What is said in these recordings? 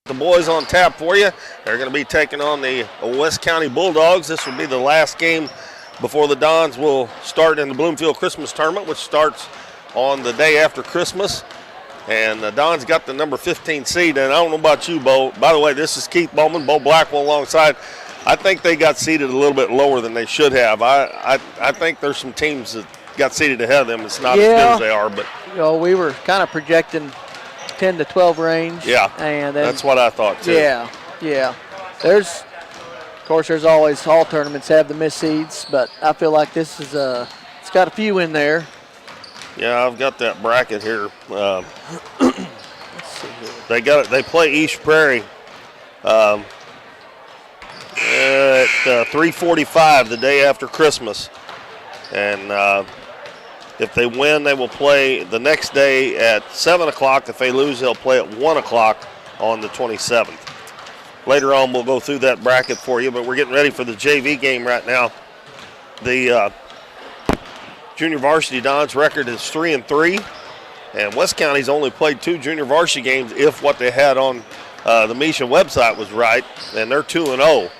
the boys on tap for you. They're going to be taking on the West County Bulldogs. This will be the last game before the Dons will start in the Bloomfield Christmas Tournament, which starts on the day after Christmas. And the Dons got the number 15 seed. And I don't know about you, Bo. By the way, this is Keith Bowman, Bo Blackwell alongside. I think they got seeded a little bit lower than they should have. I think there's some teams that got seeded ahead of them. It's not as good as they are. But we were kind of projecting 10 to 12 range. Yeah, and then, that's what I thought too. Yeah. There's always all tournaments have the missed seeds, but I feel like this is it's got a few in there. Yeah, I've got that bracket here. Let's see here. They play East Prairie at 3:45 the day after Christmas, and if they win, they will play the next day at 7 o'clock. If they lose, they'll play at 1 o'clock on the 27th. Later on, we'll go through that bracket for you, but we're getting ready for the JV game right now. The junior varsity Dons record is 3-3, and West County's only played 2 junior varsity games if what they had on the Misha website was right, and they're 2-0.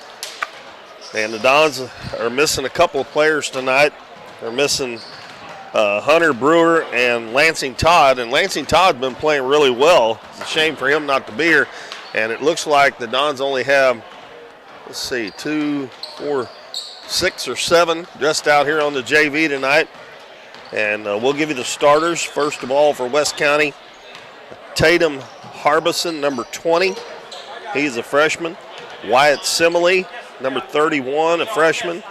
And the Dons are missing a couple of players tonight. They're missing Hunter Brewer and Lansing Todd, and Lansing Todd's been playing really well. It's a shame for him not to be here, and it looks like the Dons only have, 2, 4, 6 or 7 just out here on the JV tonight. And we'll give you the starters. First of all, for West County, Tatum Harbison, number 20. He's a freshman. Wyatt Simile, number 31, a freshman.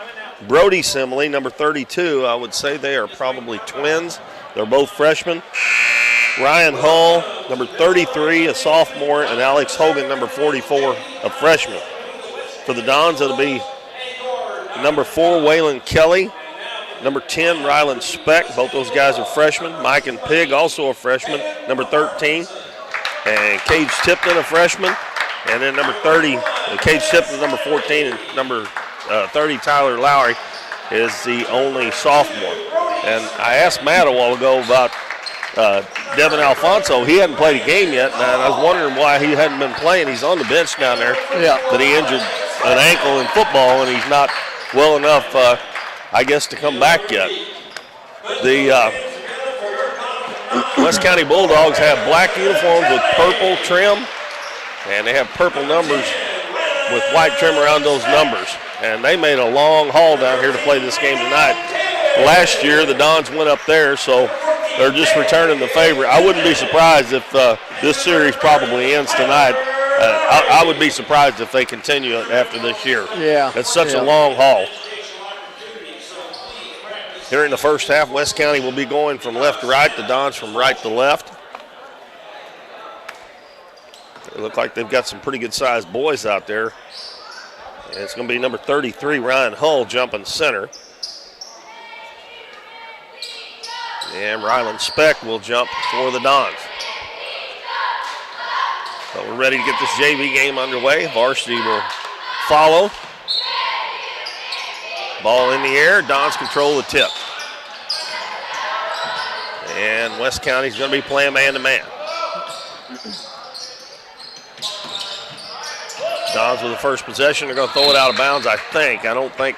Brody Simile, number 32. I would say they are probably twins. They're both freshmen. Ryan Hull, number 33, a sophomore. And Alex Hogan, number 44, a freshman. For the Dons, it'll be number 4, Waylon Kelly. Number 10, Ryland Speck. Both those guys are freshmen. Mike and Pig, also a freshman. Number 13. And Cage Tipton, a freshman. And then number 30, Cage Tipton, number 14. And number 30, Tyler Lowry, is the only sophomore. And I asked Matt a while ago about Devin Alfonso. He hadn't played a game yet, and I was wondering why he hadn't been playing. He's on the bench down there. Yeah. But he injured an ankle in football, and he's not well enough, I guess, to come back yet. The West County Bulldogs have black uniforms with purple trim, and they have purple numbers with white trim around those numbers. And they made a long haul down here to play this game tonight. Last year, the Dons went up there, so they're just returning the favor. I wouldn't be surprised if this series probably ends tonight. I would be surprised if they continue it after this year. Yeah. It's such a long haul. Here in the first half, West County will be going from left to right, the Dons from right to left. They look like they've got some pretty good-sized boys out there. And it's going to be number 33, Ryan Hull, jumping center. And Ryland Speck will jump for the Dons. So we're ready to get this JV game underway. Varsity will follow. Ball in the air. Dons control the tip. And West County's going to be playing man-to-man. Dons with the first possession. They're going to throw it out of bounds, I think. I don't think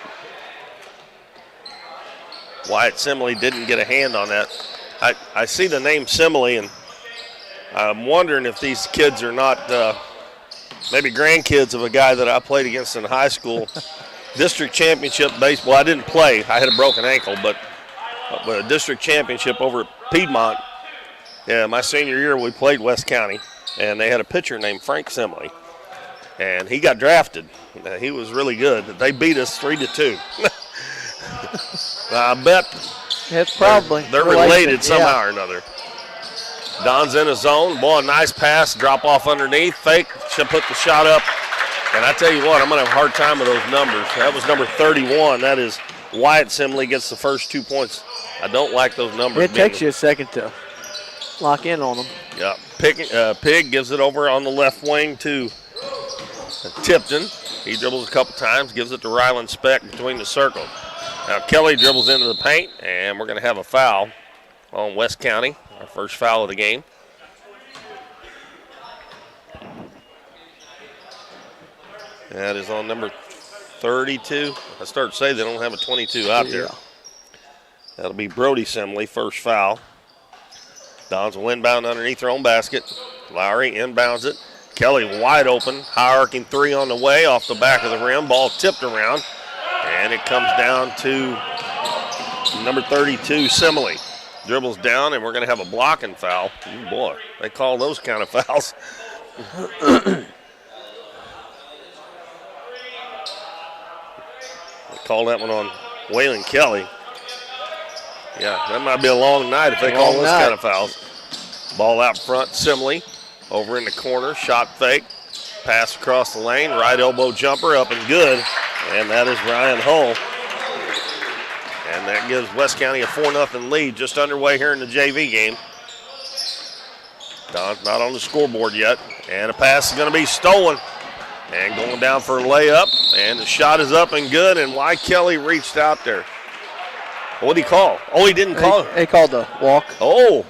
Wyatt Simile didn't get a hand on that. I see the name Simile, and I'm wondering if these kids are not maybe grandkids of a guy that I played against in high school. District championship baseball. I didn't play. I had a broken ankle, but a district championship over at Piedmont. Yeah, my senior year we played West County, and they had a pitcher named Frank Simile. And he got drafted. He was really good. They beat us 3-2. I bet it's probably they're related somehow or another. Don's in his zone. Boy, a nice pass, drop off underneath. Fake, should put the shot up. And I tell you what, I'm going to have a hard time with those numbers. That was number 31. That is Wyatt Simile gets the first 2 points. I don't like those numbers. It takes you a second to lock in on them. Yeah, Pig gives it over on the left wing to Tipton. He dribbles a couple times, gives it to Ryland Speck between the circle. Now Kelly dribbles into the paint, and we're going to have a foul on West County, our first foul of the game. That is on number 32. I started to say they don't have a 22 out there. That'll be Brody Simley, first foul. Dons will inbound underneath their own basket. Lowry inbounds it. Kelly wide open, high arcing three on the way, off the back of the rim. Ball tipped around, and it comes down to number 32, Simley. Dribbles down, and we're going to have a blocking foul. Ooh, boy, they call those kind of fouls. They call that one on Waylon Kelly. Yeah, that might be a long night if they call those kind of fouls. Ball out front, Simley. Over in the corner, shot fake. Pass across the lane, right elbow jumper, up and good. And that is Ryan Hull. And that gives West County a 4-0 lead, just underway here in the JV game. Don's not on the scoreboard yet. And a pass is going to be stolen. And going down for a layup. And the shot is up and good. And why Kelly reached out there? What did he call? Oh, he didn't call it. He called the walk. Oh,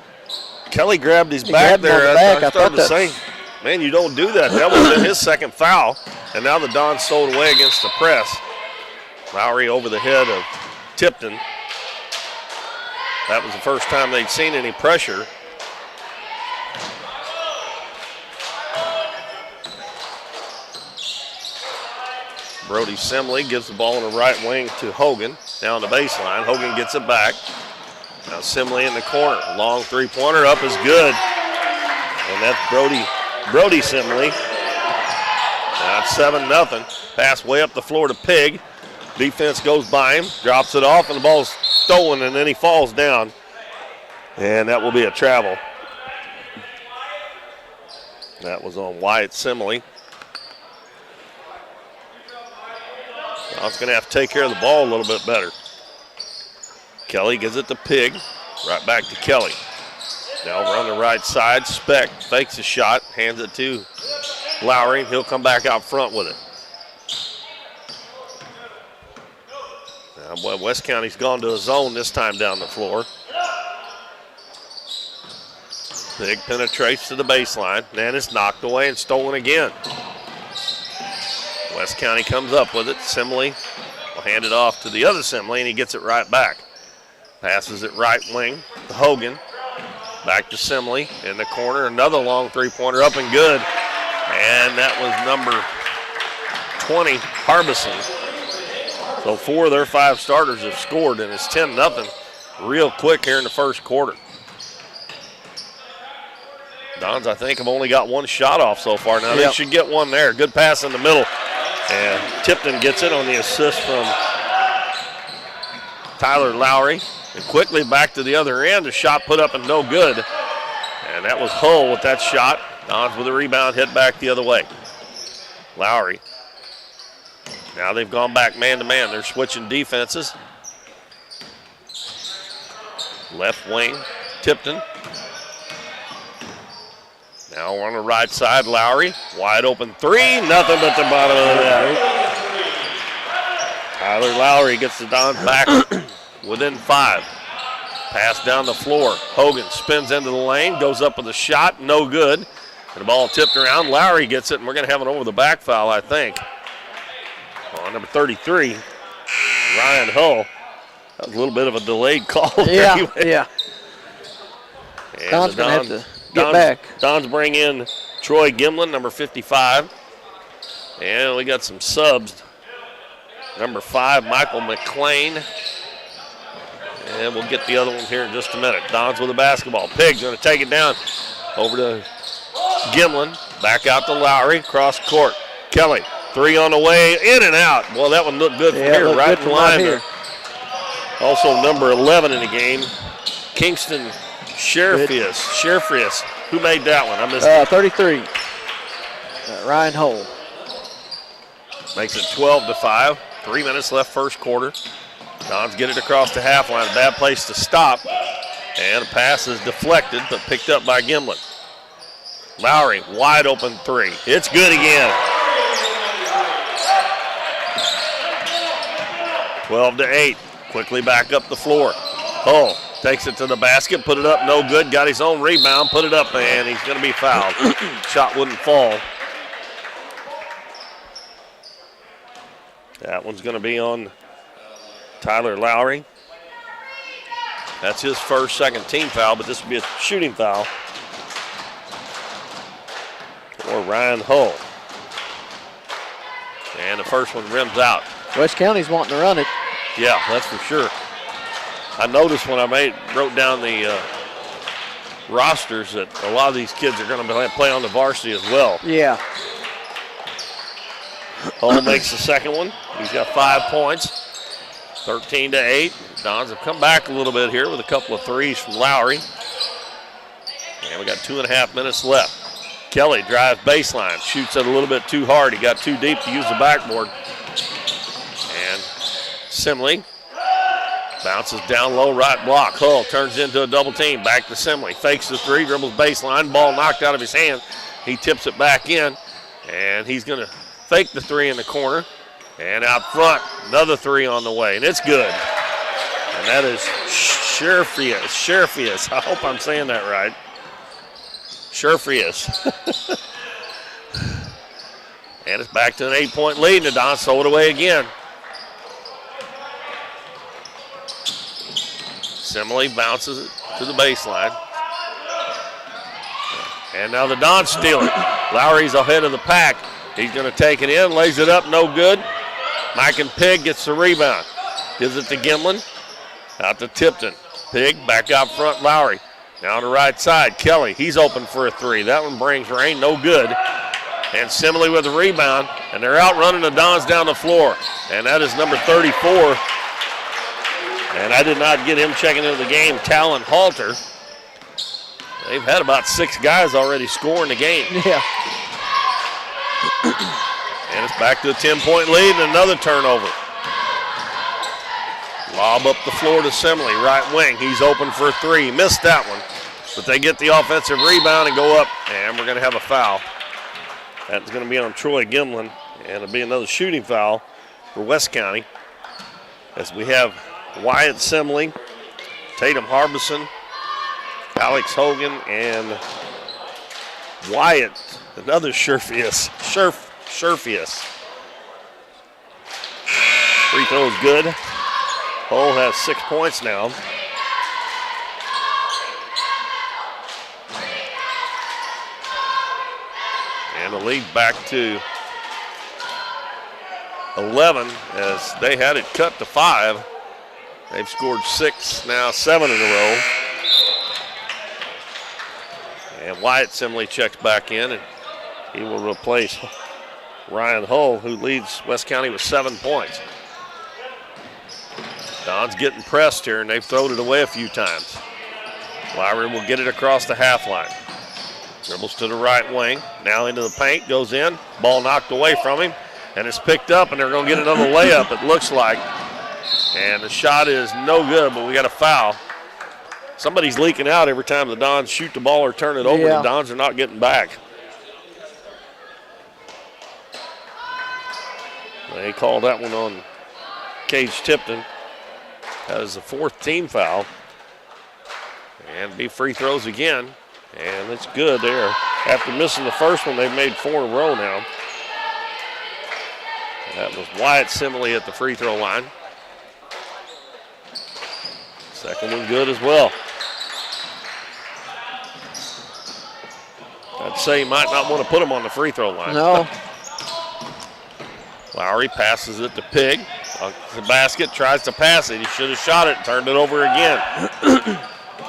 Kelly grabbed his back there. I started to say, man, you don't do that. That would have been his second foul. And now the Dons sold away against the press. Lowry over the head of Tipton. That was the first time they'd seen any pressure. Brody Simley gives the ball in the right wing to Hogan. Down the baseline. Hogan gets it back. Now Simley in the corner. Long three-pointer up is good. And that's Brody Simley. Now it's 7-0. Pass way up the floor to Pig. Defense goes by him, drops it off, and the ball's stolen, and then he falls down. And that will be a travel. That was on Wyatt Simley. Now it's going to have to take care of the ball a little bit better. Kelly gives it to Pig. Right back to Kelly. Now over on the right side, Speck fakes a shot, hands it to Lowry. He'll come back out front with it. Now, boy, West County's gone to a zone this time down the floor. Pig penetrates to the baseline. Then it's knocked away and stolen again. West County comes up with it. Simley will hand it off to the other Simley, and he gets it right back. Passes it right wing to Hogan. Back to Simley in the corner. Another long three-pointer up and good. And that was number 20, Harbison. So 4 of their 5 starters have scored, and it's 10-0 real quick here in the first quarter. Dons, I think, have only got 1 shot off so far. Now they should get one there. Good pass in the middle. And Tipton gets it on the assist from Tyler Lowry. And quickly back to the other end. A shot put up and no good. And that was Hull with that shot. Dons with a rebound, hit back the other way. Lowry. Now they've gone back man-to-man. They're switching defenses. Left wing, Tipton. Now on the right side, Lowry. Wide open three. Nothing but the bottom of the net. Tyler Lowry gets the Dons back within 5. Pass down the floor. Hogan spins into the lane, goes up with a shot, no good. And the ball tipped around. Lowry gets it, and we're going to have an over-the-back foul, I think. On number 33, Ryan Hull. That was a little bit of a delayed call. Yeah, yeah. And Don's going to have to get back. Dons bring in Troy Gimlin, number 55. And we got some subs. Number 5, Michael McClain. And we'll get the other one here in just a minute. Dons with the basketball. Pig's going to take it down over to Gimlin. Back out to Lowry. Cross court. Kelly. 3 on the way. In and out. Well, that one looked good from here. Right in line there. Also number 11 in the game, Kingston Sherfrius. Who made that one? I missed it. 33. Ryan Hull. Makes it 12-5. 3 minutes left first quarter. Dons get it across the half line. A bad place to stop. And a pass is deflected, but picked up by Gimlin. Lowry, wide open 3. It's good again. 12-8. Quickly back up the floor. Hull takes it to the basket, put it up, no good. Got his own rebound, put it up, and he's going to be fouled. Shot wouldn't fall. That one's going to be on Tyler Lowry. That's his first, second team foul, but this will be a shooting foul for Ryan Hull. And the first one rims out. West County's wanting to run it. Yeah, that's for sure. I noticed when I wrote down the rosters that a lot of these kids are going to play on the varsity as well. Yeah. Hull makes the second one. He's got 5 points. 13-8. Dons have come back a little bit here with a couple of threes from Lowry. And we got 2.5 minutes left. Kelly drives baseline, shoots it a little bit too hard. He got too deep to use the backboard. And Simley bounces down low, right block. Hull turns into a double team. Back to Simley. Fakes the three, dribbles baseline. Ball knocked out of his hand. He tips it back in. And he's going to fake the three in the corner. And out front, another three on the way. And it's good. And that is Sherfius. I hope I'm saying that right. Sherfius. And it's back to an 8-point lead. And the Dons throw it away again. Simile bounces it to the baseline. And now the Dons steal it. Lowry's ahead of the pack. He's going to take it in, lays it up, no good. Mike and Pig gets the rebound. Gives it to Gimlin. Out to Tipton. Pig back out front, Lowry. Now on the right side, Kelly. He's open for a three. That one brings rain, no good. And Simile with the rebound. And they're out running the Dons down the floor. And that is number 34. And I did not get him checking into the game, Talon Halter. They've had about 6 guys already score in the game. Yeah. And it's back to a 10-point lead and another turnover. Lob up the floor to Simile, right wing. He's open for a three. He missed that one. But they get the offensive rebound and go up. And we're going to have a foul. That's going to be on Troy Gimlin. And it'll be another shooting foul for West County. As we have Wyatt Simile, Tatum Harbison, Alex Hogan, and Wyatt, another Sherfius. Sherfius. Free throw is good. Hull has 6 points now. And the lead back to 11 as they had it cut to 5. They've scored 6, now 7 in a row. And Wyatt Simile checks back in, and he will replace Ryan Hull, who leads West County with 7 points. Don's getting pressed here, and they've thrown it away a few times. Lowry will get it across the half line. Dribbles to the right wing, now into the paint, goes in. Ball knocked away from him, and it's picked up, and they're going to get another layup, it looks like. And the shot is no good, but we got a foul. Somebody's leaking out every time the Dons shoot the ball or turn it over. Yeah. The Dons are not getting back. They called that one on Cage Tipton. That is the 4th team foul. And be free throws again. And it's good there. After missing the first one, they've made 4 in a row now. That was Wyatt Simile at the free throw line. Second one good as well. I'd say you might not want to put him on the free throw line. No. Lowry passes it to Pig. The basket, tries to pass it. He should have shot it, turned it over again.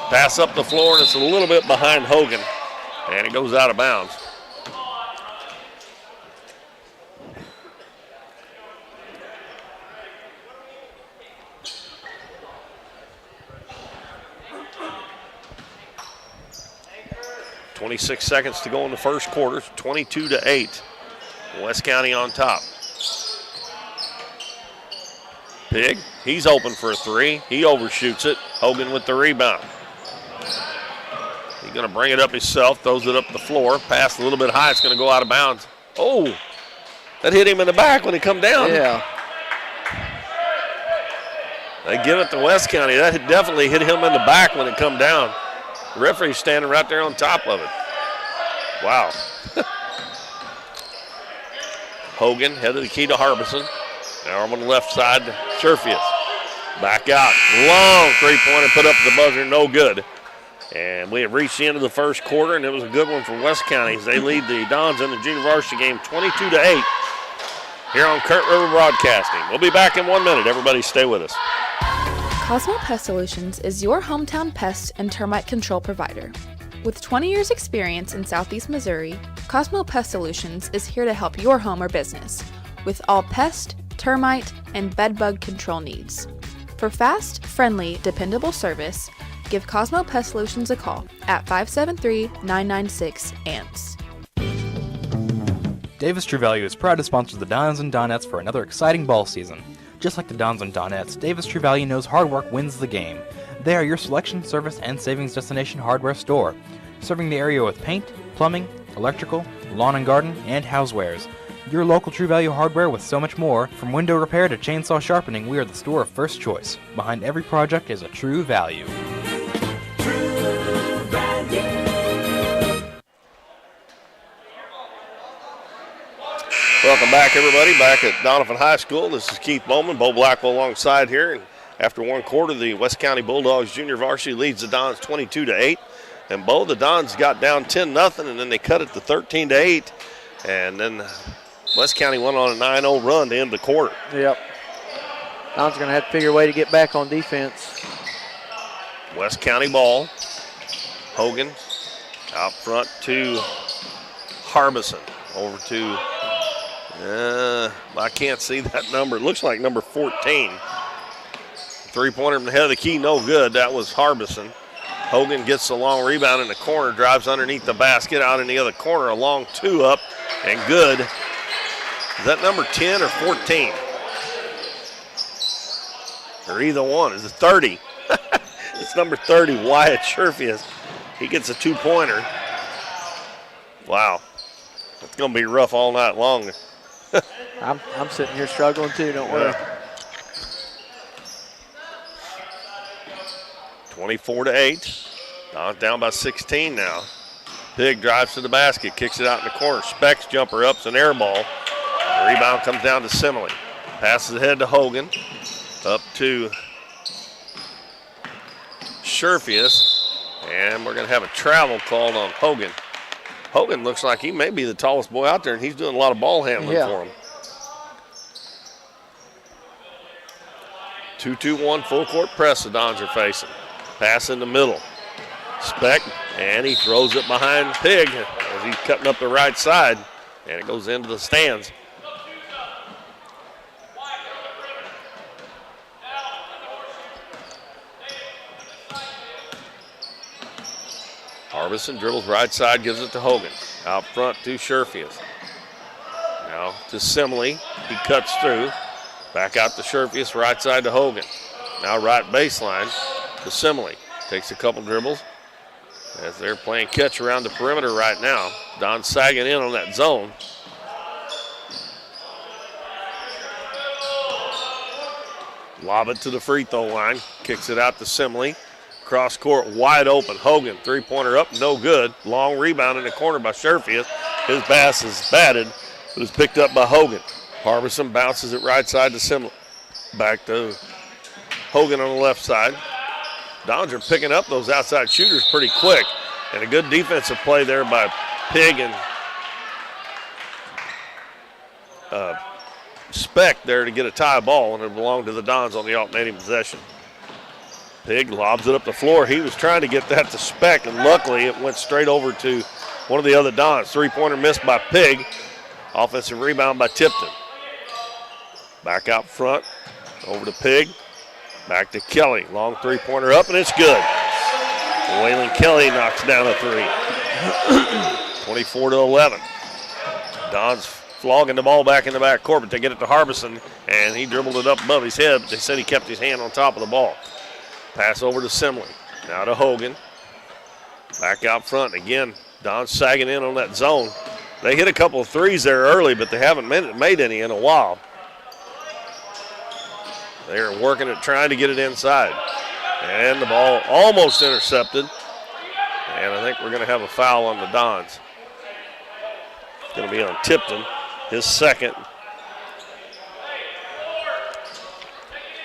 Pass up the floor, and it's a little bit behind Hogan. And it goes out of bounds. .26 seconds to go in the first quarter, 22-8. West County on top. Pig, he's open for a three. He overshoots it. Hogan with the rebound. He's going to bring it up himself, throws it up the floor. Pass a little bit high, it's going to go out of bounds. Oh, that hit him in the back when he come down. Yeah. They give it to West County. That definitely hit him in the back when it come down. The referee's standing right there on top of it. Wow. Hogan, head of the key to Harbison. Now on the left side, Sherfius. Back out. Long three-pointer put up the buzzer, no good. And we have reached the end of the first quarter, and it was a good one for West County as they lead the Dons in the junior varsity game 22-8 here on Kurt River Broadcasting. We'll be back in 1 minute. Everybody stay with us. Cosmo Pest Solutions is your hometown pest and termite control provider. With 20 years experience in Southeast Missouri, Cosmo Pest Solutions is here to help your home or business with all pest, termite, and bedbug control needs. For fast, friendly, dependable service, give Cosmo Pest Solutions a call at 573-996-ANTS. Davis True Value is proud to sponsor the Dons and Donettes for another exciting ball season. Just like the Dons and Donettes, Davis True Value knows hard work wins the game. They are your selection, service, and savings destination hardware store, serving the area with paint, plumbing, electrical, lawn and garden, and housewares. Your local True Value hardware with so much more. From window repair to chainsaw sharpening, we are the store of first choice. Behind every project is a True Value. Welcome back, everybody, back at Doniphan High School. This is Keith Bowman, Bo Blackwell alongside here. And after one quarter, the West County Bulldogs junior varsity leads the Dons 22-8. And Bo, the Dons got down 10-0, and then they cut it to 13-8. And then West County went on a 9-0 run to end the quarter. Yep. Don's going to have to figure a way to get back on defense. West County ball. Hogan out front to Harbison. Over to, I can't see that number. It looks like number 14. Three-pointer from the head of the key, no good. That was Harbison. Hogan gets the long rebound in the corner, drives underneath the basket, out in the other corner, a long two up, and good. Is that number 10 or 14? Or either one. Is it 30? It's number 30, Wyatt Sherfius. He gets a two-pointer. Wow. It's going to be rough all night long. I'm sitting here struggling too, don't worry. 24-8. Don's down by 16 now. Pig drives to the basket, kicks it out in the corner. Specs jumper up's an air ball. The rebound comes down to Simile. Passes ahead to Hogan. Up to Sherfius. And we're going to have a travel called on Hogan. Hogan looks like he may be the tallest boy out there, and he's doing a lot of ball handling for him. 2-2-1 full court press the Dons are facing. Pass in the middle. Speck, and he throws it behind Pig as he's cutting up the right side, and it goes into the stands. Harbison dribbles right side, gives it to Hogan. Out front to Sherfius. Now to Simile. He cuts through. Back out to Sherfius, right side to Hogan. Now right baseline to Simile. Takes a couple dribbles as they're playing catch around the perimeter right now. Don sagging in on that zone. Lob it to the free throw line. Kicks it out to Simile. Cross court wide open. Hogan, three-pointer up, no good. Long rebound in the corner by Sherfius. His pass is batted, but it's picked up by Hogan. Harbison bounces it right side to Simile. Back to Hogan on the left side. Dons are picking up those outside shooters pretty quick. And a good defensive play there by Pig and Speck there to get a tie ball, and it belonged to the Dons on the alternating possession. Pig lobs it up the floor. He was trying to get that to Speck, and luckily it went straight over to one of the other Dons. Three-pointer missed by Pig. Offensive rebound by Tipton. Back out front, over to Pig. Back to Kelly. Long three-pointer up, and it's good. Waylon Kelly knocks down a three. 24-11. Dons flogging the ball back in the back court, but they get it to Harbison, and he dribbled it up above his head, but they said he kept his hand on top of the ball. Pass over to Simile. Now to Hogan. Back out front. Again, Don sagging in on that zone. They hit a couple of threes there early, but they haven't made any in a while. They're working it, trying to get it inside. And the ball almost intercepted. And I think we're going to have a foul on the Dons. It's going to be on Tipton, his second.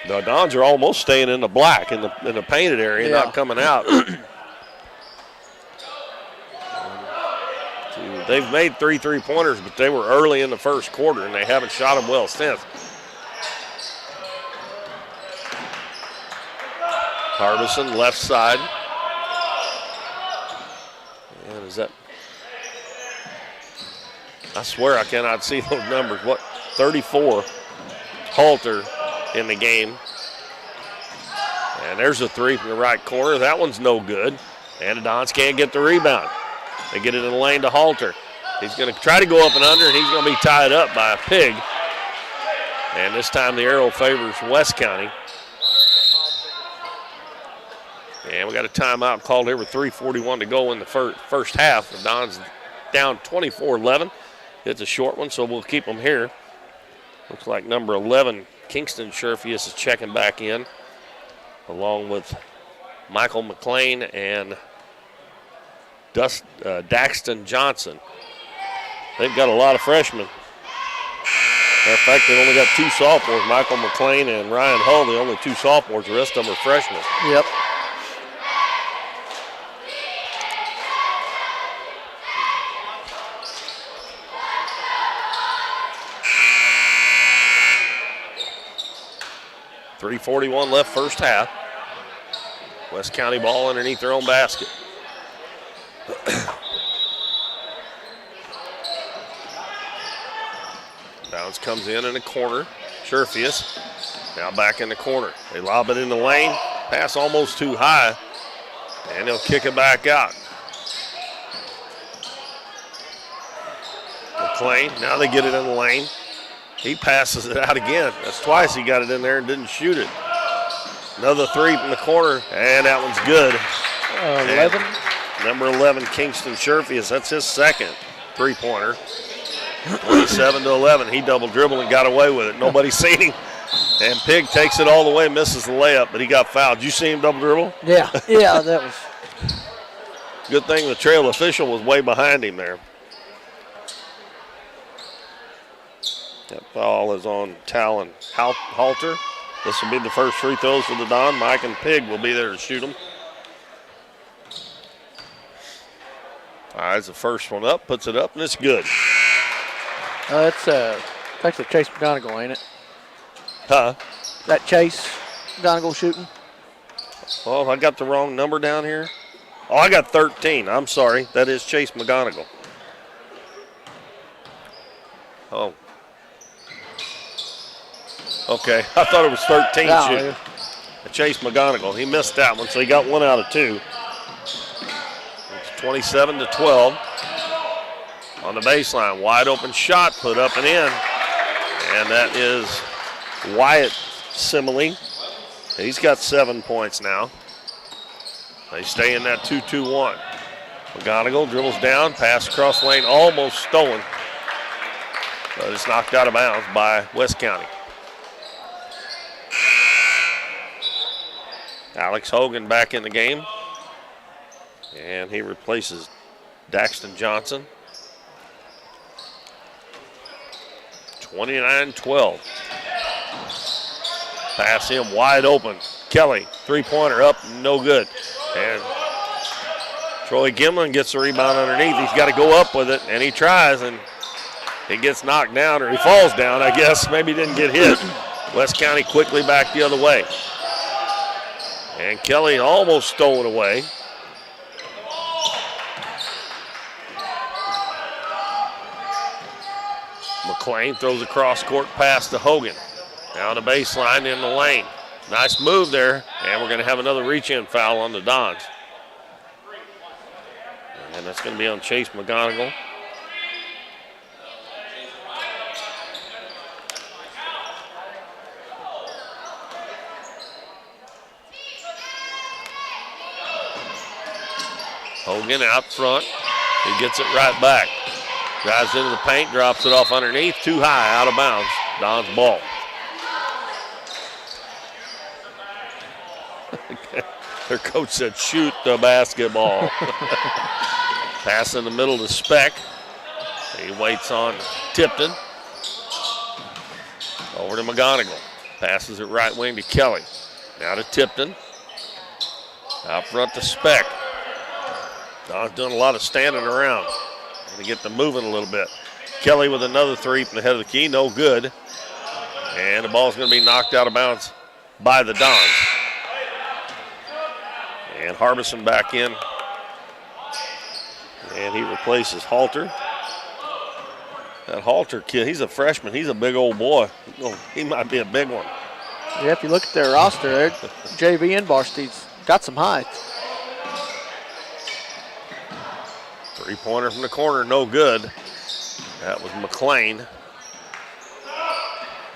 The Dons are almost staying in the black, in the painted area, not coming out. They've made 3 3-pointers, but they were early in the first quarter, and they haven't shot them well since. Harbison, left side. And is that? I swear I cannot see those numbers. What? 34. Halter in the game. And there's a 3 from the right corner. That one's no good. And the Dons can't get the rebound. They get it in the lane to Halter. He's going to try to go up and under, and he's going to be tied up by a pig. And this time the arrow favors West County. And we got a timeout called here with 3:41 to go in the first half. The Dons down 24-11. It's a short one, so we'll keep them here. Looks like number 11, Kingston Sherfius, is checking back in, along with Michael McLean and Daxton Johnson. They've got a lot of freshmen. Matter of fact, they've only got 2 sophomores, Michael McLean and Ryan Hull, the only 2 sophomores. The rest of them are freshmen. Yep. .341 left first half. West County ball underneath their own basket. Bounce comes in the corner. Sherfius now back in the corner. They lob it in the lane. Pass almost too high. And they'll kick it back out. McLean, now they get it in the lane. He passes it out again. That's twice he got it in there and didn't shoot it. Another 3 from the corner, and that one's good. 11. Number 11, Kingston Sherfius. That's his second 3-pointer. 27-11. He double dribbled and got away with it. Nobody seen him. And Pig takes it all the way, misses the layup, but he got fouled. Did you see him double dribble? Yeah, that was. Good thing the trail official was way behind him there. That foul is on Talon Halter. This will be the first free throws for the Don. Mike and Pig will be there to shoot them. All right, it's the first one up, puts it up, and it's good. That's actually Chase McGonigal, ain't it? Huh? That Chase McGonigal shooting? Oh, I got the wrong number down here. Oh, I got 13. I'm sorry. That is Chase McGonigal. Oh. Okay, I thought it was 13 shooting. Chase McGonigal. He missed that one, so he got 1 out of 2. It's 27-12. On the baseline, wide open shot, put up and in. And that is Wyatt Simile. He's got 7 points now. They stay in that 2-2-1. McGonigal dribbles down, pass across lane, almost stolen. But it's knocked out of bounds by West County. Alex Hogan back in the game. And he replaces Daxton Johnson. 29-12. Pass him wide open. Kelly, 3-pointer up, no good. And Troy Gimlin gets the rebound underneath. He's got to go up with it, and he tries, and he gets knocked down, or he falls down, I guess. Maybe he didn't get hit. West County quickly back the other way. And Kelly almost stole it away. McLean throws a cross-court pass to Hogan. Down the baseline in the lane. Nice move there, and we're going to have another reach-in foul on the Dons. And that's going to be on Chase McGonigal. Hogan out front. He gets it right back. Drives into the paint, drops it off underneath. Too high, out of bounds. Don's ball. Their coach said, shoot the basketball. Pass in the middle to Speck. He waits on Tipton. Over to McGonigal. Passes it right wing to Kelly. Now to Tipton. Out front to Speck. Don's doing a lot of standing around to get them moving a little bit. Kelly with another three from the head of the key, no good. And the ball's going to be knocked out of bounds by the Dons. And Harbison back in. And he replaces Halter. That Halter kid, he's a freshman. He's a big old boy. He might be a big one. Yeah, if you look at their roster, their JV and Varsity's got some height. Three-pointer from the corner, no good. That was McLean.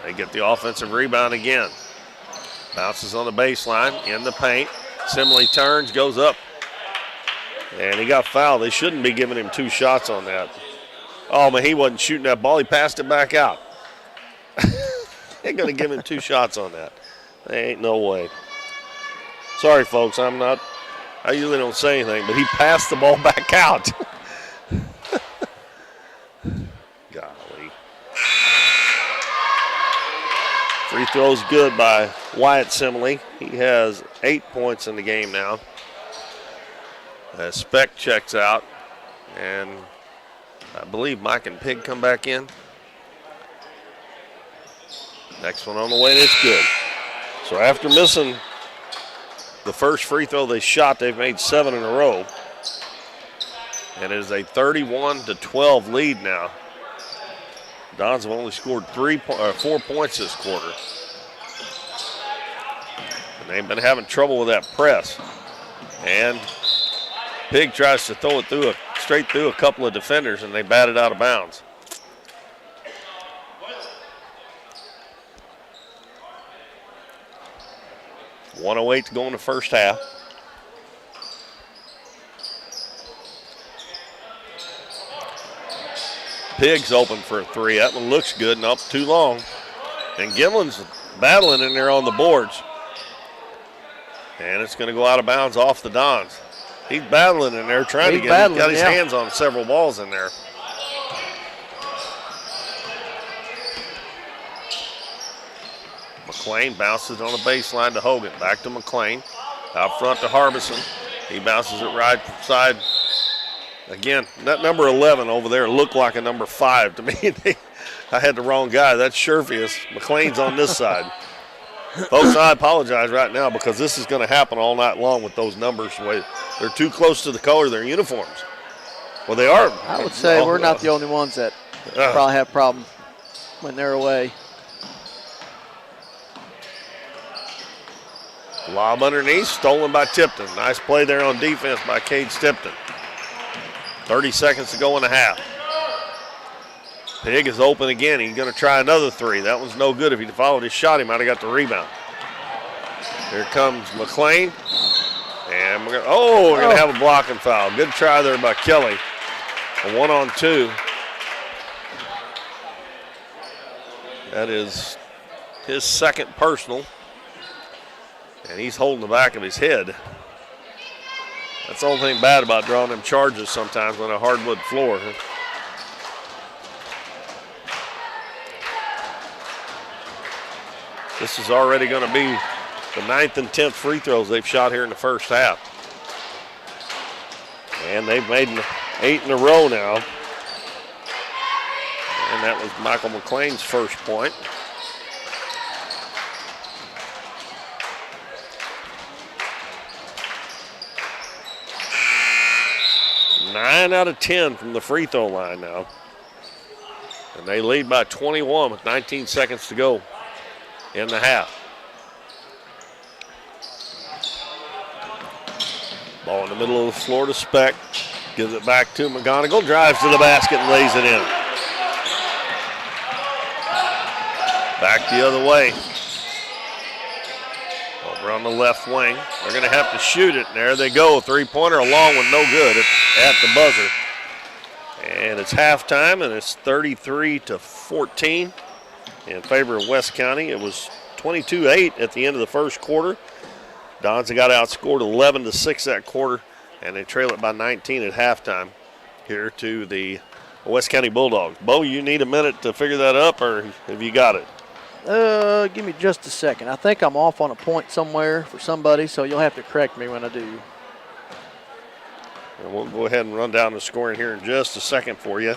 They get the offensive rebound again. Bounces on the baseline, in the paint. Simley turns, goes up. And he got fouled. They shouldn't be giving him 2 shots on that. Oh, man, he wasn't shooting that ball. He passed it back out. They're going to give him 2 shots on that. There ain't no way. Sorry, folks, I usually don't say anything, but he passed the ball back out. Golly. Free throw's good by Wyatt Simley. He has 8 points in the game now. As Speck checks out, and I believe Mike and Pig come back in. Next one on the way, and it's good. So after missing the first free throw they shot, they've made 7 in a row. And it is a 31-12 lead now. Dons have only scored 4 points this quarter. And they've been having trouble with that press. And Pig tries to throw it straight through a couple of defenders, and they bat it out of bounds. .108 to go in the first half. Pig's open for a 3. That one looks good, nope, too long. And Gimlin's battling in there on the boards. And it's going to go out of bounds off the Dons. He's battling in there, trying to get it. He's got his hands on several balls in there. McLean bounces on the baseline to Hogan. Back to McLean. Out front to Harbison. He bounces it right side. Again, that number 11 over there looked like a number 5 to me. I had the wrong guy. That's Sherfius. McLean's on this side. Folks, I apologize right now because this is going to happen all night long with those numbers. They're too close to the color of their uniforms. Well, they are. I would say we're not the only ones that probably have problems when they're away. Lob underneath, stolen by Tipton. Nice play there on defense by Cade Tipton. 30 seconds to go in the half. Pig is open again. He's going to try another 3. That one's no good. If he'd followed his shot, he might have got the rebound. Here comes McLean. And we're going to have a blocking foul. Good try there by Kelly. A 1-on-2. That is his second personal. And he's holding the back of his head. That's the only thing bad about drawing them charges sometimes on a hardwood floor. This is already going to be the 9th and 10th free throws they've shot here in the first half. And they've made 8 in a row now. And that was Michael McLean's first point. Nine out of 10 from the free throw line now. And they lead by 21 with 19 seconds to go in the half. Ball in the middle of the floor to Speck. Gives it back to McGonigal. Drives to the basket and lays it in. Back the other way. Over on the left wing. They're going to have to shoot it. And there they go. 3-pointer, a long one, no good at the buzzer. And it's halftime, and it's 33-14 in favor of West County. It was 22-8 at the end of the first quarter. Dons got outscored 11-6 that quarter, and they trail it by 19 at halftime here to the West County Bulldogs. Bo, you need a minute to figure that up, or have you got it? Give me just a second. I think I'm off on a point somewhere for somebody, so you'll have to correct me when I do. And we'll go ahead and run down the scoring here in just a second for you.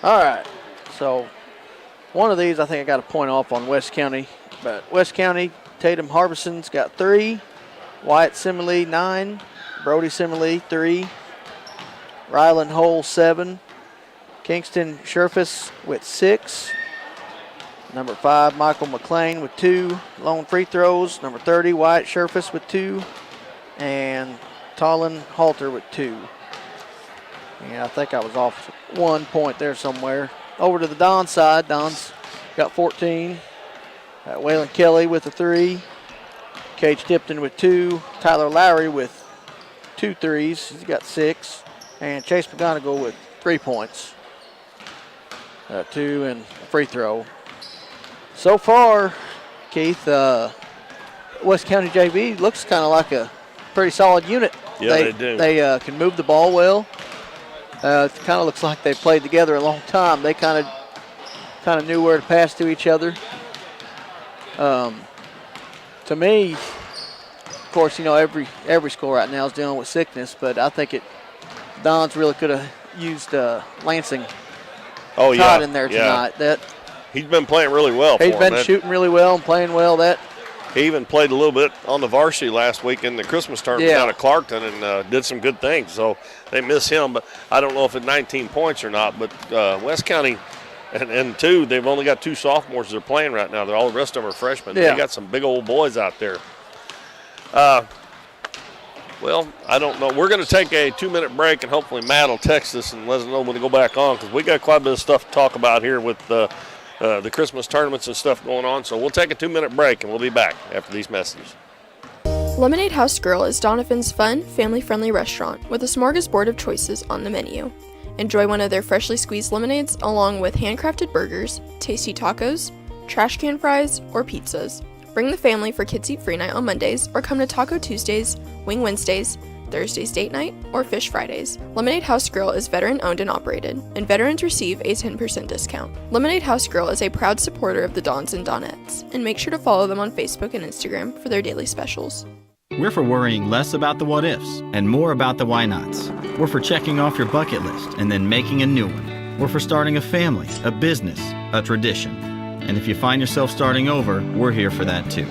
All right. So one of these I think I got a point off on West County. But West County, Tatum Harbison's got 3. Wyatt Simile, 9. Brody Simile, 3. Ryland Hole, 7. Kingston Sherfus with 6. Number 5, Michael McLean with 2 lone free throws. Number 30, Wyatt Sherfus with 2. And Tolan Halter with 2. And I think I was off 1 point there somewhere. Over to the Don side. Don's got 14. Waylon Kelly with a 3. Cage Tipton with 2. Tyler Lowry with 2 threes. He's got 6. And Chase McGonigal with 3 points. 2 and a free throw. So far, Keith, West County JV looks kind of like a pretty solid unit. Yeah, they do. They can move the ball well. It kind of looks like they've played together a long time. They kind of knew where to pass to each other. To me, of course, you know, every school right now is dealing with sickness, but I think Don's really could have used Lansing Todd in there tonight. He's been playing really well. He's been shooting really well and playing well. He even played a little bit on the varsity last week in the Christmas tournament down at Clarkton and did some good things. So they miss him, but I don't know if it's 19 points or not. But West County and they've only got 2 sophomores they're playing right now. All the rest of them are freshmen. Yeah. They got some big old boys out there. Well, I don't know. We're going to take a 2-minute break, and hopefully Matt will text us and let us know when to go back on, because we got quite a bit of stuff to talk about here with the Christmas tournaments and stuff going on. So we'll take a 2-minute break, and we'll be back after these messages. Lemonade House Grill is Doniphan's fun, family-friendly restaurant with a smorgasbord of choices on the menu. Enjoy one of their freshly squeezed lemonades along with handcrafted burgers, tasty tacos, trash can fries, or pizzas. Bring the family for Kids Eat Free Night on Mondays, or come to Taco Tuesdays, Wing Wednesdays, Thursdays Date Night, or Fish Fridays. Lemonade House Grill is veteran-owned and operated, and veterans receive a 10% discount. Lemonade House Grill is a proud supporter of the Dons and Donettes, and make sure to follow them on Facebook and Instagram for their daily specials. We're for worrying less about the what-ifs and more about the why-nots. We're for checking off your bucket list and then making a new one. We're for starting a family, a business, a tradition. And if you find yourself starting over, we're here for that too.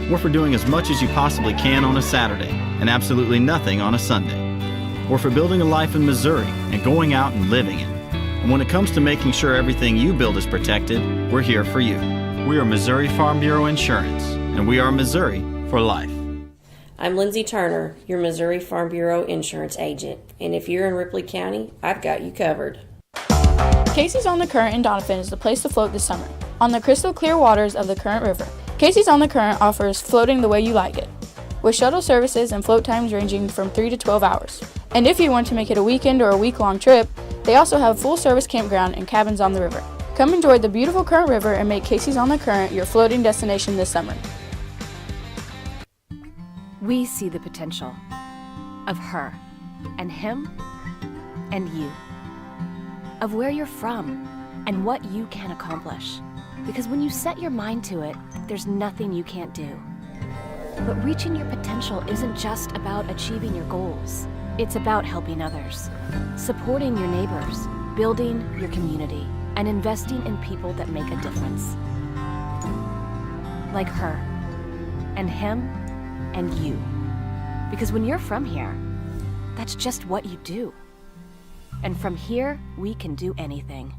We're for doing as much as you possibly can on a Saturday and absolutely nothing on a Sunday. We're for building a life in Missouri and going out and living it. And when it comes to making sure everything you build is protected, we're here for you. We are Missouri Farm Bureau Insurance, and we are Missouri for life. I'm Lindsay Turner, your Missouri Farm Bureau insurance agent, and if you're in Ripley County, I've got you covered. Casey's on the Current in Doniphan is the place to float this summer, on the crystal clear waters of the Current River. Casey's on the Current offers floating the way you like it, with shuttle services and float times ranging from 3 to 12 hours. And if you want to make it a weekend or a week-long trip, they also have full-service campground and cabins on the river. Come enjoy the beautiful Current River and make Casey's on the Current your floating destination this summer. We see the potential of her and him and you, of where you're from and what you can accomplish. Because when you set your mind to it, there's nothing you can't do. But reaching your potential isn't just about achieving your goals. It's about helping others, supporting your neighbors, building your community, and investing in people that make a difference. Like her and him and you. Because when you're from here, that's just what you do. And from here, we can do anything.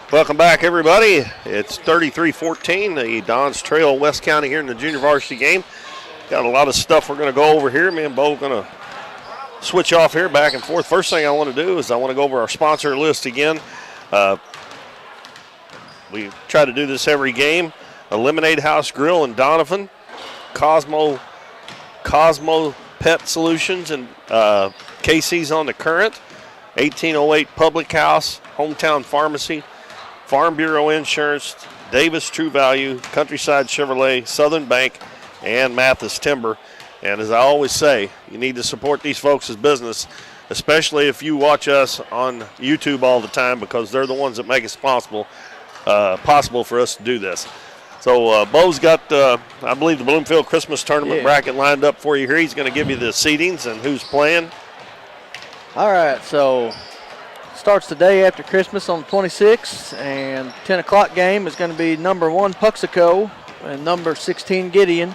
Welcome back, everybody. It's 33-14. The Dons trail West County here in the junior varsity game. Got a lot of stuff we're going to go over here. Me and Bo going to switch off here back and forth. First thing I want to do is I want to go over our sponsor list again. We try to do this every game. Lemonade House Grill in Doniphan, Cosmo Pet Solutions and KC's on the Current, 1808 Public House, Hometown Pharmacy, Farm Bureau Insurance, Davis True Value, Countryside Chevrolet, Southern Bank, and Mathis Timber. And as I always say, you need to support these folks' business, especially if you watch us on YouTube all the time, because they're the ones that make it possible for us to do this. So Bo's got, I believe, the Bloomfield Christmas Tournament bracket lined up for you here. He's going to give you the seedings and who's playing. All right, so starts the day after Christmas on the 26th, and 10 o'clock game is going to be number 1 Puxico and number 16 Gideon.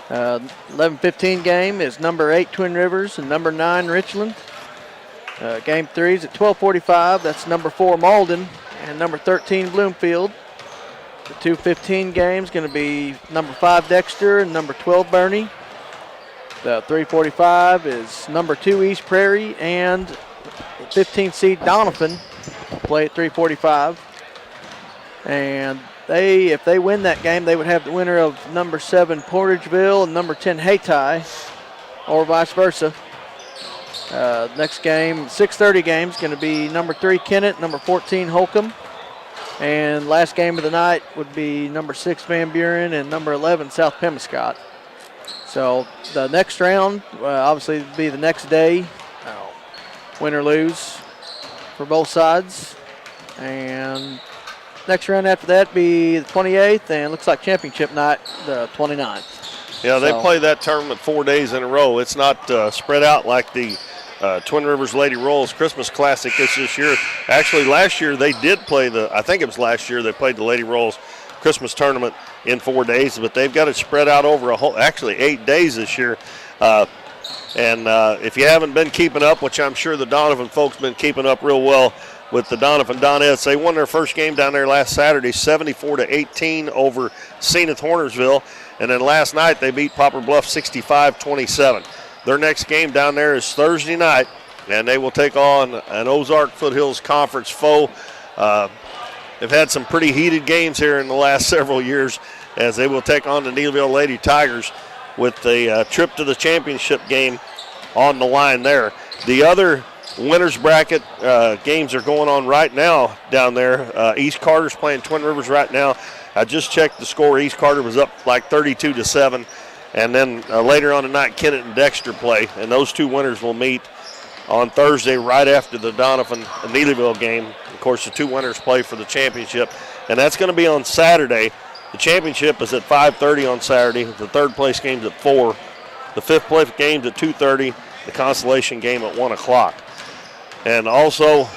11:15 game is number 8 Twin Rivers and number 9 Richland. Game 3 is at 12:45. That's number 4 Malden and number 13 Bloomfield. The 2:15 game is going to be number 5 Dexter and number 12 Bernie. The 3:45 is number 2 East Prairie and 15 seed Doniphan play at 3:45. And if they win that game, they would have the winner of number 7 Portageville and number 10 Hayti, or vice versa. Next game, 6:30 game is going to be number 3 Kennett, number 14 Holcomb. And last game of the night would be number 6 Van Buren and number 11 South Pemiscot. So the next round, obviously, would be the next day, win or lose for both sides. And next round after that be the 28th, and looks like championship night, the 29th. Yeah, they play that tournament 4 days in a row. It's not spread out like the Twin Rivers Lady Rolls Christmas Classic this year. Actually, last year they did play I think it was last year they played the Lady Rolls Christmas Tournament in 4 days, but they've got it spread out over actually 8 days this year. And if you haven't been keeping up, which I'm sure the Doniphan folks been keeping up real well with the Doniphan Donettes, they won their first game down there last Saturday, 74-18 over Zenith Hornersville. And then last night they beat Poplar Bluff 65-27. Their next game down there is Thursday night, and they will take on an Ozark Foothills Conference foe. They've had some pretty heated games here in the last several years, as they will take on the Neelville Lady Tigers with the trip to the championship game on the line there. The other winners bracket games are going on right now down there. East Carter's playing Twin Rivers right now. I just checked the score. East Carter was up like 32-7. And then later on tonight, Kennett and Dexter play. And those two winners will meet on Thursday right after the Doniphan and Neelyville game. Of course, the two winners play for the championship. And that's going to be on Saturday. The championship is at 5:30 on Saturday. The third place game's at 4. The fifth place game's at 2:30. The consolation game at 1 o'clock. And also,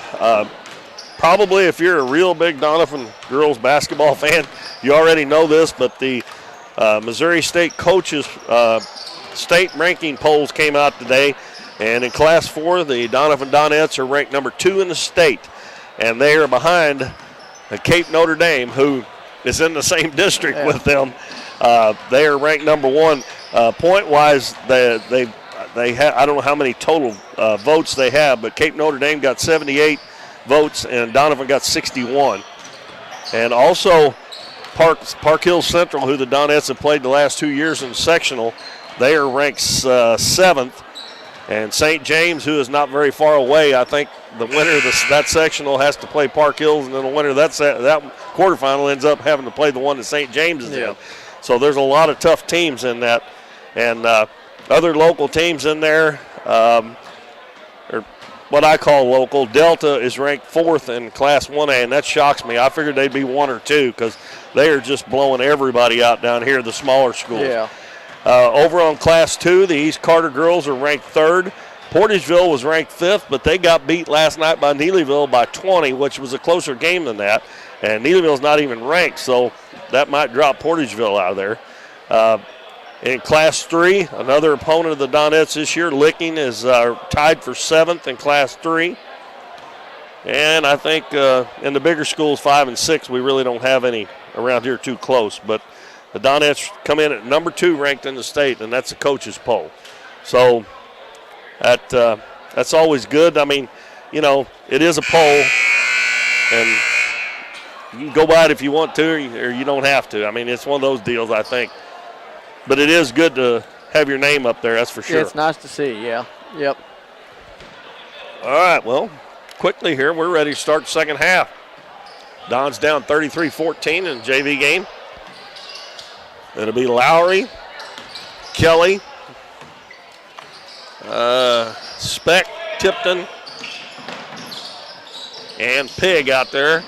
probably if you're a real big Doniphan girls basketball fan, you already know this, but the Missouri State coaches state ranking polls came out today, and in Class 4, the Doniphan Donettes are ranked number 2 in the state, and they are behind Cape Notre Dame, who is in the same district with them. They are ranked number 1. Point-wise, they have, I don't know how many total votes they have, but Cape Notre Dame got 78 votes, and Doniphan got 61. And also, Park Hill Central, who the Donettes have played the last 2 years in sectional, they are ranked 7th. And St. James, who is not very far away, I think the winner of that sectional has to play Park Hills, and then the winner of that quarterfinal ends up having to play the one that St. James is in. So there's a lot of tough teams in that. And other local teams in there, or what I call local, Delta is ranked 4th in Class 1A, and that shocks me. I figured they'd be 1 or 2 because they are just blowing everybody out down here, the smaller schools. Yeah. Over on Class 2, the East Carter girls are ranked 3rd. Portageville was ranked 5th, but they got beat last night by Neelyville by 20, which was a closer game than that. And Neelyville's not even ranked, so that might drop Portageville out of there. In Class 3, another opponent of the Donettes this year, Licking, is tied for 7th in Class 3. And I think in the bigger schools, 5 and 6, we really don't have any around here too close. But the Donettes come in at number 2 ranked in the state, and that's the coaches' poll. So That's always good. I mean, you know, it is a poll, and you can go by it if you want to, or you don't have to. I mean, it's one of those deals, I think. But it is good to have your name up there, that's for sure. Yeah, it's nice to see, yeah. Yep. All right, well, quickly here, we're ready to start the second half. Don's down 33-14 in the JV game. It'll be Lowry, Kelly, Speck, Tipton, and Pig out there.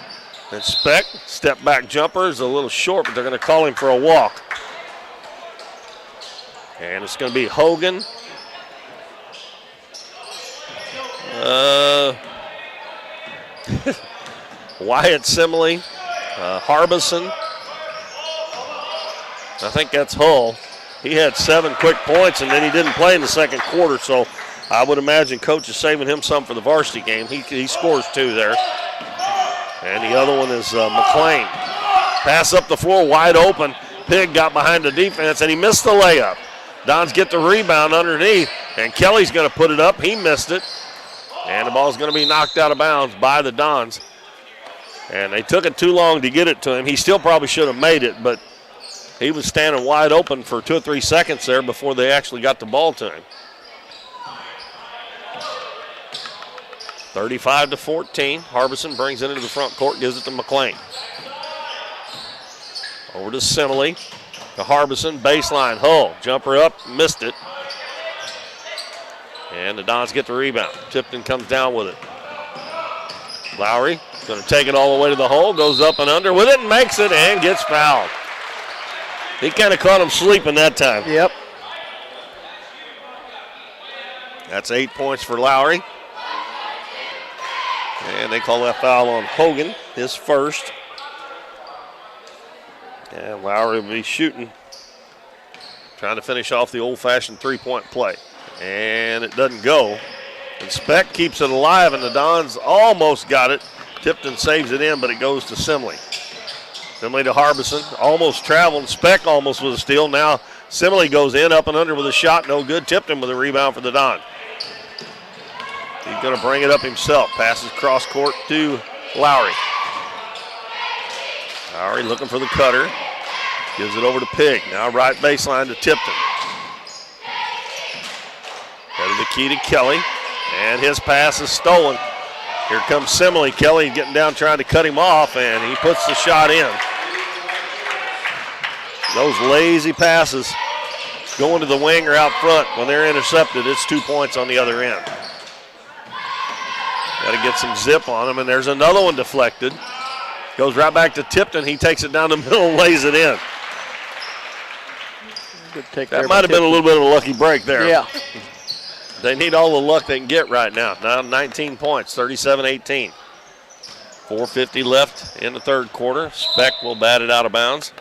And Speck, step back jumper is a little short, but they're going to call him for a walk. And it's going to be Hogan. Wyatt Simile, Harbison. I think that's Hull. He had 7 quick points, and then he didn't play in the second quarter, so I would imagine Coach is saving him some for the varsity game. He scores 2 there. And the other one is McLean. Pass up the floor, wide open. Pig got behind the defense, and he missed the layup. Dons get the rebound underneath, and Kelly's going to put it up. He missed it, and the ball's going to be knocked out of bounds by the Dons. And they took it too long to get it to him. He still probably should have made it, but he was standing wide open for 2 or 3 seconds there before they actually got the ball to him. 35-14. Harbison brings it into the front court, gives it to McLean. Over to Simile. To Harbison, baseline. Hull, jumper up, missed it. And the Dons get the rebound. Tipton comes down with it. Lowry going to take it all the way to the hole, goes up and under with it and makes it and gets fouled. He kind of caught him sleeping that time. Yep. That's 8 points for Lowry. And they call that foul on Hogan, his first. And Lowry will be shooting, trying to finish off the old-fashioned three-point play. And it doesn't go. And Speck keeps it alive, and the Dons almost got it. Tipton saves it in, but it goes to Simile. Simile to Harbison, almost traveled. Speck almost with a steal. Now Simile goes in, up and under with a shot, no good. Tipton with a rebound for the Dons. He's going to bring it up himself. Passes cross court to Lowry. Lowry looking for the cutter. Gives it over to Pig. Now right baseline to Tipton. Headed the key to Kelly. And his pass is stolen. Here comes Simile. Kelly getting down trying to cut him off, and he puts the shot in. Those lazy passes going to the wing or out front, when they're intercepted, it's 2 points on the other end. Got to get some zip on them, and there's another one deflected. Goes right back to Tipton. He takes it down the middle and lays it in. Good take that there might have been a little bit of a lucky break there. Yeah. They need all the luck they can get right now. Now 19 points, 37-18. 4:50 left in the third quarter. Speck will bat it out of bounds.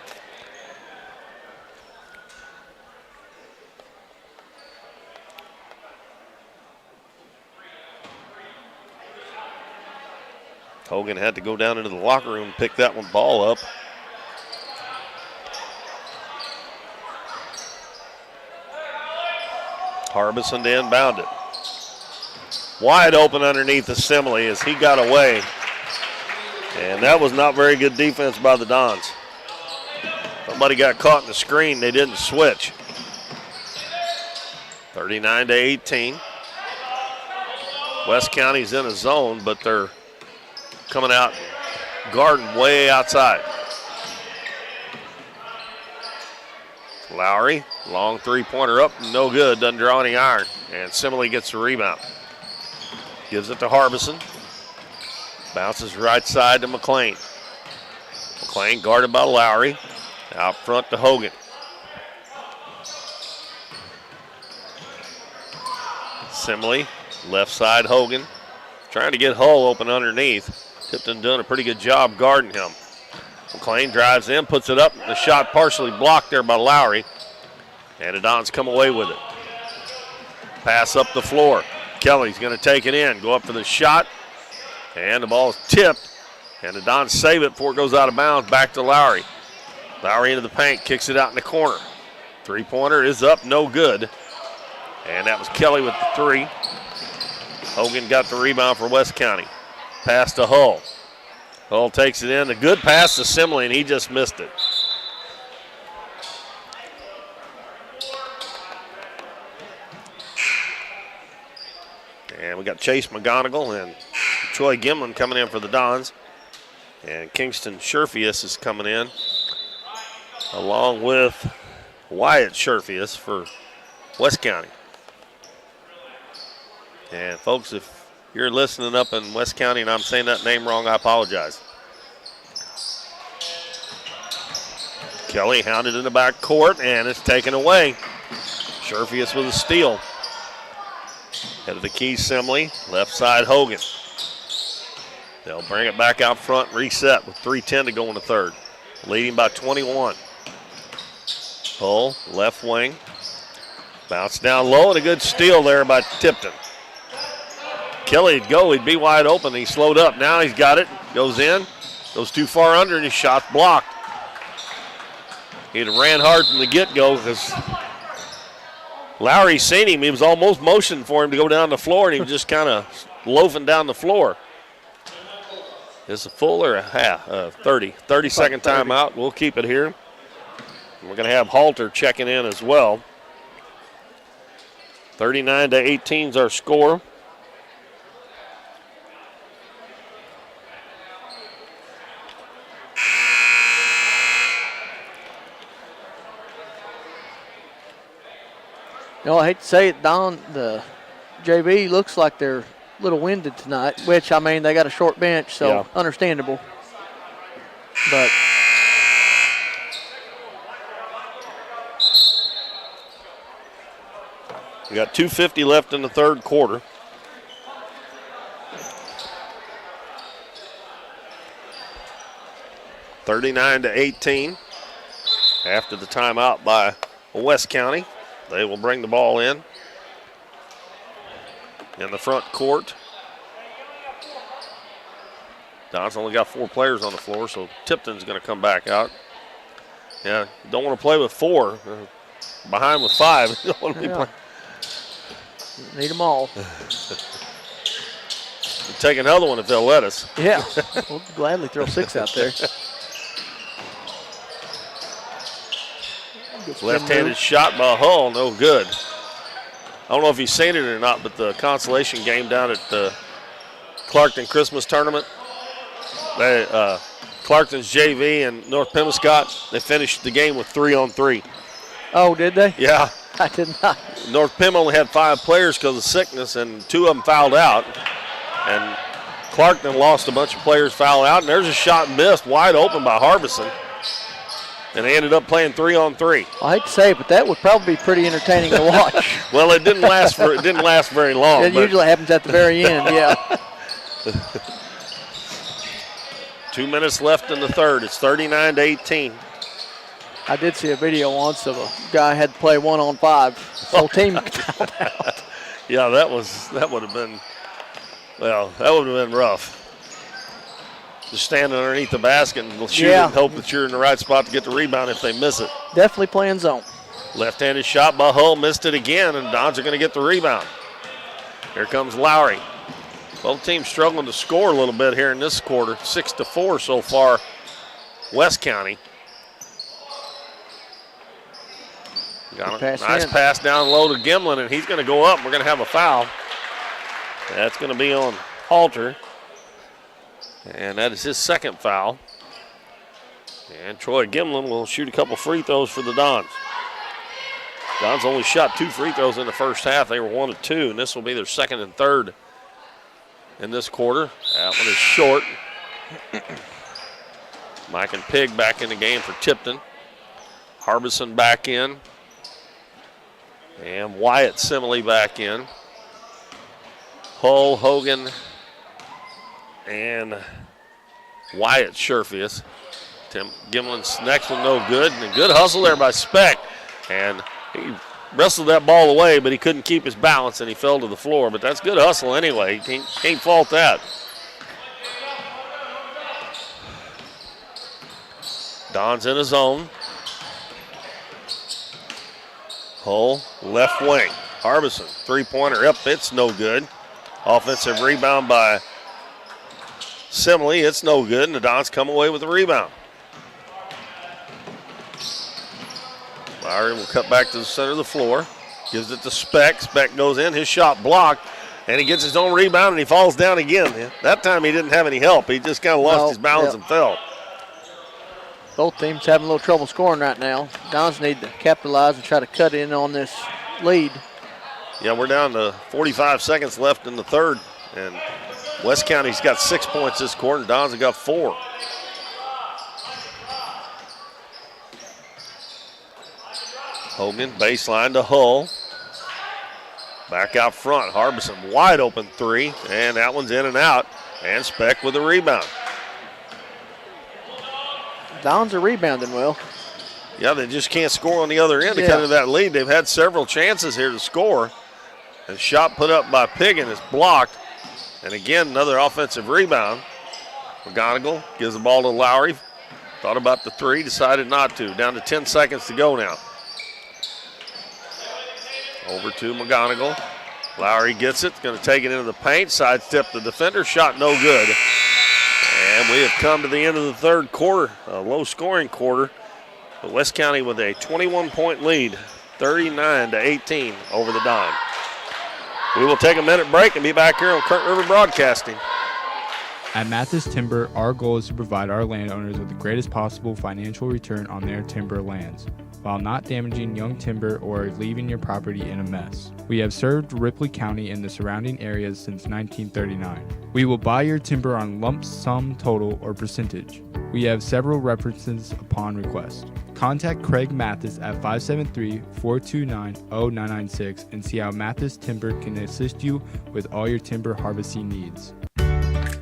Hogan had to go down into the locker room and pick that one ball up. Harbison to inbound it. Wide open underneath the Simile as he got away. And that was not very good defense by the Dons. Somebody got caught in the screen. They didn't switch. 39-18. West County's in a zone, but they're coming out guarding way outside. Lowry, long three-pointer up, no good, doesn't draw any iron. And Simile gets the rebound. Gives it to Harbison. Bounces right side to McLean. McLean guarded by Lowry. Out front to Hogan. Simile, left side Hogan. Trying to get Hull open underneath. Tipton doing a pretty good job guarding him. McLean drives in, puts it up. The shot partially blocked there by Lowry. And the Dons come away with it. Pass up the floor. Kelly's going to take it in, go up for the shot. And the ball is tipped. And the Dons save it before it goes out of bounds. Back to Lowry. Lowry into the paint, kicks it out in the corner. Three-pointer is up, no good. And that was Kelly with the three. Hogan got the rebound for West County. Pass to Hull. Hull takes it in. A good pass to Simley, and he just missed it. And we got Chase McGonigal and Troy Gimlin coming in for the Dons. And Kingston Sherfius is coming in, along with Wyatt Sherfius for West County. And folks, if you're listening up in West County and I'm saying that name wrong, I apologize. Kelly hounded in the back court, and it's taken away. Sherfius with a steal. Head of the key, Simley. Left side, Hogan. They'll bring it back out front, reset with 3:10 to go in the third. Leading by 21. Hull, left wing. Bounce down low, and a good steal there by Tipton. Kelly'd go, he'd be wide open. He slowed up. Now he's got it. Goes in. Goes too far under, and his shot's blocked. He'd ran hard from the get-go because Lowry seen him. He was almost motioning for him to go down the floor, and he was just kind of loafing down the floor. Is it full or a half? 30-second timeout. We'll keep it here. We're going to have Halter checking in as well. 39-18 is our score. You know, I hate to say it, Don, the JV looks like they're a little winded tonight, which, I mean, they got a short bench, so understandable. But we got 2:50 left in the third quarter. (39-18) after the timeout by West County. They will bring the ball in the front court. Don's only got 4 players on the floor, so Tipton's going to come back out. Yeah, don't want to play with 4. Behind with 5. Don't want to be playing. Need them all. We'll take another one if they'll let us. Yeah, we'll gladly throw 6 out there. Left-handed shot by Hull, no good. I don't know if you've seen it or not, but the consolation game down at the Clarkton Christmas tournament, Clarkton's JV and North Pemmiscott, they finished the game with 3-on-3. Oh, did they? Yeah. I did not. North Pem only had 5 players because of sickness, and 2 of them fouled out. And Clarkton lost a bunch of players, fouled out, and there's a shot missed wide open by Harbison. And they ended up playing 3-on-3. I hate to say it, but that would probably be pretty entertaining to watch. Well, it didn't last very long. It usually happens at the very end, yeah. 2 minutes left in the third. It's 39-18. I did see a video once of a guy had to play 1-on-5. His whole team fouled out. Yeah, that would have been rough. Just standing underneath the basket and shoot and hope that you're in the right spot to get the rebound if they miss it. Definitely playing zone. Left-handed shot by Hull, missed it again, and Dons are going to get the rebound. Here comes Lowry. Both teams struggling to score a little bit here in this quarter. 6-4 so far, West County. Got a nice pass down low to Gimlin, and he's going to go up. We're going to have a foul. That's going to be on Halter. And that is his second foul. And Troy Gimlin will shoot a couple free throws for the Dons. Dons only shot 2 free throws in the first half. They were 1 of 2, and this will be their second and third in this quarter. That one is short. Mike and Pig back in the game for Tipton. Harbison back in. And Wyatt Simile back in. Hull, Hogan, and Wyatt Sherfius. Tim Gimlin's next one no good. And a good hustle there by Speck. And he wrestled that ball away, but he couldn't keep his balance, and he fell to the floor. But that's good hustle anyway. Can't fault that. Don's in his zone. Hull, left wing. Harbison, 3-pointer up. It's no good. Offensive rebound by Simile. It's no good, and the Dons come away with the rebound. Lowry will cut back to the center of the floor. Gives it to Speck. Speck goes in. His shot blocked, and he gets his own rebound, and he falls down again. That time he didn't have any help. He just kind of lost his balance and fell. Both teams having a little trouble scoring right now. Dons need to capitalize and try to cut in on this lead. Yeah, we're down to 45 seconds left in the third, and West County's got 6 points this quarter, and Dons have got 4. Hogan baseline to Hull. Back out front, Harbison wide open 3, and that one's in and out, and Speck with a rebound. Dons are rebounding well. Yeah, they just can't score on the other end to cut into that lead. They've had several chances here to score. And shot put up by Piggin is blocked. And again, another offensive rebound. McGonigal gives the ball to Lowry. Thought about the 3, decided not to. Down to 10 seconds to go now. Over to McGonigal. Lowry gets it, going to take it into the paint, sidestep the defender, shot no good. And we have come to the end of the third quarter, a low-scoring quarter. But West County with a 21-point lead, 39-18 over the Don. We will take a minute break and be back here on Current River Broadcasting. At Mathis Timber, our goal is to provide our landowners with the greatest possible financial return on their timber lands, while not damaging young timber or leaving your property in a mess. We have served Ripley County and the surrounding areas since 1939. We will buy your timber on lump sum total or percentage. We have several references upon request. Contact Craig Mathis at 573-429-0996 and see how Mathis Timber can assist you with all your timber harvesting needs.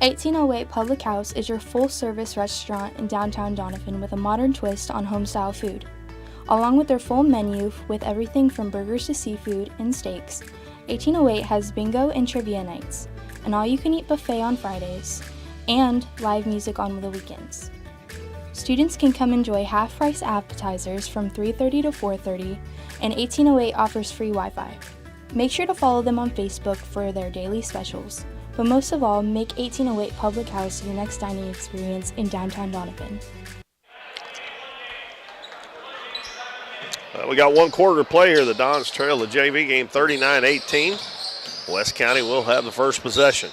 1808 Public House is your full-service restaurant in downtown Doniphan with a modern twist on home-style food. Along with their full menu with everything from burgers to seafood and steaks, 1808 has bingo and trivia nights, an all-you-can-eat buffet on Fridays, and live music on the weekends. Students can come enjoy half-price appetizers from 3:30 to 4:30, and 1808 offers free Wi-Fi. Make sure to follow them on Facebook for their daily specials, but most of all, make 1808 Public House your next dining experience in downtown Doniphan. We got 1 quarter to play here. The Dons trail the JV game 39-18. West County will have the first possession.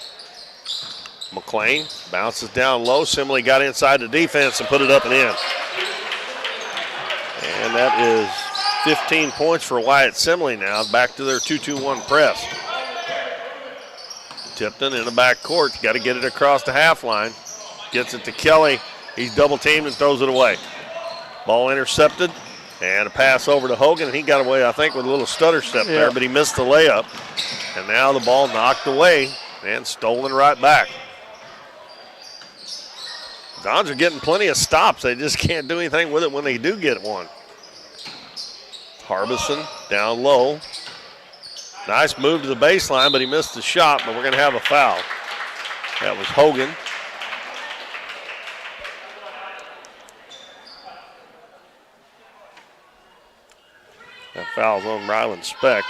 McLean bounces down low. Simile got inside the defense and put it up and in. And that is 15 points for Wyatt Simile now. Back to their 2-2-1 press. Tipton in the back court. Got to get it across the half line. Gets it to Kelly. He's double teamed and throws it away. Ball intercepted. And a pass over to Hogan. He got away, I think, with a little stutter step there, but he missed the layup. And now the ball knocked away and stolen right back. Dons are getting plenty of stops. They just can't do anything with it when they do get one. Harbison down low. Nice move to the baseline, but he missed the shot, but we're going to have a foul. That was Hogan. That foul's on Ryland Speck.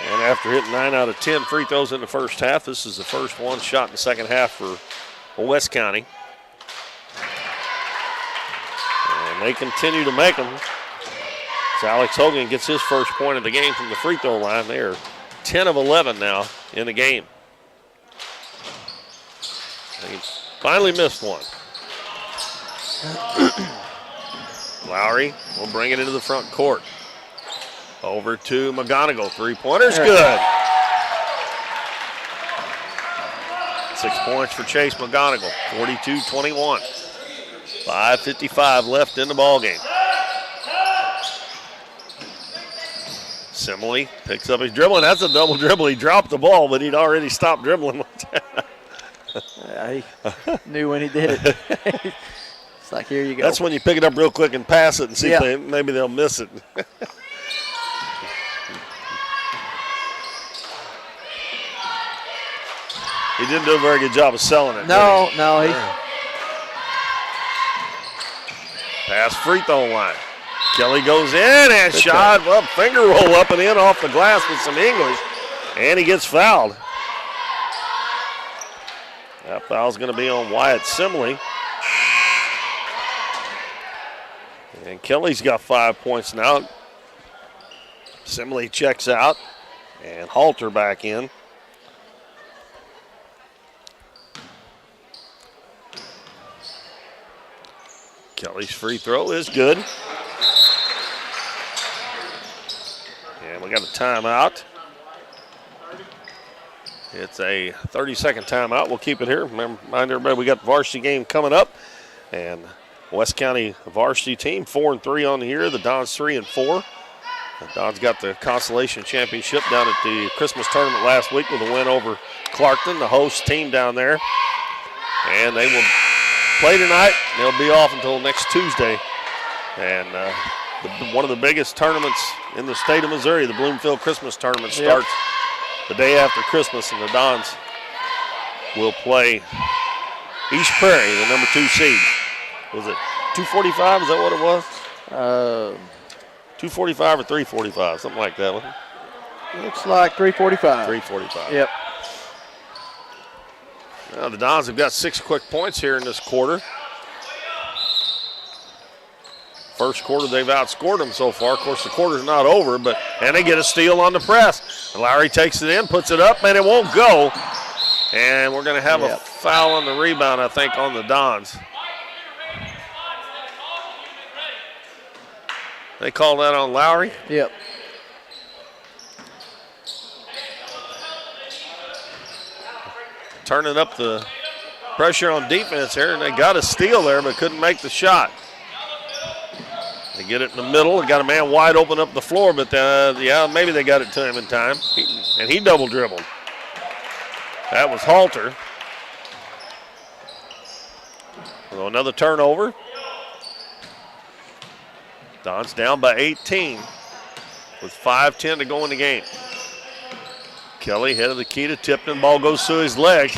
And after hitting 9 out of 10 free throws in the first half, this is the first one shot in the second half for West County. And they continue to make them. So Alex Hogan gets his first point of the game from the free throw line. They are 10 of 11 now in the game. They finally missed one. Lowry will bring it into the front court. Over to McGonigal. Three-pointer's good. 6 points for Chase McGonigal. 42-21. 5:55 left in the ballgame. Simile picks up his dribbling. That's a double dribble. He dropped the ball, but he'd already stopped dribbling. He knew when he did it. It's like, here you go. That's when you pick it up real quick and pass it and see if maybe they'll miss it. He didn't do a very good job of selling it. No. Pass free throw line. Kelly goes in and shot. Well, finger roll up and in off the glass with some English. And he gets fouled. That foul's going to be on Wyatt Simley. And Kelly's got 5 points now. Simley checks out. And Halter back in. Kelly's free throw is good. And we got a timeout. It's a 30-second timeout. We'll keep it here. Remind everybody we got the varsity game coming up. And West County varsity team 4-3 on the year. The Dons 3-4. The Dons got the consolation championship down at the Christmas tournament last week with a win over Clarkton, the host team down there. And they will play tonight. They'll be off until next Tuesday. And one of the biggest tournaments in the state of Missouri, the Bloomfield Christmas tournament, starts the day after Christmas, and the Dons will play East Prairie, the number 2 seed. Was it 2:45? Is that what it was? 2:45 or 3:45, something like that. Wasn't it? Looks like 3:45. 3:45. Yep. Now the Dons have got 6 quick points here in this quarter. First quarter, they've outscored them so far. Of course, the quarter's not over, and they get a steal on the press. And Lowry takes it in, puts it up, and it won't go. And we're going to have a foul on the rebound, I think, on the Dons. They call that on Lowry? Yep. Turning up the pressure on defense here, and they got a steal there, but couldn't make the shot. They get it in the middle. They got a man wide open up the floor, but maybe they got it to him in time. And he double dribbled. That was Halter. So another turnover. Don's down by 18 with 5:10 to go in the game. Kelly head of the key to Tipton. Ball goes through his leg,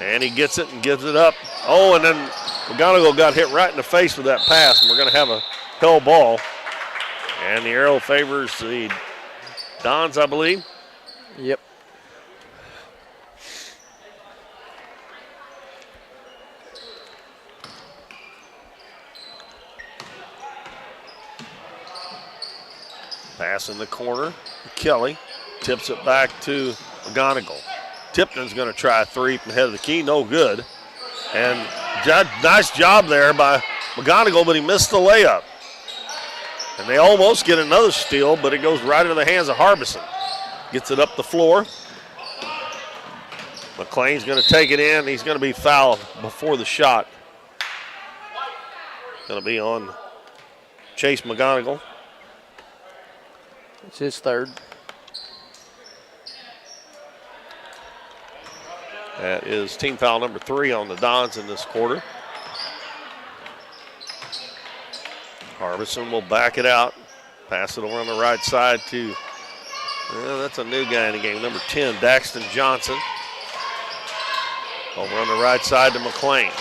and he gets it and gives it up. Oh, and then McGonigal got hit right in the face with that pass, and we're going to have a hell ball. And the arrow favors the Dons, I believe. Yep. Pass in the corner. Kelly tips it back to McGonigal. Tipton's going to try a three from head of the key. No good. And nice job there by McGonigal, but he missed the layup. And they almost get another steal, but it goes right into the hands of Harbison. Gets it up the floor. McLean's going to take it in. He's going to be fouled before the shot. Going to be on Chase McGonigal. It's his third. That is team foul number 3 on the Dons in this quarter. Harbison will back it out. Pass it over on the right side to, that's a new guy in the game, number 10, Daxton Johnson. Over on the right side to McLean.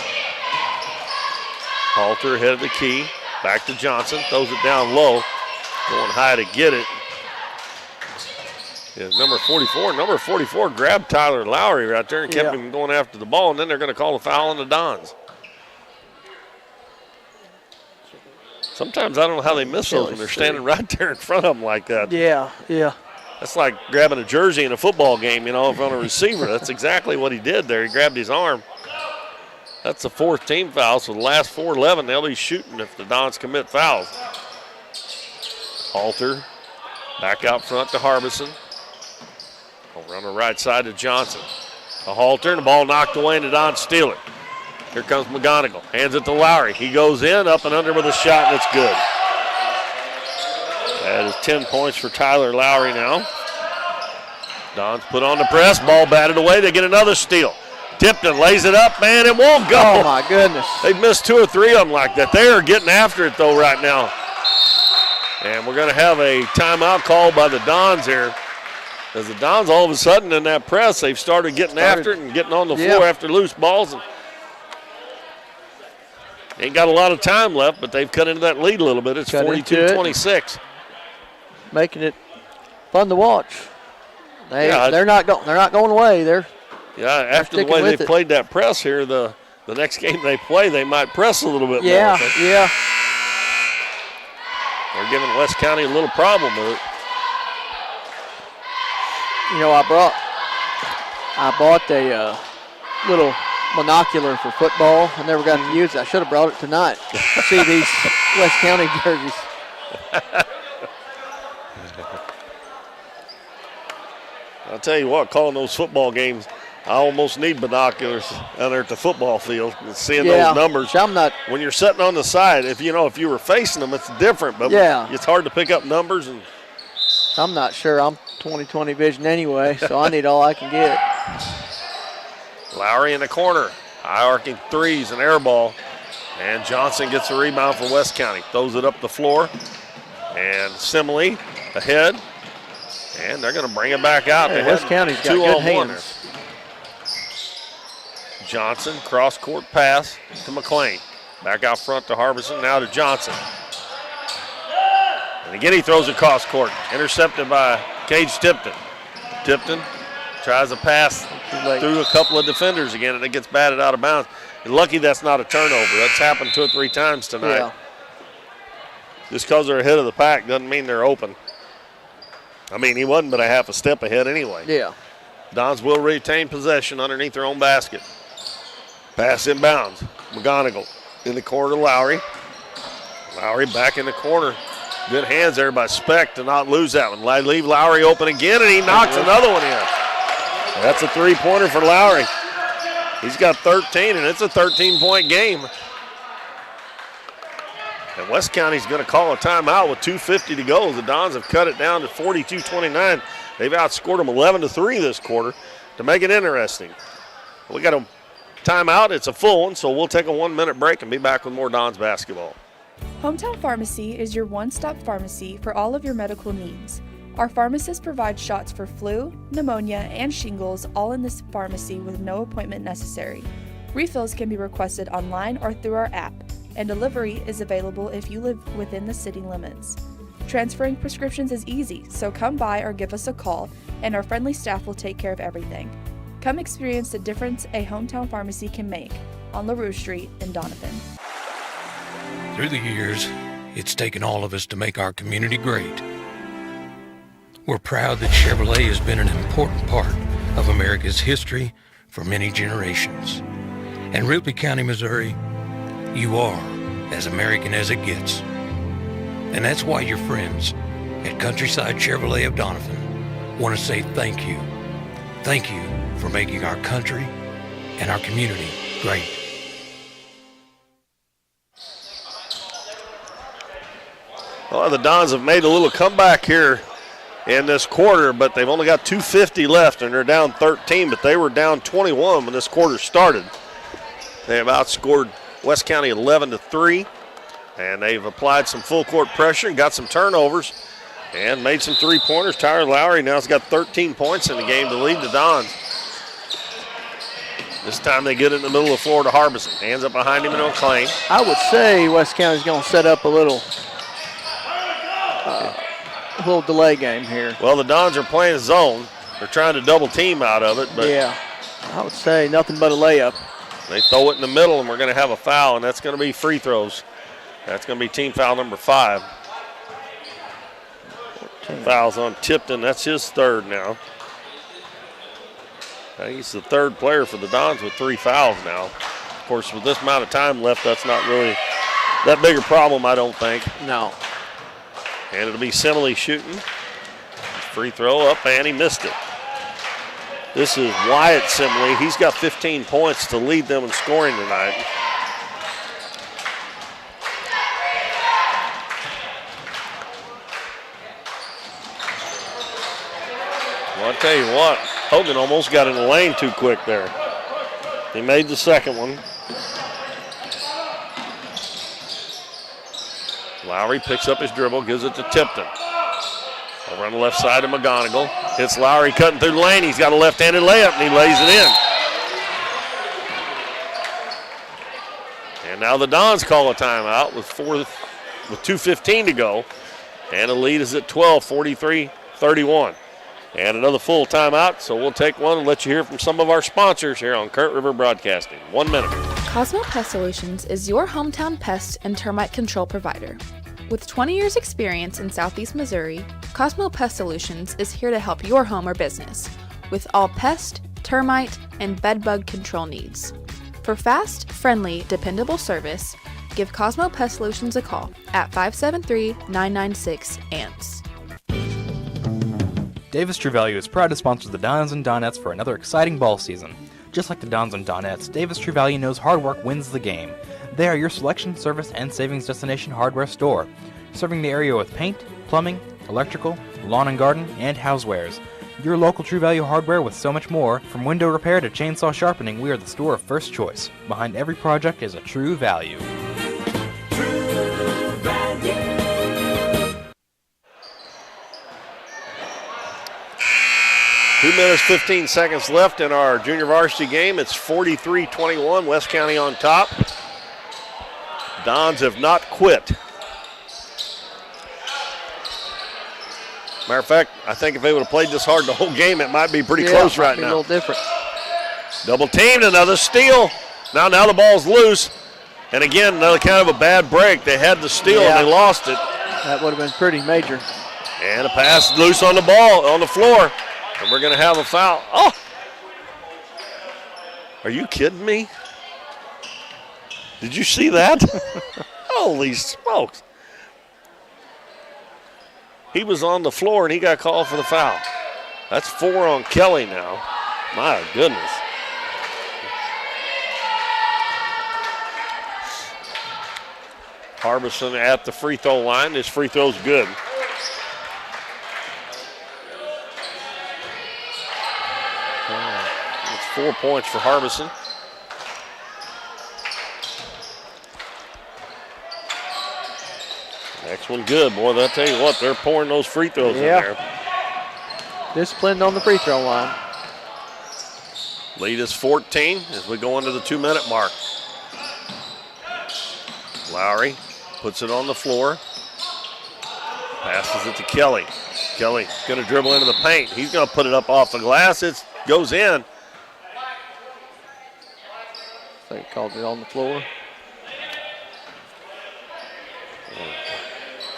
Halter ahead of the key. Back to Johnson. Throws it down low. Going high to get it. Is number 44. Number 44 grabbed Tyler Lowry right there and kept him going after the ball, and then they're going to call a foul on the Dons. Sometimes I don't know how they miss those when they're standing right there in front of them like that. Yeah. That's like grabbing a jersey in a football game, in front of a receiver. That's exactly what he did there. He grabbed his arm. That's the 4th team foul, so the last 4-11, they'll be shooting if the Dons commit fouls. Halter back out front to Harbison. Over on the right side to Johnson. A Halter, and the ball knocked away, and the Dons steal it. Here comes McGonigal. Hands it to Lowry. He goes in, up and under with a shot, and it's good. That is 10 points for Tyler Lowry now. Dons put on the press. Ball batted away. They get another steal. Tipton lays it up, man. It won't go. Oh, my goodness. They've missed 2 or 3 of them like that. They are getting after it, though, right now. And we're going to have a timeout called by the Dons here. As the Dons, all of a sudden, in that press, they've started getting after it and getting on the floor after loose balls. And ain't got a lot of time left, but they've cut into that lead a little bit. It's 42-26. Making it fun to watch. They're not going away. After the way they played that press here, the next game they play, they might press a little bit more. Yeah. They're giving West County a little problem with it. You know, I bought a little monocular for football. I never got to use it. I should have brought it tonight. See these West County jerseys. I'll tell you what, calling those football games, I almost need binoculars out there at the football field and seeing those numbers. I'm not. When you're sitting on the side, if you were facing them, it's different. But it's hard to pick up numbers. And I'm not sure. I'm 20/20 vision anyway, so I need all I can get. Lowry in the corner, high arcing threes and air ball. And Johnson gets a rebound for West County. Throws it up the floor. And Simile ahead. And they're going to bring it back out. Hey, West County's got good hands. Johnson, cross-court pass to McLean. Back out front to Harbison, now to Johnson. And again he throws it cross-court. Intercepted by Cage Tipton. Tipton tries a pass through a couple of defenders again, and it gets batted out of bounds. And lucky that's not a turnover. That's happened 2 or 3 times tonight. Yeah. Just because they're ahead of the pack doesn't mean they're open. I mean, he wasn't but a half a step ahead anyway. Yeah. Dons will retain possession underneath their own basket. Pass inbounds. McGonigal in the corner to Lowry. Lowry back in the corner. Good hands there by Speck to not lose that one. Leave Lowry open again, and he knocks another one in. That's a three-pointer for Lowry. He's got 13, and it's a 13-point game. And West County's going to call a timeout with 2:50 to go. The Dons have cut it down to 42-29. They've outscored them 11-3 this quarter to make it interesting. We got a timeout. It's a full one, so we'll take a 1-minute break and be back with more Dons basketball. Hometown Pharmacy is your one-stop pharmacy for all of your medical needs. Our pharmacists provide shots for flu, pneumonia, and shingles all in this pharmacy with no appointment necessary. Refills can be requested online or through our app, and delivery is available if you live within the city limits. Transferring prescriptions is easy, so come by or give us a call, and our friendly staff will take care of everything. Come experience the difference a hometown pharmacy can make on LaRue Street in Doniphan. Through the years, it's taken all of us to make our community great. We're proud that Chevrolet has been an important part of America's history for many generations. And Ripley County, Missouri, you are as American as it gets. And that's why your friends at Countryside Chevrolet of Doniphan want to say thank you. Thank you for making our country and our community great. Well, the Dons have made a little comeback here in this quarter, but they've only got 2:50 left, and they're down 13, but they were down 21 when this quarter started. They have outscored West County 11-3, and they've applied some full court pressure and got some turnovers and made some three-pointers. Tyler Lowry now has got 13 points in the game to lead the Dons. This time they get it in the middle of the floor to Harbison. Hands up behind him and McLean. I would say West County's going to set up a little delay game here. Well, the Dons are playing zone. They're trying to double team out of it, but yeah, I would say nothing but a layup. They throw it in the middle, and we're going to have a foul, and that's going to be free throws. That's going to be team foul number 5. 14. Fouls on Tipton. That's his third now. I think he's the third player for the Dons with 3 fouls now. Of course, with this amount of time left, that's not really that big a problem, I don't think. No. And it'll be Simile shooting. Free throw up, and he missed it. This is Wyatt Simile. He's got 15 points to lead them in scoring tonight. Well, I'll tell you what, Hogan almost got in the lane too quick there. He made the second one. Lowry picks up his dribble, gives it to Tipton. Over on the left side of McGonigal. Hits Lowry cutting through the lane. He's got a left-handed layup, and he lays it in. And now the Dons call a timeout with 2:15 to go. And the lead is at 12, 43-31. And another full timeout, so we'll take one and let you hear from some of our sponsors here on Current River Broadcasting. 1 minute. Cosmo Pest Solutions is your hometown pest and termite control provider. With 20 years experience in Southeast Missouri, Cosmo Pest Solutions is here to help your home or business with all pest, termite, and bedbug control needs. For fast, friendly, dependable service, give Cosmo Pest Solutions a call at 573-996-ANTS. Davis True Value is proud to sponsor the Dons and Donettes for another exciting ball season. Just like the Dons and Donettes, Davis True Value knows hard work wins the game. They are your selection, service, and savings destination hardware store, serving the area with paint, plumbing, electrical, lawn and garden, and housewares. Your local True Value hardware with so much more. From window repair to chainsaw sharpening, we are the store of first choice. Behind every project is a True Value. True Value. 2 minutes, 15 seconds left in our junior varsity game. It's 43-21, West County on top. Dons have not quit. Matter of fact, I think if they would have played this hard the whole game, it might be pretty close right now. A little different. Double teamed, another steal. Now the ball's loose. And again, another kind of a bad break. They had the steal and they lost it. That would have been pretty major. And a pass loose on the ball, on the floor. And we're going to have a foul. Oh! Are you kidding me? Did you see that? Holy smokes. He was on the floor and he got called for the foul. That's 4 on Kelly now. My goodness. Harbison at the free throw line. His free throw's good. It's 4 points for Harbison. Next one good. Boy, I'll tell you what, they're pouring those free throws in there. Disciplined on the free throw line. Lead is 14 as we go into the 2-minute mark. Lowry puts it on the floor. Passes it to Kelly. Kelly going to dribble into the paint. He's going to put it up off the glass. It goes in. They called it on the floor.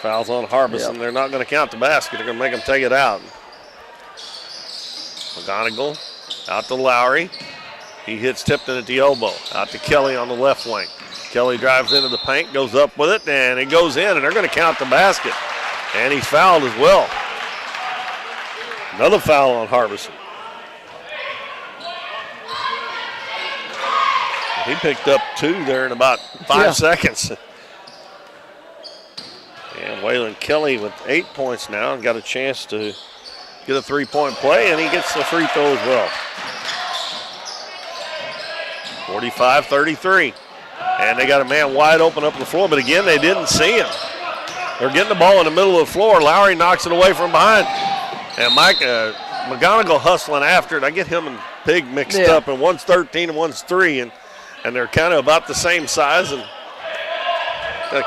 Fouls on Harbison. They're not going to count the basket. They're going to make them take it out. McGonigal out to Lowry. He hits Tipton at the elbow. Out to Kelly on the left wing. Kelly drives into the paint, goes up with it, and it goes in, and they're going to count the basket. And he's fouled as well. Another foul on Harbison. He picked up 2 there in about 5 seconds. And Waylon Kelly with 8 points now and got a chance to get a 3-point play, and he gets the free throw as well. 45-33. And they got a man wide open up the floor, but again, they didn't see him. They're getting the ball in the middle of the floor. Lowry knocks it away from behind. And Mike McGonigal hustling after it. I get him and Pig mixed up, and one's 13 and one's 3, and they're kind of about the same size, and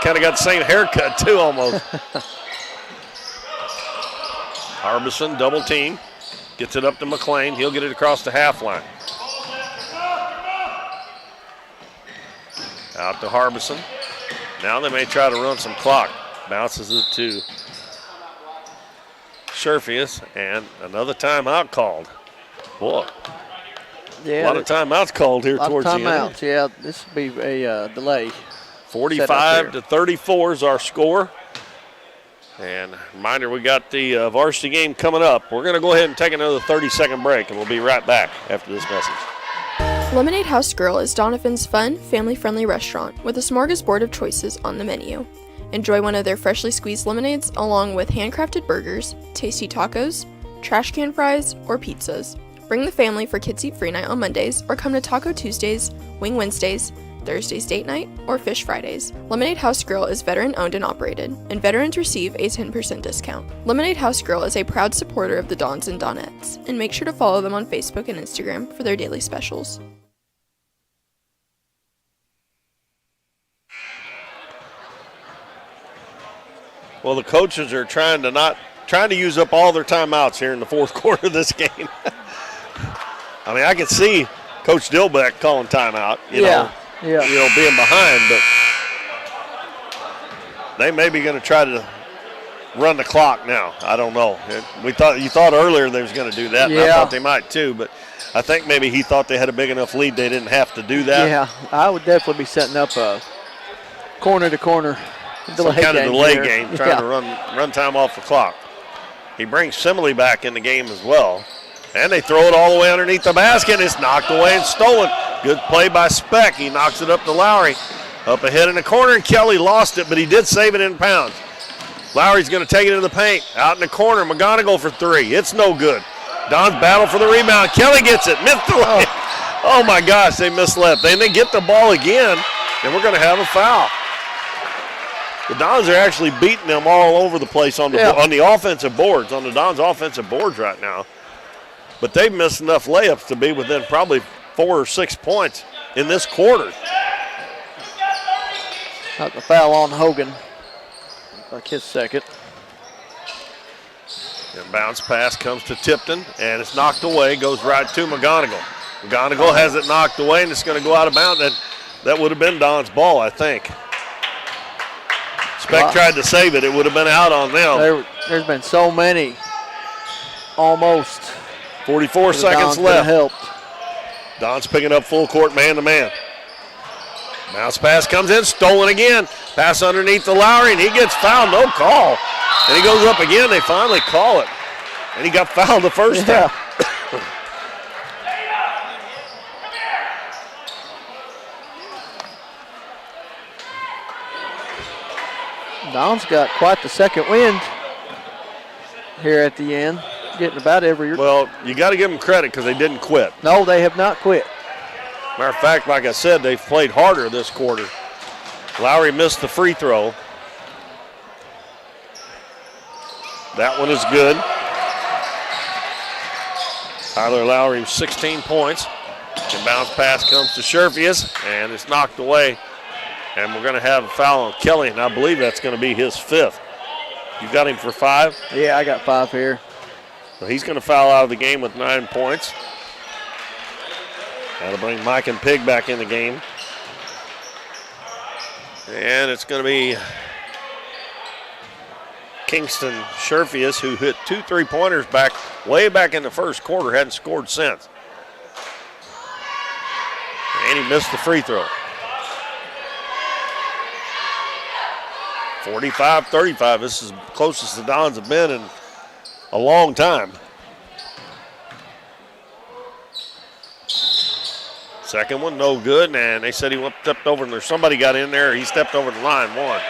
kind of got the same haircut too almost. Harbison double team. Gets it up to McLean. He'll get it across the half line. Out to Harbison. Now they may try to run some clock. Bounces it to Sherfius, and another timeout called. Boy, a lot of timeouts called here towards the end. Timeouts, yeah. This will be a delay. 45-34 is our score. And reminder, we got the varsity game coming up. We're going to go ahead and take another 30-second break, and we'll be right back after this message. Lemonade House Grill is Doniphan's fun, family-friendly restaurant with a smorgasbord of choices on the menu. Enjoy one of their freshly squeezed lemonades along with handcrafted burgers, tasty tacos, trash can fries, or pizzas. Bring the family for Kids Eat Free Night on Mondays or come to Taco Tuesdays, Wing Wednesdays, Thursday's Date Night, or Fish Fridays. Lemonade House Grill is veteran-owned and operated, and veterans receive a 10% discount. Lemonade House Grill is a proud supporter of the Dons and Donettes, and make sure to follow them on Facebook and Instagram for their daily specials. Well, the coaches are trying to not trying to use up all their timeouts here in the fourth quarter of this game. I mean, I can see Coach Dilbeck calling timeout, you know, being behind, but they may be going to try to run the clock now. I don't know. You thought earlier they was going to do that. And I thought they might too, but I think maybe he thought they had a big enough lead they didn't have to do that. Yeah, I would definitely be setting up a corner-to-corner some kind of delay game, trying to run time off the clock. He brings Simile back in the game as well. And they throw it all the way underneath the basket. It's knocked away and stolen. Good play by Speck. He knocks it up to Lowry. Up ahead in the corner, and Kelly lost it, but he did save it in pounds. Lowry's going to take it to the paint. Out in the corner, McGonigal for three. It's no good. Don's battle for the rebound. Kelly gets it. Missed the layup. Oh, my gosh, they misled. Then they get the ball again, and we're going to have a foul. The Dons are actually beating them all over the place on the offensive boards, on the Dons' offensive boards right now. But they've missed enough layups to be within probably 4 or 6 points in this quarter. Not the foul on Hogan. Like his second. And bounce pass comes to Tipton, and it's knocked away, goes right to McGonigal. McGonigal has it knocked away, and it's going to go out of bounds. That would have been Don's ball, I think. Speck tried to save it. It would have been out on them. There's been so many. Almost. 44 seconds left. Helped. Don's picking up full court man-to-man. Bounce pass comes in, stolen again. Pass underneath the Lowry, and he gets fouled. No call. And he goes up again. They finally call it. And he got fouled the first time. Don's got quite the second wind here at the end. Getting about every. Well, you got to give them credit because they didn't quit. No, they have not quit. Matter of fact, like I said, they've played harder this quarter. Lowry missed the free throw. That one is good. Tyler Lowry, 16 points. The bounce pass comes to Scherfius, and it's knocked away. And we're going to have a foul on Kelly, and I believe that's going to be his fifth. You got him for 5? Yeah, I got 5 here. So he's going to foul out of the game with 9 points. That'll bring Mike and Pig back in the game. And it's going to be Kingston Scherfius, who hit 2 3-pointers way back in the first quarter, hadn't scored since. And he missed the free throw. 45-35. This is the closest the Dons have been in a long time. Second one, no good, and they said he stepped over, and there's somebody got in there. He stepped over the line, 1.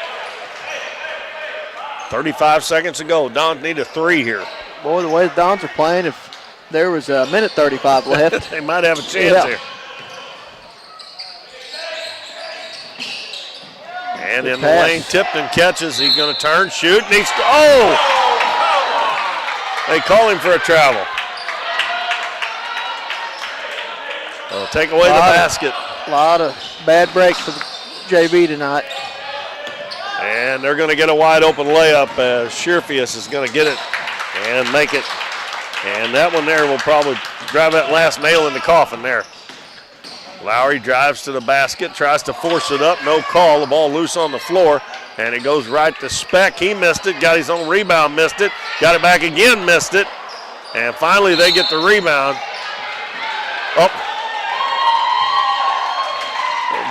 35 seconds to go. Dons need a 3 here. Boy, the way the Dons are playing, if there was a minute 35 left. They might have a chance here. And in the lane, Tipton catches. He's going to turn, shoot, and he's, they call him for a travel. They'll take away the basket. A lot of bad breaks for the JV tonight. And they're going to get a wide open layup. Scherfius is going to get it and make it. And that one there will probably drive that last nail in the coffin there. Lowry drives to the basket, tries to force it up, no call. The ball loose on the floor, and it goes right to Speck. He missed it, got his own rebound, missed it, got it back again, missed it. And finally they get the rebound.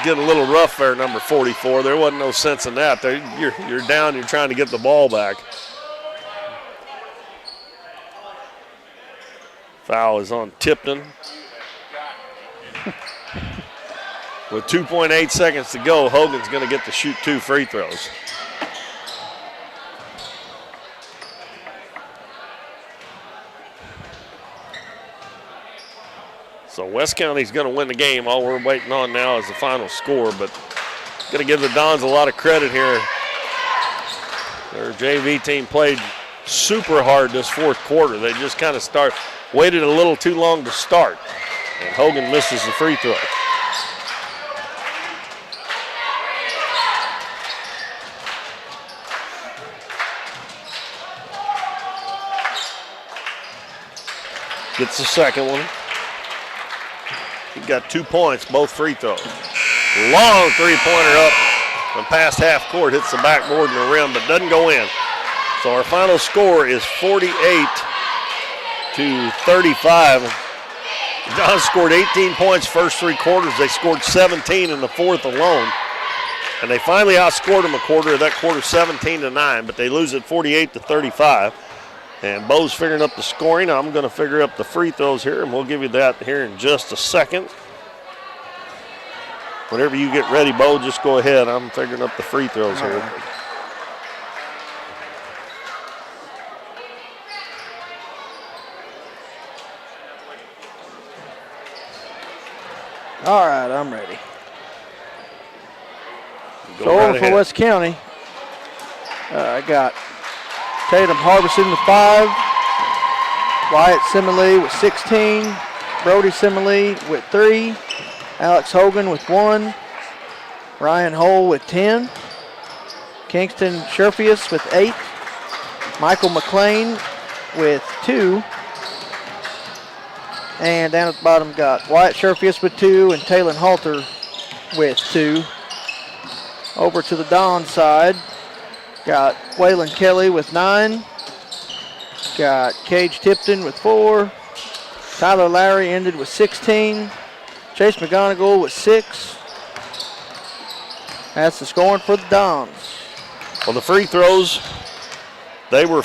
Getting a little rough there, number 44. There wasn't no sense in that. You're down, you're trying to get the ball back. Foul is on Tipton. With 2.8 seconds to go, Hogan's going to get to shoot 2 free throws. So West County's going to win the game. All we're waiting on now is the final score, but going to give the Dons a lot of credit here. Their JV team played super hard this fourth quarter. They just kind of waited a little too long to start, and Hogan misses the free throw. Gets the second one. He got 2 points, both free throws. Long three-pointer up from past half court, hits the backboard and the rim, but doesn't go in. So our final score is 48-35. John scored 18 points first 3 quarters. They scored 17 in the fourth alone. And they finally outscored them a quarter of that quarter, 17-9, but they lose at 48-35. And Bo's figuring up the scoring. I'm going to figure up the free throws here, and we'll give you that here in just a second. Whenever you get ready, Bo, just go ahead. I'm figuring up the free throws here. All right, I'm ready. Go So right over for ahead. West County, I got Tatum Harbison with 5, Wyatt Simile with 16, Brody Simile with 3, Alex Hogan with 1, Ryan Hole with 10, Kingston Sherfius with 8, Michael McLean with 2, and down at the bottom got Wyatt Sherfius with 2 and Talon Halter with 2. Over to the Don side, got Waylon Kelly with 9, got Cage Tipton with 4, Tyler Lowry ended with 16, Chase McGonigal with 6. That's the scoring for the Dons. Well, the free throws, they were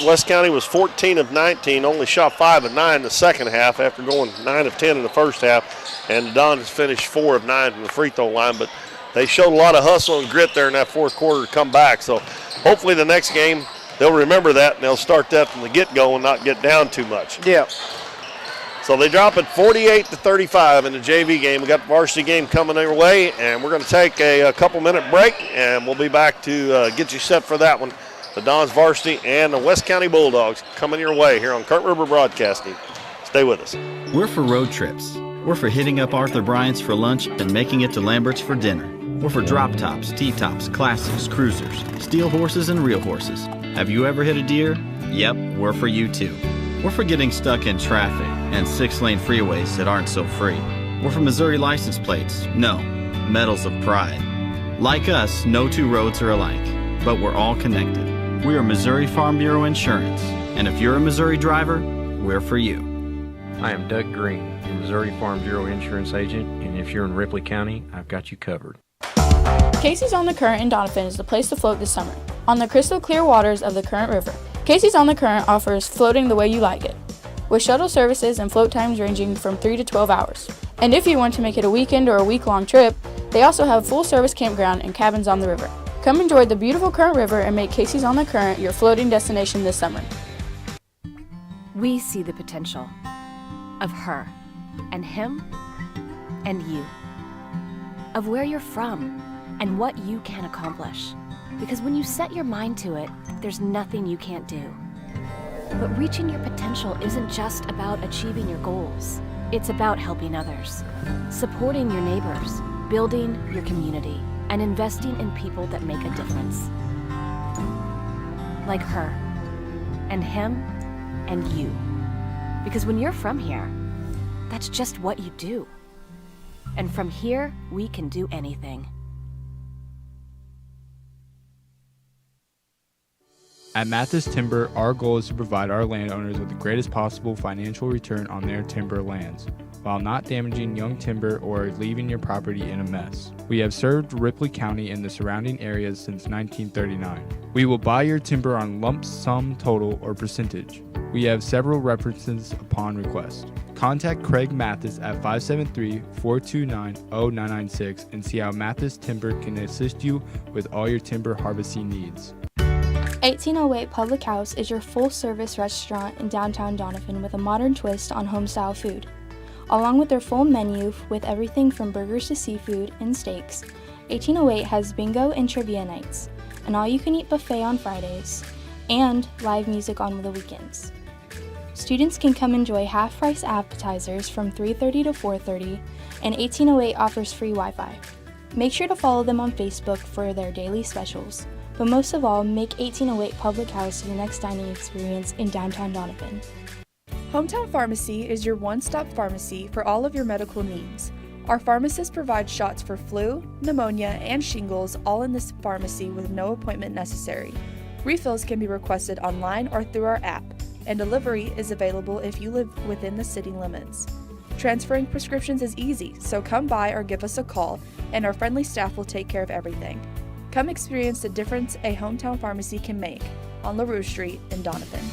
West County was 14 of 19, only shot 5 of 9 in the second half after going 9 of 10 in the first half, and the Dons finished 4 of 9 from the free throw line, but they showed a lot of hustle and grit there in that fourth quarter to come back. So hopefully the next game they'll remember that and they'll start that from the get-go and not get down too much. Yeah. So they drop it 48-35 in the JV game. We got the varsity game coming their way, and we're going to take a couple-minute break, and we'll be back to get you set for that one. The Dons varsity and the West County Bulldogs coming your way here on Kurt River Broadcasting. Stay with us. We're for road trips. We're for hitting up Arthur Bryant's for lunch and making it to Lambert's for dinner. We're for drop tops, T-tops, classics, cruisers, steel horses, and real horses. Have you ever hit a deer? Yep, we're for you too. We're for getting stuck in traffic and 6-lane freeways that aren't so free. We're for Missouri license plates. No, medals of pride. Like us, no two roads are alike, but we're all connected. We are Missouri Farm Bureau Insurance, and if you're a Missouri driver, we're for you. I am Doug Green, your Missouri Farm Bureau Insurance Agent, and if you're in Ripley County, I've got you covered. Casey's on the Current in Doniphan is the place to float this summer. On the crystal clear waters of the Current River, Casey's on the Current offers floating the way you like it, with shuttle services and float times ranging from 3 to 12 hours. And if you want to make it a weekend or a week-long trip, they also have full-service campground and cabins on the river. Come enjoy the beautiful Current River and make Casey's on the Current your floating destination this summer. We see the potential of her and him and you, of where you're from and what you can accomplish. Because when you set your mind to it, there's nothing you can't do. But reaching your potential isn't just about achieving your goals. It's about helping others, supporting your neighbors, building your community, and investing in people that make a difference. Like her, and him, and you. Because when you're from here, that's just what you do. And from here, we can do anything. At Mathis Timber, our goal is to provide our landowners with the greatest possible financial return on their timber lands, while not damaging young timber or leaving your property in a mess. We have served Ripley County and the surrounding areas since 1939. We will buy your timber on lump sum total or percentage. We have several references upon request. Contact Craig Mathis at 573-429-0996 and see how Mathis Timber can assist you with all your timber harvesting needs. 1808 Public House is your full-service restaurant in downtown Doniphan with a modern twist on home-style food. Along with their full menu with everything from burgers to seafood and steaks, 1808 has bingo and trivia nights, an all-you-can-eat buffet on Fridays, and live music on the weekends. Students can come enjoy half-price appetizers from 3:30 to 4:30, and 1808 offers free Wi-Fi. Make sure to follow them on Facebook for their daily specials. But most of all, make 1808 Public House your next dining experience in downtown Doniphan. Hometown Pharmacy is your one-stop pharmacy for all of your medical needs. Our pharmacists provide shots for flu, pneumonia, and shingles all in this pharmacy with no appointment necessary. Refills can be requested online or through our app, and delivery is available if you live within the city limits. Transferring prescriptions is easy, so come by or give us a call, and our friendly staff will take care of everything. Come experience the difference a hometown pharmacy can make on LaRue Street in Doniphan.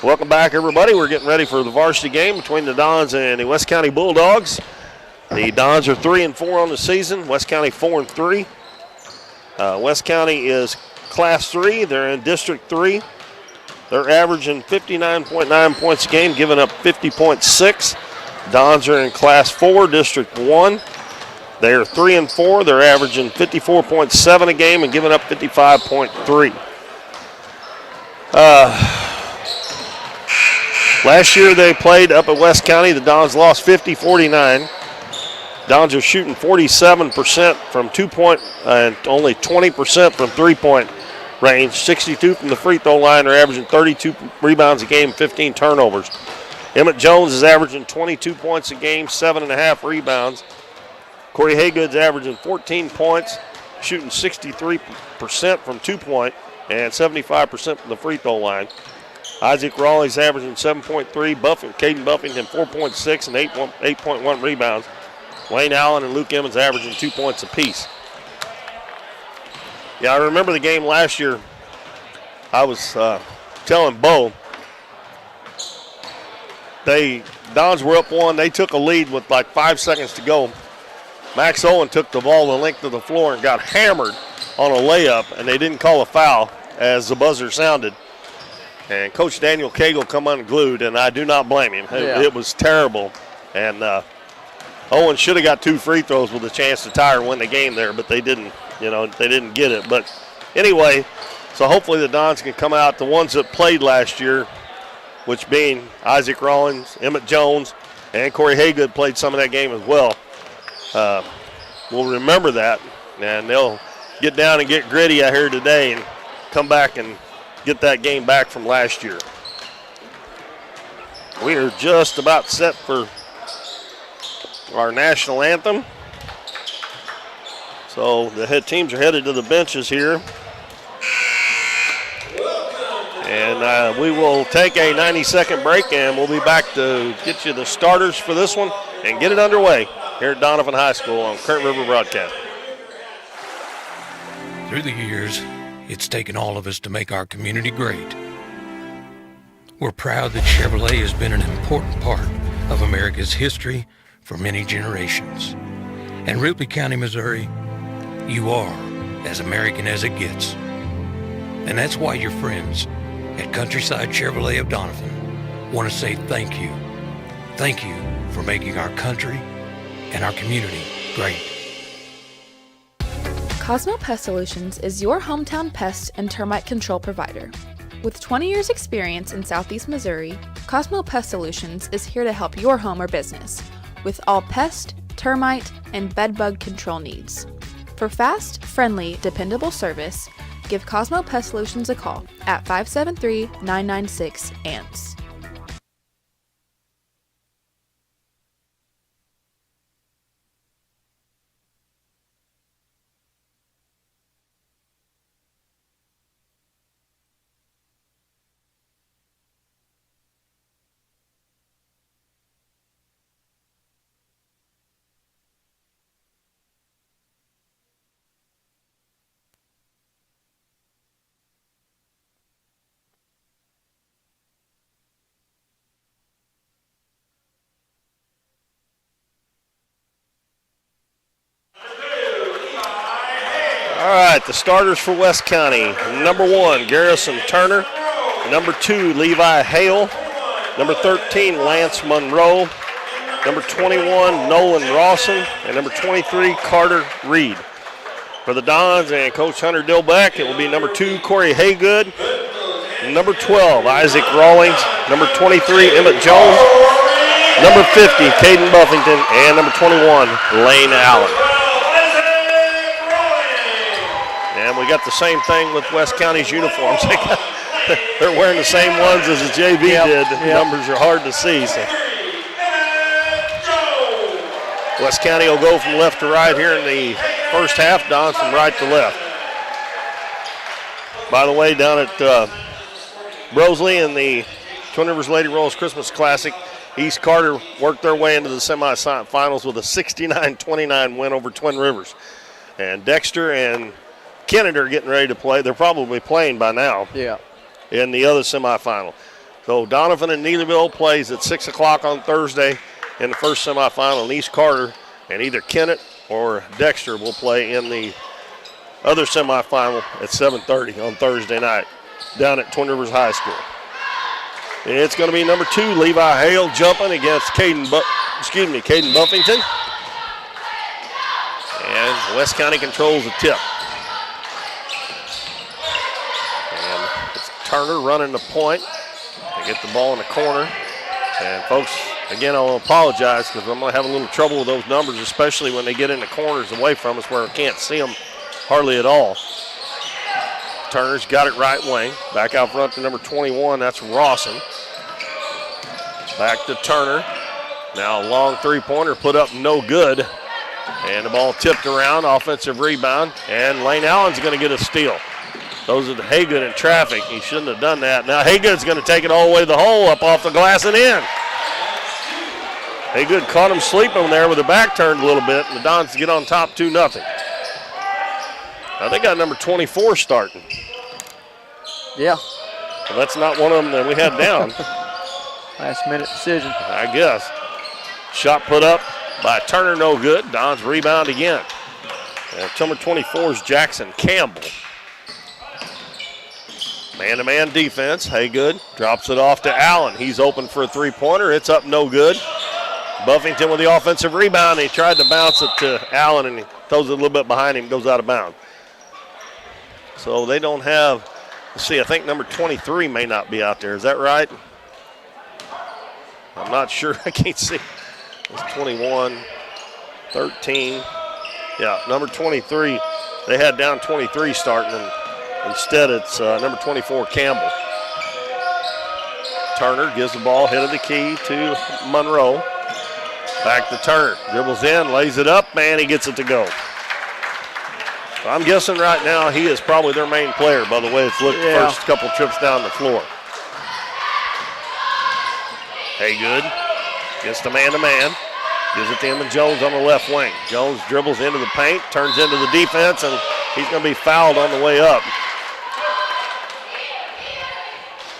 Welcome back, everybody. We're getting ready for the varsity game between the Dons and the West County Bulldogs. The Dons are 3-4 on the season. West County 4-3. West County is Class 3. They're in District 3. They're averaging 59.9 points a game, giving up 50.6. Dons are in Class 4, District 1. They are 3-4. They're averaging 54.7 a game and giving up 55.3. Last year they played up at West County. The Dons lost 50-49. Dons are shooting 47% from 2-point and only 20% from 3-point range. 62 from the free throw line. They're averaging 32 rebounds a game, 15 turnovers. Emmett Jones is averaging 22 points a game, 7.5 rebounds. Corey Haygood's averaging 14 points, shooting 63% from 2-point and 75% from the free throw line. Isaac Raleigh's averaging 7.3, Caden Buffington 4.6 and 8.1 rebounds. Wayne Allen and Luke Emmons averaging 2 points apiece. Yeah, I remember the game last year. I was telling Bo, Dons were up 1. They took a lead with like 5 seconds to go. Max Owen took the ball the length of the floor and got hammered on a layup, and they didn't call a foul as the buzzer sounded. And Coach Daniel Cagle come unglued, and I do not blame him. It was terrible. And Owen should have got 2 free throws with a chance to tie or win the game there, but they didn't. They didn't get it. But anyway, so hopefully the Dons can come out. The ones that played last year, which being Isaac Rawlings, Emmett Jones, and Corey Haygood played some of that game as well. We'll remember that, and they'll get down and get gritty out here today and come back and get that game back from last year. We are just about set for our national anthem. So the head teams are headed to the benches here. And we will take a 90-second break, and we'll be back to get you the starters for this one and get it underway here at Doniphan High School on Current River Broadcast. Through the years, it's taken all of us to make our community great. We're proud that Chevrolet has been an important part of America's history for many generations. And Ripley County, Missouri, you are as American as it gets. And that's why your friends at Countryside Chevrolet of Doniphan want to say thank you. Thank you for making our country and our community great. Cosmo Pest Solutions is your hometown pest and termite control provider. With 20 years experience in Southeast Missouri, Cosmo Pest Solutions is here to help your home or business with all pest, termite, and bedbug control needs. For fast, friendly, dependable service, give Cosmo Pest Solutions a call at 573-996-ANTS. All right, the starters for West County. Number 1, Garrison Turner. Number 2, Levi Hale. Number 13, Lance Monroe. Number 21, Nolan Rawson. And number 23, Carter Reed. For the Dons and Coach Hunter Dillbeck, it will be number 2, Corey Haygood. Number 12, Isaac Rawlings. Number 23, Emmett Jones. Number 50, Caden Buffington. And number 21, Lane Allen. And we got the same thing with West County's uniforms. They're wearing the same ones as the JV did. The numbers are hard to see. So West County will go from left to right here in the first half. Dons from right to left. By the way, down at Brosley in the Twin Rivers Lady Rolls Christmas Classic, East Carter worked their way into the semifinals with a 69-29 win over Twin Rivers. And Dexter and Kennedy are getting ready to play. They're probably playing by now. Yeah. In the other semifinal. So Doniphan and Neelyville plays at 6 o'clock on Thursday in the first semifinal. And East Carter and either Kennett or Dexter will play in the other semifinal at 7:30 on Thursday night down at Twin Rivers High School. And it's going to be number 2, Levi Hale, jumping against Caden Buffington. And West County controls the tip. Turner running the point. They get the ball in the corner. And folks, again, I want to apologize because I'm going to have a little trouble with those numbers, especially when they get in the corners away from us where I can't see them hardly at all. Turner's got it right wing. Back out front to number 21, that's Rawson. Back to Turner. Now a long three-pointer put up no good. And the ball tipped around, offensive rebound. And Lane Allen's going to get a steal. Those are the Haygood in traffic. He shouldn't have done that. Now Haygood's going to take it all the way to the hole, up off the glass and in. Haygood caught him sleeping there with the back turned a little bit, and the Dons get on top 2-0. Now they got number 24 starting. Yeah. Well, that's not one of them that we had down. Last minute decision. I guess. Shot put up by Turner, no good. Don's rebound again. And number 24 is Jackson Campbell. Man-to-man defense. Haygood drops it off to Allen. He's open for a three-pointer. It's up, no good. Buffington with the offensive rebound. He tried to bounce it to Allen, and he throws it a little bit behind him, goes out of bounds. So they don't have, let's see, I think number 23 may not be out there. Is that right? I'm not sure. I can't see. It's 21, 13. Yeah, number 23. They had down 23 starting, and instead it's number 24, Campbell. Turner gives the ball, head of the key to Monroe. Back to Turner. Dribbles in, lays it up, and he gets it to go. So I'm guessing right now he is probably their main player by the way it's looked the first couple trips down the floor. Haygood gets the man-to-man. Gives it to Emmett Jones on the left wing. Jones dribbles into the paint, turns into the defense, and he's going to be fouled on the way up.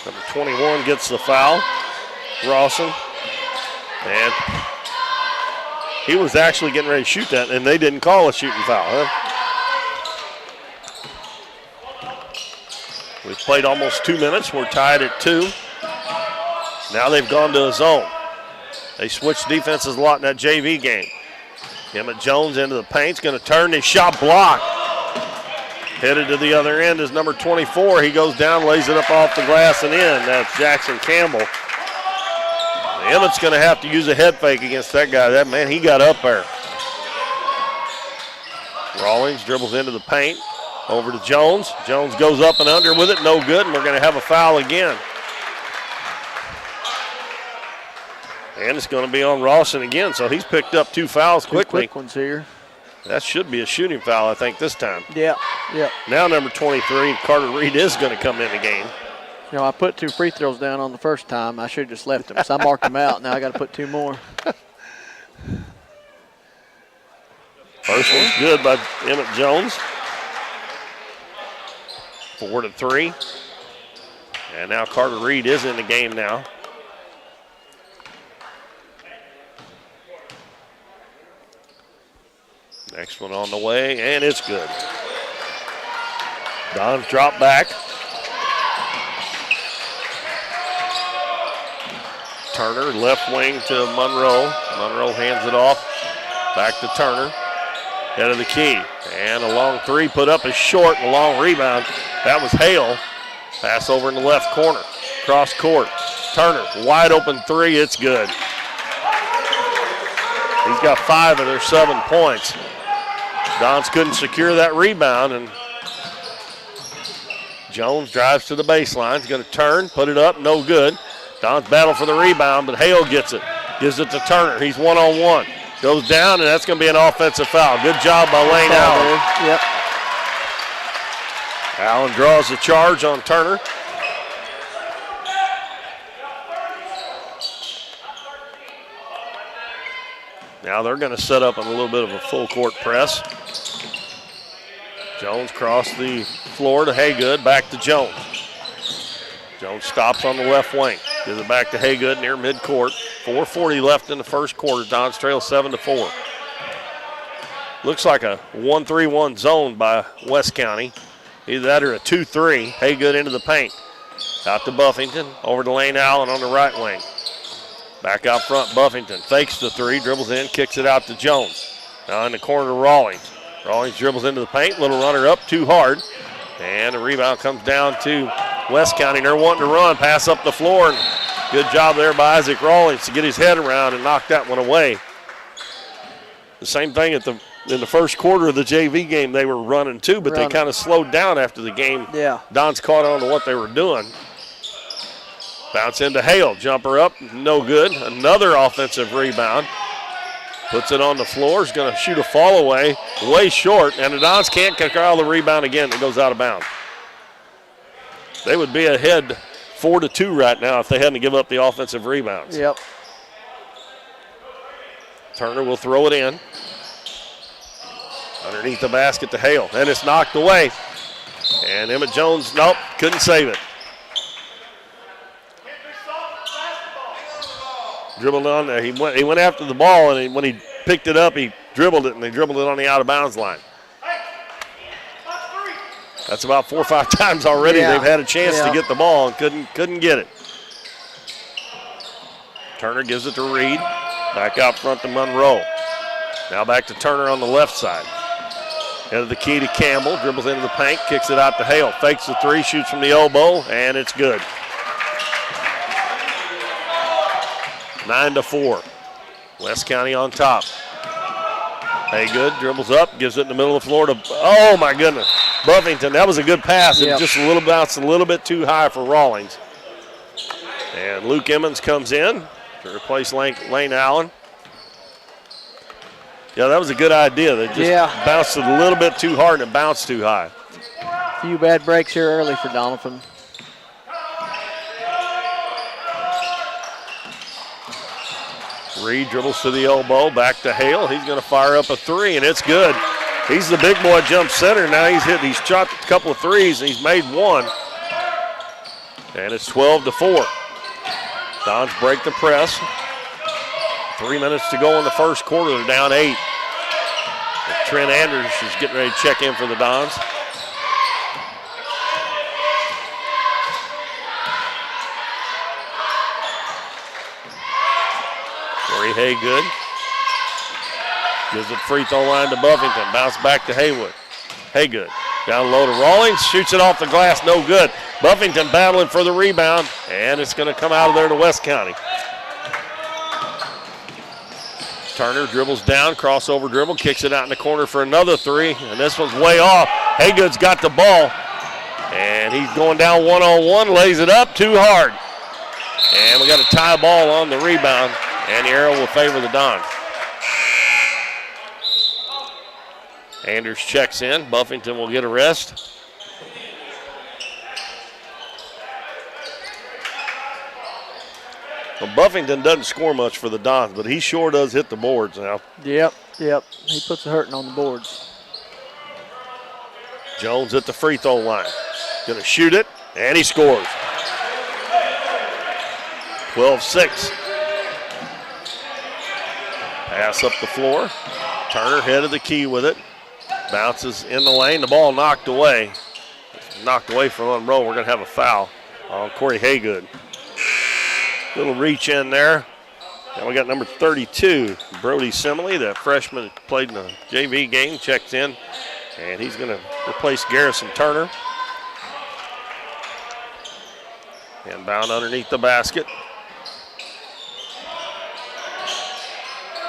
Number 21 gets the foul. Rawson. And he was actually getting ready to shoot that, and they didn't call a shooting foul, huh? We've played almost 2 minutes. We're tied at 2. Now they've gone to a zone. They switched defenses a lot in that JV game. Emmett Jones into the paint. He's going to turn his shot blocked. Headed to the other end is number 24. He goes down, lays it up off the glass and in. That's Jackson Campbell. Emmett's going to have to use a head fake against that guy. That man, he got up there. Rawlings dribbles into the paint. Over to Jones. Jones goes up and under with it. No good, and we're going to have a foul again. And it's going to be on Rawson again, so he's picked up 2 fouls quickly. 2 quick ones here. That should be a shooting foul, I think, this time. Yeah. Now number 23, Carter Reed, is going to come in the game. You know, I put 2 free throws down on the first time. I should have just left them, so I marked them out. Now I got to put 2 more. First one's good by Emmett Jones. 4-3. And now Carter Reed is in the game now. Next one on the way, and it's good. Don's drop back. Turner, left wing to Monroe. Monroe hands it off. Back to Turner. Head of the key. And a long 3 put up is short, and a long rebound. That was Hale. Pass over in the left corner. Cross court. Turner, wide open 3, it's good. He's got 5 of their 7 points. Dons couldn't secure that rebound, and Jones drives to the baseline. He's going to turn, put it up, no good. Dons battle for the rebound, but Hale gets it. Gives it to Turner. He's one-on-one. Goes down, and that's going to be an offensive foul. Good job by Lane Allen. Yep. Allen draws the charge on Turner. Now they're going to set up in a little bit of a full court press. Jones crossed the floor to Haygood, back to Jones. Jones stops on the left wing. Gives it back to Haygood near midcourt. 4:40 left in the first quarter. Dons trail 7-4. Looks like a 1-3-1 zone by West County. Either that or a 2-3. Haygood into the paint. Out to Buffington. Over to Lane Allen on the right wing. Back out front, Buffington fakes the 3, dribbles in, kicks it out to Jones. Now in the corner to Rawlings. Rawlings dribbles into the paint, little runner up, too hard. And the rebound comes down to West County. They're wanting to run, pass up the floor. And good job there by Isaac Rawlings to get his head around and knock that one away. The same thing in the first quarter of the JV game, they were running too, but they kind of slowed down after the game. Yeah. Don's caught on to what they were doing. Bounce into Hale, jumper up, no good. Another offensive rebound. Puts it on the floor, is going to shoot a fall away, way short, and the Dons can't corral the rebound again. It goes out of bounds. They would be ahead 4-2 right now if they hadn't given up the offensive rebounds. Yep. Turner will throw it in. Underneath the basket to Hale, and it's knocked away. And Emmett Jones, nope, couldn't save it. dribbled on there. He went after the ball, and when he picked it up, he dribbled it, and they dribbled it on the out-of-bounds line. That's about 4 or 5 times already they've had a chance to get the ball and couldn't get it. Turner gives it to Reed. Back out front to Monroe. Now back to Turner on the left side. Head of the key to Campbell. Dribbles into the paint. Kicks it out to Hale. Fakes the three. Shoots from the elbow. And it's good. 9-4. West County on top. Haygood dribbles up. Gives it in the middle of the floor to, oh my goodness, Buffington. That was a good pass. It just bounced a little bit too high for Rawlings. And Luke Emmons comes in to replace Lane Allen. Yeah, that was a good idea. They just bounced it a little bit too hard and it bounced too high. A few bad breaks here early for Doniphan. Reed dribbles to the elbow, back to Hale. He's going to fire up a three, and it's good. He's the big boy jump center. Now he's shot a couple of threes, and he's made one. And it's 12-4. Dons break the press. 3 minutes to go in the first quarter. They're down 8. Trent Anders is getting ready to check in for the Dons. Corey Haygood gives it free throw line to Buffington. Bounce back to Haygood. Down low to Rawlings. Shoots it off the glass. No good. Buffington battling for the rebound. And it's going to come out of there to West County. Turner dribbles down, crossover dribble, kicks it out in the corner for another three, and this one's way off. Haygood's got the ball, and he's going down one-on-one, lays it up too hard. And we got a tie ball on the rebound, and the arrow will favor the Dons. Anders checks in. Buffington will get a rest. Well, Buffington doesn't score much for the Dons, but he sure does hit the boards now. Yep. He puts a hurting on the boards. Jones at the free throw line. Going to shoot it, and he scores. 12-6. Pass up the floor. Turner head of the key with it. Bounces in the lane. The ball knocked away. Knocked away from Monroe. We're going to have a foul on Corey Haygood. Little reach in there. Now we got number 32, Brody Simley, that freshman played in the JV game, checks in, and he's going to replace Garrison Turner. And bound underneath the basket.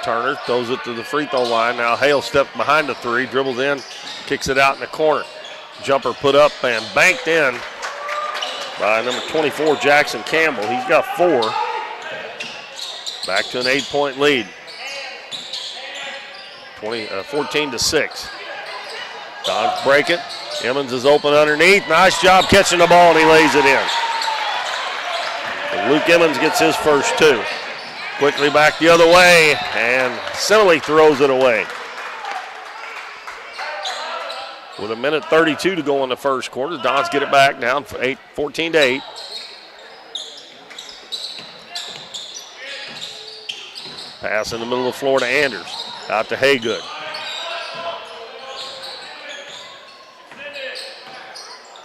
Turner throws it to the free throw line. Now Hale steps behind the three, dribbles in, kicks it out in the corner. Jumper put up and banked in by number 24, Jackson Campbell. He's got 4. Back to an 8-point lead. 14-6. Dons break it. Emmons is open underneath. Nice job catching the ball, and he lays it in. And Luke Emmons gets his first 2. Quickly back the other way, and Simile throws it away. With 1:32 to go in the first quarter, the Dons get it back down for 14-8. Pass in the middle of the floor to Anders. Out to Haygood.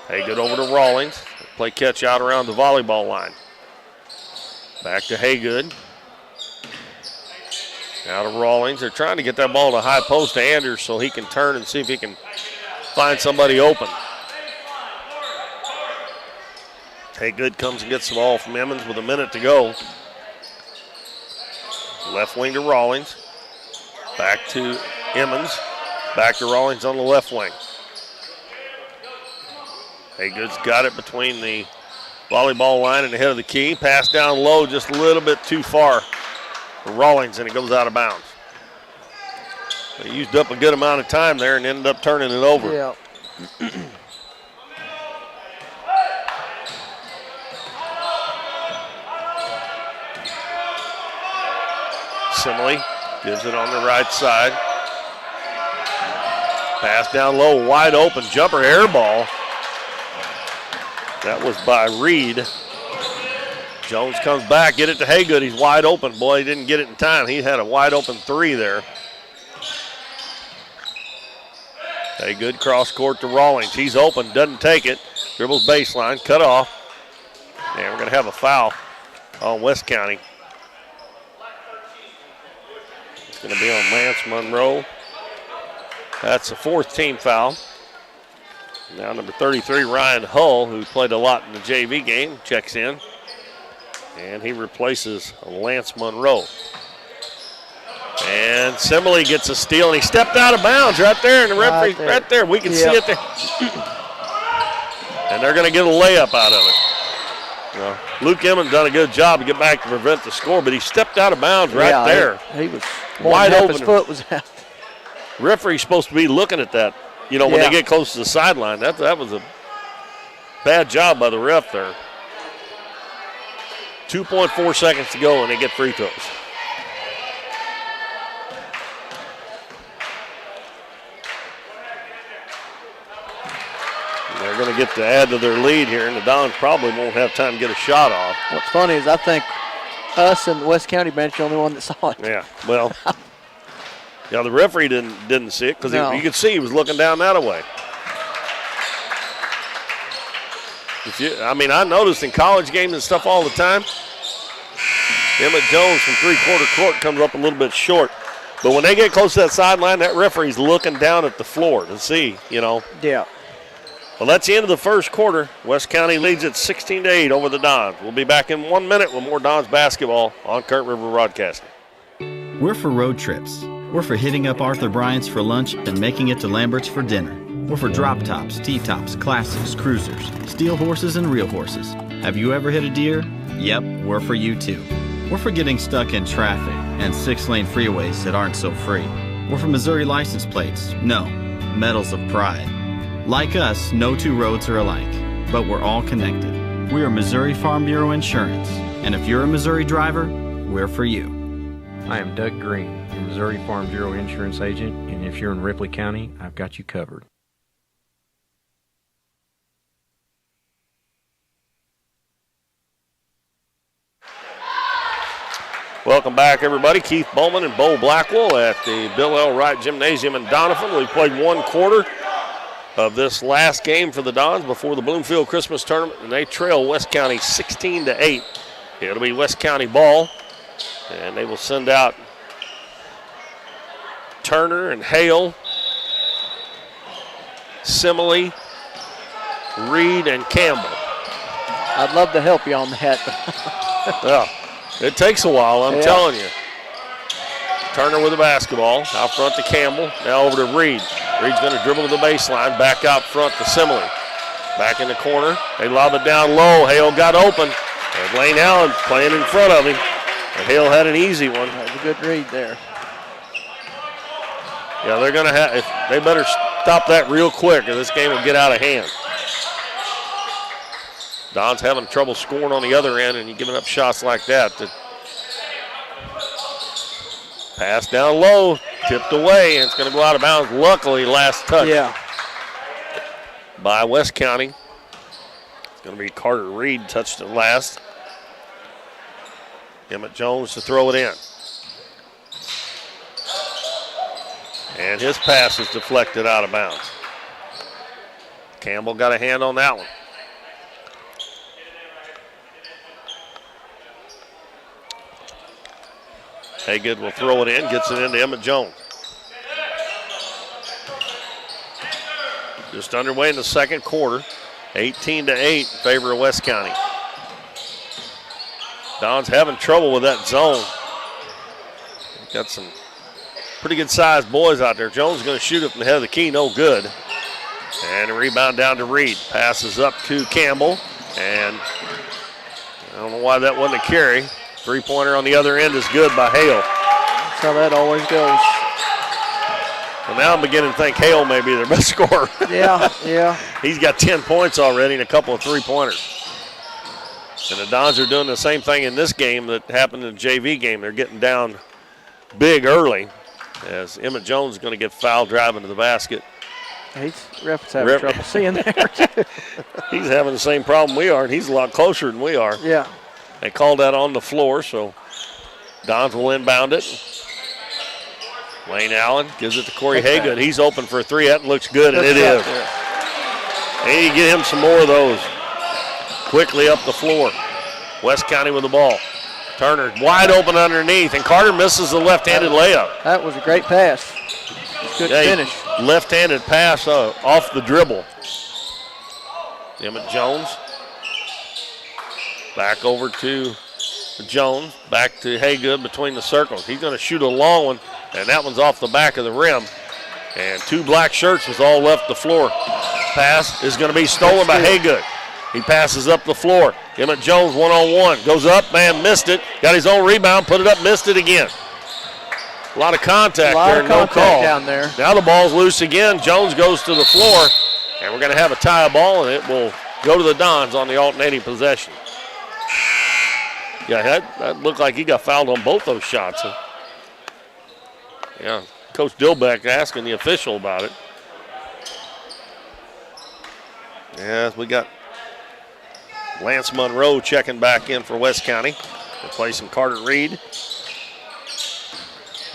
Haygood over to Rawlings. Play catch out around the volleyball line. Back to Haygood. Now to Rawlings. They're trying to get that ball to high post to Anders so he can turn and see if he can find somebody open. Haygood comes and gets the ball from Emmons with 1 minute to go. Left wing to Rawlings. Back to Emmons. Back to Rawlings on the left wing. Haygood's got it between the volleyball line and the head of the key. Pass down low just a little bit too far for Rawlings, and it goes out of bounds. They used up a good amount of time there and ended up turning it over. Yeah. Simile gives it on the right side. Pass down low, wide open, jumper air ball. That was by Reed. Jones comes back, get it to Haygood. He's wide open. Boy, he didn't get it in time. He had a wide open three there. Haygood cross court to Rawlings. He's open, doesn't take it. Dribbles baseline, cut off. And we're going to have a foul on West County. It's going to be on Lance Monroe. That's the 4th team foul. Now number 33, Ryan Hull, who played a lot in the JV game, checks in. And he replaces Lance Monroe. And Simile gets a steal, and he stepped out of bounds right there, and the referee right there. We can see it there. And they're going to get a layup out of it. Well, Luke Emmons done a good job to get back to prevent the score, but he stepped out of bounds right there. He was wide open. His foot was out. Referee's supposed to be looking at that. You know, when they get close to the sideline, that was a bad job by the ref there. 2.4 seconds to go, and they get free throws. They're going to get to add to their lead here, and the Dons probably won't have time to get a shot off. What's funny is I think us and the West County bench are the only one that saw it. Yeah, well, yeah, the referee didn't see it because you could see he was looking down that way. I noticed in college games and stuff all the time, Emmett Jones from three-quarter court comes up a little bit short. But when they get close to that sideline, that referee's looking down at the floor to see, Yeah. Well, that's the end of the first quarter. West County leads it 16-8 over the Dons. We'll be back in 1 minute with more Dons basketball on Current River Broadcasting. We're for road trips. We're for hitting up Arthur Bryant's for lunch and making it to Lambert's for dinner. We're for drop tops, T-tops, classics, cruisers, steel horses, and real horses. Have you ever hit a deer? Yep, we're for you too. We're for getting stuck in traffic and 6-lane freeways that aren't so free. We're for Missouri license plates. No, medals of pride. Like us, no two roads are alike, but we're all connected. We are Missouri Farm Bureau Insurance, and if you're a Missouri driver, we're for you. I am Doug Green, your Missouri Farm Bureau Insurance Agent, and if you're in Ripley County, I've got you covered. Welcome back, everybody. Keith Bowman and Bo Blackwell at the Bill L. Wright Gymnasium in Doniphan. We played 1 quarter of this last game for the Dons before the Bloomfield Christmas tournament, and they trail West County 16-8. It'll be West County ball, and they will send out Turner and Hale, Simile, Reed, and Campbell. I'd love to help you on that. Yeah, it takes a while, I'm telling you. Turner with the basketball, out front to Campbell, now over to Reed. Reed's going to dribble to the baseline, back out front to Simile. Back in the corner, they lob it down low. Hale got open, and Lane Allen playing in front of him. And Hale had an easy one. That was a good read there. Yeah, they're going to they better stop that real quick, or this game will get out of hand. Don's having trouble scoring on the other end, and you're giving up shots like that. Pass down low, tipped away, and it's going to go out of bounds. Luckily, last touch by West County. It's going to be Carter Reed touched it last. Emmett Jones to throw it in. And his pass is deflected out of bounds. Campbell got a hand on that one. Haygood will throw it in, gets it into Emmett Jones. Just underway in the second quarter, 18-8 in favor of West County. Don's having trouble with that zone. Got some pretty good sized boys out there. Jones is going to shoot it from the head of the key, no good. And a rebound down to Reed. Passes up to Campbell, and I don't know why that wasn't a carry. Three-pointer on the other end is good by Hale. That's how that always goes. Well, now I'm beginning to think Hale may be their best scorer. Yeah. He's got 10 points already and a couple of three-pointers. And the Dons are doing the same thing in this game that happened in the JV game. They're getting down big early as Emmett Jones is going to get fouled driving to the basket. Ref's having trouble seeing there, too. He's having the same problem we are, and he's a lot closer than we are. Yeah. They called that on the floor, so Dons will inbound it. Lane Allen gives it to Corey Haygood. He's open for a three. That looks good, and it is. Hey, get him some more of those. Quickly up the floor. West County with the ball. Turner wide open underneath, and Carter misses the left-handed layup. That was a great pass. Good finish. Left-handed pass off the dribble. Emmett Jones. Back over to Jones. Back to Haygood between the circles. He's going to shoot a long one, and that one's off the back of the rim. And two black shirts was all left the floor. Pass is going to be stolen by Haygood. He passes up the floor. Emmett Jones one-on-one. Goes up, man, missed it. Got his own rebound, put it up, missed it again. A lot of contact there, no call. Down there. Now the ball's loose again. Jones goes to the floor, and we're going to have a tie ball, and it will go to the Dons on the alternating possession. Yeah, that looked like he got fouled on both those shots. Yeah, Coach Dilbeck asking the official about it. Yeah, we got Lance Monroe checking back in for West County, replacing Carter Reed.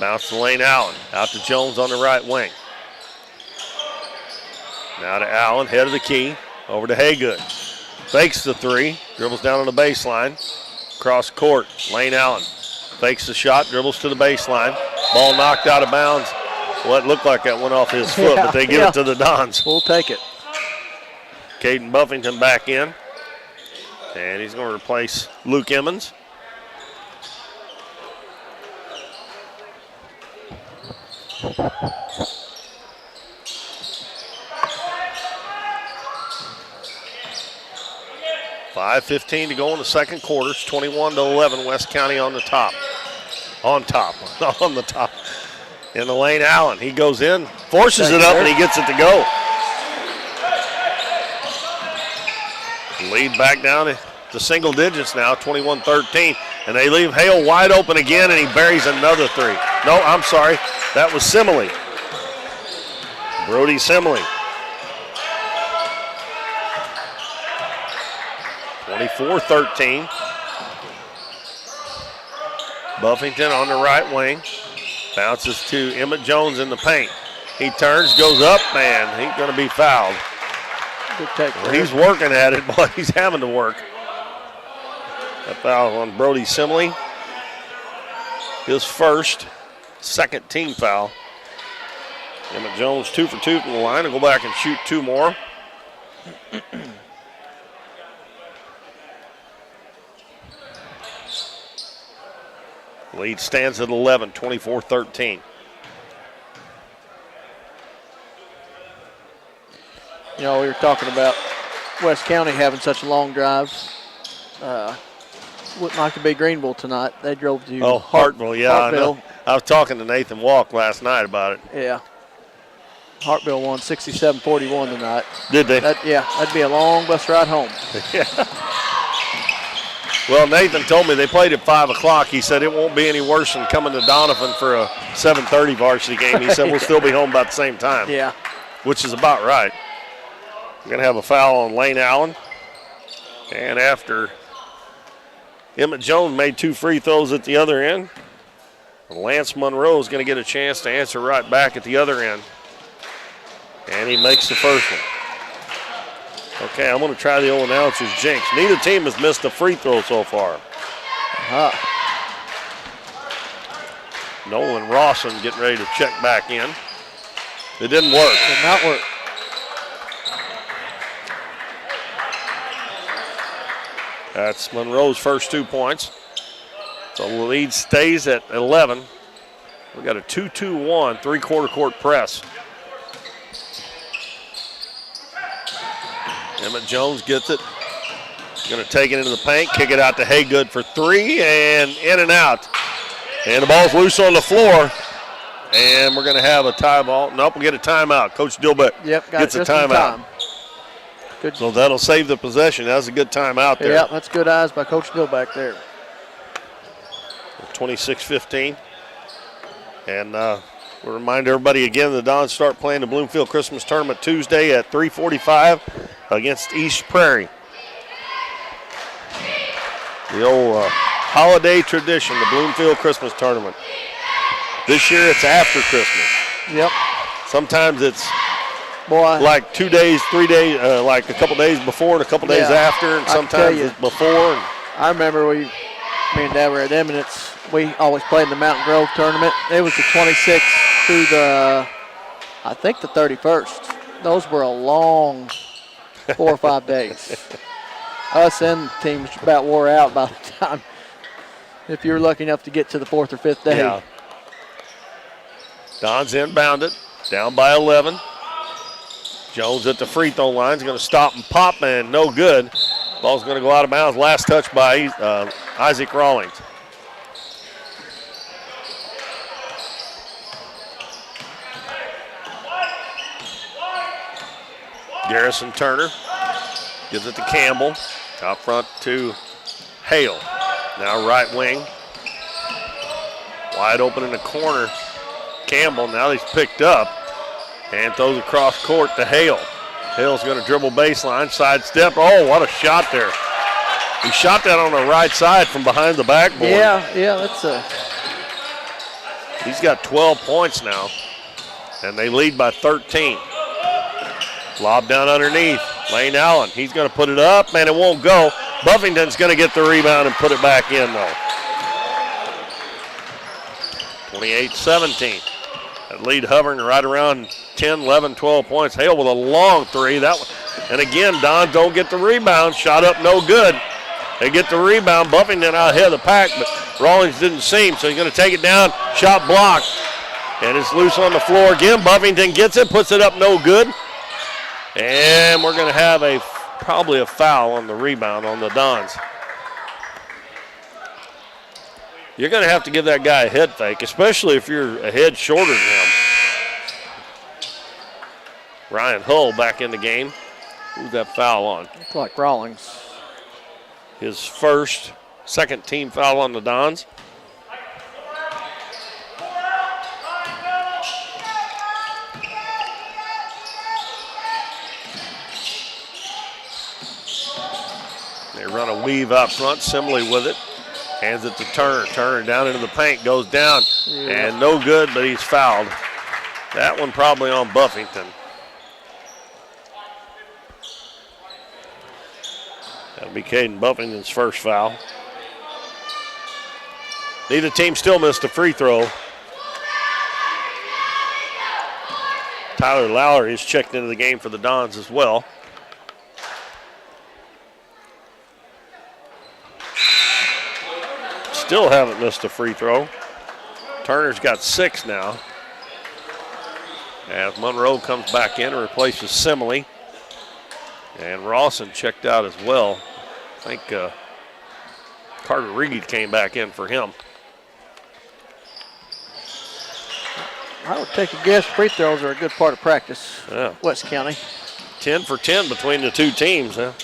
Bounce to Lane Allen, out to Jones on the right wing. Now to Allen, head of the key, over to Haygood. Fakes the three, dribbles down on the baseline. Cross court, Lane Allen fakes the shot, dribbles to the baseline. Ball knocked out of bounds. Well, it looked like that went off his foot, but they give it to the Dons. We'll take it. Caden Buffington back in. And he's going to replace Luke Emmons. .5:15 to go in the second quarter. It's 21-11. West County on the top. On the top. In the lane, Allen. He goes in, forces it up, and he gets it to go. Lead back down to single digits now, 21-13. And they leave Hale wide open again, and he buries another three. No, I'm sorry. That was Simile. Brody Simile. 24-13. Buffington on the right wing. Bounces to Emmett Jones in the paint. He turns, goes up, and he's going to be fouled. Good take. Well, he's working at it, but he's having to work. A foul on Brody Simley. His first, second team foul. Emmett Jones 2 for 2 from the line. He'll go back and shoot two more. Lead stands at 11, 24-13. You know, we were talking about West County having such long drives. Wouldn't like to be Greenville tonight. They drove to Hartville, yeah, Hartville. I know. I was talking to Nathan Walk last night about it. Yeah. Hartville won 67-41 tonight. Did they? That'd be a long bus ride home. Yeah. Well, Nathan told me they played at 5 o'clock. He said it won't be any worse than coming to Doniphan for a 7:30 varsity game. He said we'll still be home about the same time. Yeah. Which is about right. We're going to have a foul on Lane Allen. And after Emmett Jones made 2 free throws at the other end, Lance Monroe is going to get a chance to answer right back at the other end. And he makes the first one. Okay, I'm going to try the old announcer's jinx. Neither team has missed a free throw so far. Nolan Rawson getting ready to check back in. It didn't work. Did not work. That's Monroe's first 2 points. So the lead stays at 11. We got a 2-2-1 three-quarter court press. Emmett Jones gets it. Going to take it into the paint, kick it out to Haygood for 3, and in and out. And the ball's loose on the floor. And we're going to have a tie ball. Nope, we'll get a timeout. Coach Dilbeck gets a timeout. Good. So that'll save the possession. That was a good timeout there. Yeah, that's good eyes by Coach Dilbeck there. 26-15. And we'll remind everybody again, the Dons start playing the Bloomfield Christmas Tournament Tuesday at 3:45 against East Prairie. The old holiday tradition, the Bloomfield Christmas Tournament. This year it's after Christmas. Yep. Sometimes it's like 2 days, 3 days, like a couple days before and a couple days after, and sometimes it's before. I remember me and Dad were at Eminence. We always played in the Mountain Grove tournament. It was the 26th through I think the 31st. Those were a long 4 or 5 days. Us and teams about wore out by the time, if you were lucky enough to get to the 4th or 5th day. Yeah. Don's inbounded, down by 11. Jones at the free throw line is going to stop and pop, and no good. Ball's going to go out of bounds. Last touch by Isaac Rawlings. Garrison Turner gives it to Campbell. Out front to Hale. Now right wing. Wide open in the corner. Campbell, now he's picked up and throws across court to Hale. Hale's going to dribble baseline, sidestep. Oh, what a shot there. He shot that on the right side from behind the backboard. Yeah, that's He's got 12 points now, and they lead by 13. Lob down underneath. Lane Allen, he's going to put it up, and it won't go. Buffington's going to get the rebound and put it back in, though. 28-17. That lead hovering right around 10, 11, 12 points. Hale with a long three. And again, Don don't get the rebound. Shot up no good. They get the rebound. Buffington out ahead of the pack, but Rawlings didn't see him, so he's going to take it down. Shot blocked. And it's loose on the floor again. Buffington gets it, puts it up no good. And we're going to have probably a foul on the rebound on the Dons. You're going to have to give that guy a head fake, especially if you're a head shorter than him. Ryan Hull back in the game. Who's that foul on? Looks like Rawlings. His second team foul on the Dons. They run a weave out front, Simley with it. Hands it to Turner. Turner down into the paint, goes down, and no good, but he's fouled. That one probably on Buffington. That'll be Caden Buffington's first foul. Neither team still missed a free throw. Tyler Lowry is checked into the game for the Dons as well. Still haven't missed a free throw. Turner's got 6 now. As Monroe comes back in and replaces Simile. And Rawson checked out as well. I think Carter Reed came back in for him. I would take a guess free throws are a good part of practice. Yeah. West County. 10 for 10 between the two teams. Huh?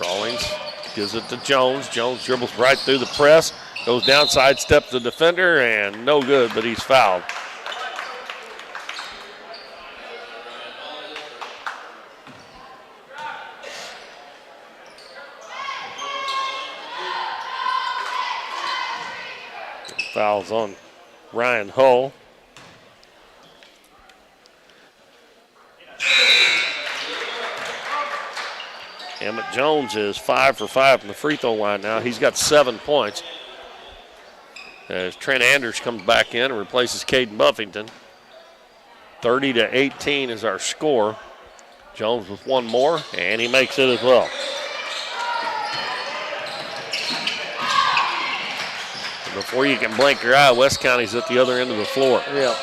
Rawlings gives it to Jones. Jones dribbles right through the press. Goes down, sidesteps the defender, and no good, but he's fouled. Fouls on Ryan Hull. Emmett Jones is 5 for 5 from the free throw line now. He's got 7 points. As Trent Anders comes back in and replaces Caden Buffington. 30-18 is our score. Jones with one more, and he makes it as well. And before you can blink your eye, West County's at the other end of the floor. Yeah.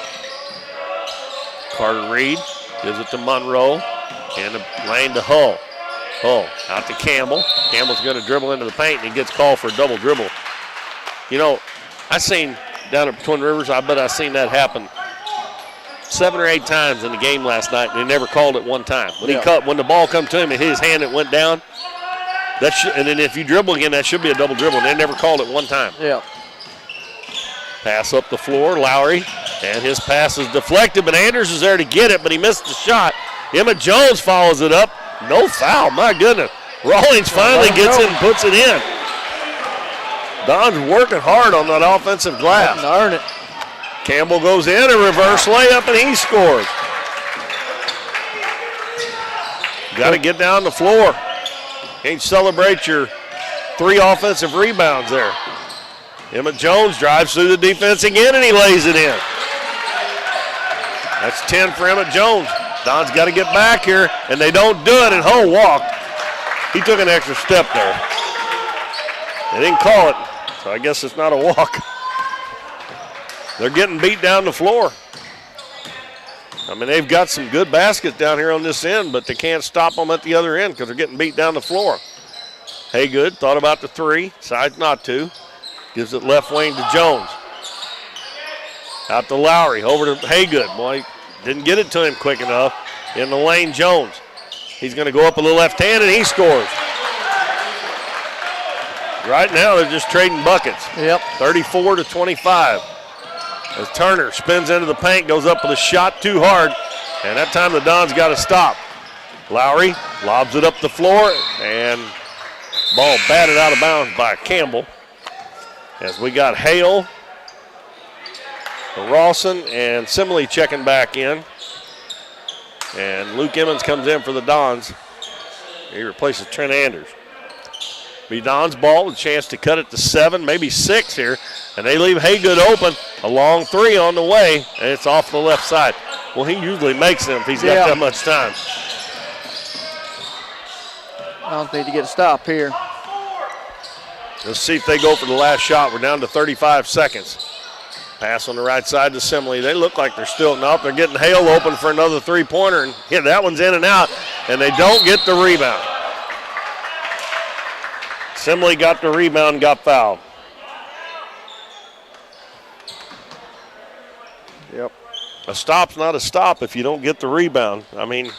Carter Reed gives it to Monroe, and the lane to Hull. Hull out to Campbell. Campbell's going to dribble into the paint, and he gets called for a double dribble. You know, I seen down at Twin Rivers, I bet I seen that happen 7 or 8 times in the game last night, and they never called it one time. When the ball come to him and his hand, it went down. And then if you dribble again, that should be a double dribble. And they never called it one time. Yeah. Pass up the floor, Lowry, and his pass is deflected, but Anders is there to get it, but he missed the shot. Emmett Jones follows it up. No foul, my goodness. Rawlings finally gets it and puts it in. Don's working hard on that offensive glass. Earn it. Campbell goes in, a reverse layup, and he scores. Got to get down the floor. Can't celebrate your 3 offensive rebounds there. Emmett Jones drives through the defense again, and he lays it in. That's 10 for Emmett Jones. Don's got to get back here, and they don't do it, and Hull walked. He took an extra step there. They didn't call it, so I guess it's not a walk. They're getting beat down the floor. I mean, they've got some good baskets down here on this end, but they can't stop them at the other end because they're getting beat down the floor. Haygood thought about the 3, decides not to. Gives it left wing to Jones. Out to Lowry, over to Haygood. Boy, didn't get it to him quick enough. In the lane, Jones. He's going to go up with the left hand, and he scores. Right now, they're just trading buckets. Yep. 34-25. As Turner spins into the paint, goes up with a shot too hard, and that time the Dons got to stop. Lowry lobs it up the floor, and ball batted out of bounds by Campbell. As we got Hale, Rawson, and Simley checking back in. And Luke Emmons comes in for the Dons. He replaces Trent Anders. Be Don's ball, a chance to cut it to 7, maybe 6 here. And they leave Haygood open. A long 3 on the way, and it's off the left side. Well, he usually makes them if he's got that much time. I don't need to get a stop here. Let's see if they go for the last shot. We're down to 35 seconds. Pass on the right side to Simley. They look like they're still, nope, they're getting Hale open for another 3-pointer. And yeah, that one's in and out, and they don't get the rebound. Simley got the rebound, got fouled. Yep. A stop's not a stop if you don't get the rebound. I mean,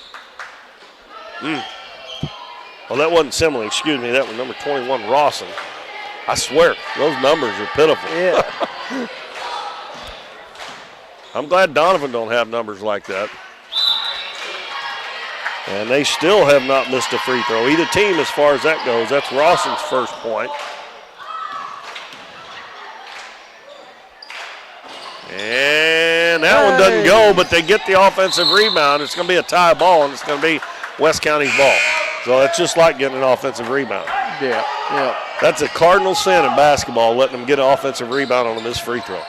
well, that wasn't Simley, excuse me. That was number 21, Rawson. I swear, those numbers are pitiful. Yeah. I'm glad Doniphan don't have numbers like that. And they still have not missed a free throw. Either team as far as that goes. That's Rawson's first point. And that one doesn't go, but they get the offensive rebound. It's going to be a tie ball, and it's going to be West County's ball. So it's just like getting an offensive rebound. Yeah, yeah. That's a cardinal sin in basketball, letting them get an offensive rebound on a missed free throw.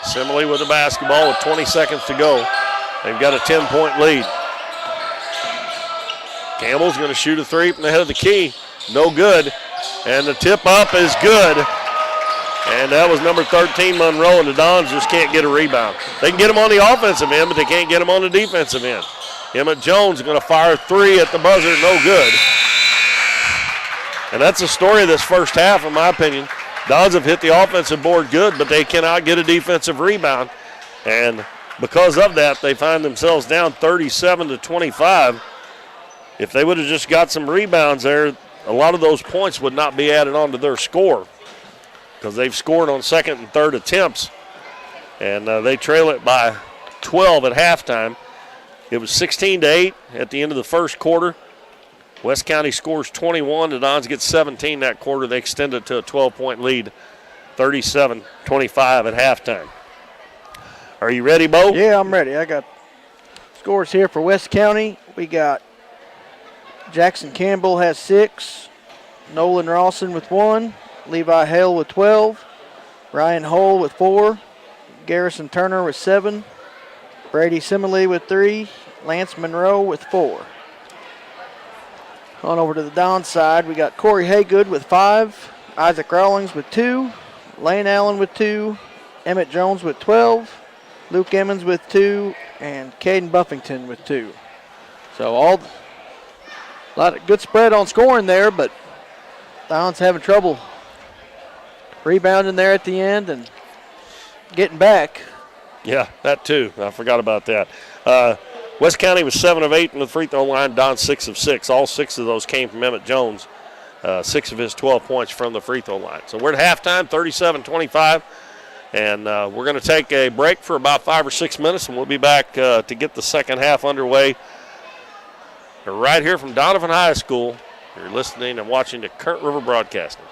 Simile with the basketball with 20 seconds to go. They've got a 10-point lead. Campbell's going to shoot a 3 from the head of the key. No good. And the tip up is good. And that was number 13, Monroe, and the Dons just can't get a rebound. They can get them on the offensive end, but they can't get them on the defensive end. Emmett Jones is going to fire a 3 at the buzzer, no good. And that's the story of this first half, in my opinion. Dons have hit the offensive board good, but they cannot get a defensive rebound. And because of that, they find themselves down 37-25. If they would have just got some rebounds there, a lot of those points would not be added on to their score because they've scored on second and third attempts. And they trail it by 12 at halftime. It was 16-8 at the end of the first quarter. West County scores 21. The Dons get 17 that quarter. They extend it to a 12-point lead, 37-25 at halftime. Are you ready, Bo? Yeah, I'm ready. I got scores here for West County. We got Jackson Campbell has 6, Nolan Rawson with 1, Levi Hale with 12, Ryan Hull with 4, Garrison Turner with 7, Brady Simile with 3, Lance Monroe with 4. On over to the Don side, we got Corey Haygood with 5, Isaac Rawlings with 2, Lane Allen with 2, Emmett Jones with 12, Luke Emmons with 2, and Caden Buffington with 2. So a lot of good spread on scoring there, but Don's having trouble rebounding there at the end and getting back. Yeah, that too. I forgot about that. West County was 7 of 8 from the free throw line. Don 6 of 6. All 6 of those came from Emmett Jones. 6 of his 12 points from the free throw line. So we're at halftime, 37-25. And we're going to take a break for about 5 or 6 minutes, and we'll be back to get the second half underway right here from Doniphan High School. You're listening and watching to Current River Broadcasting.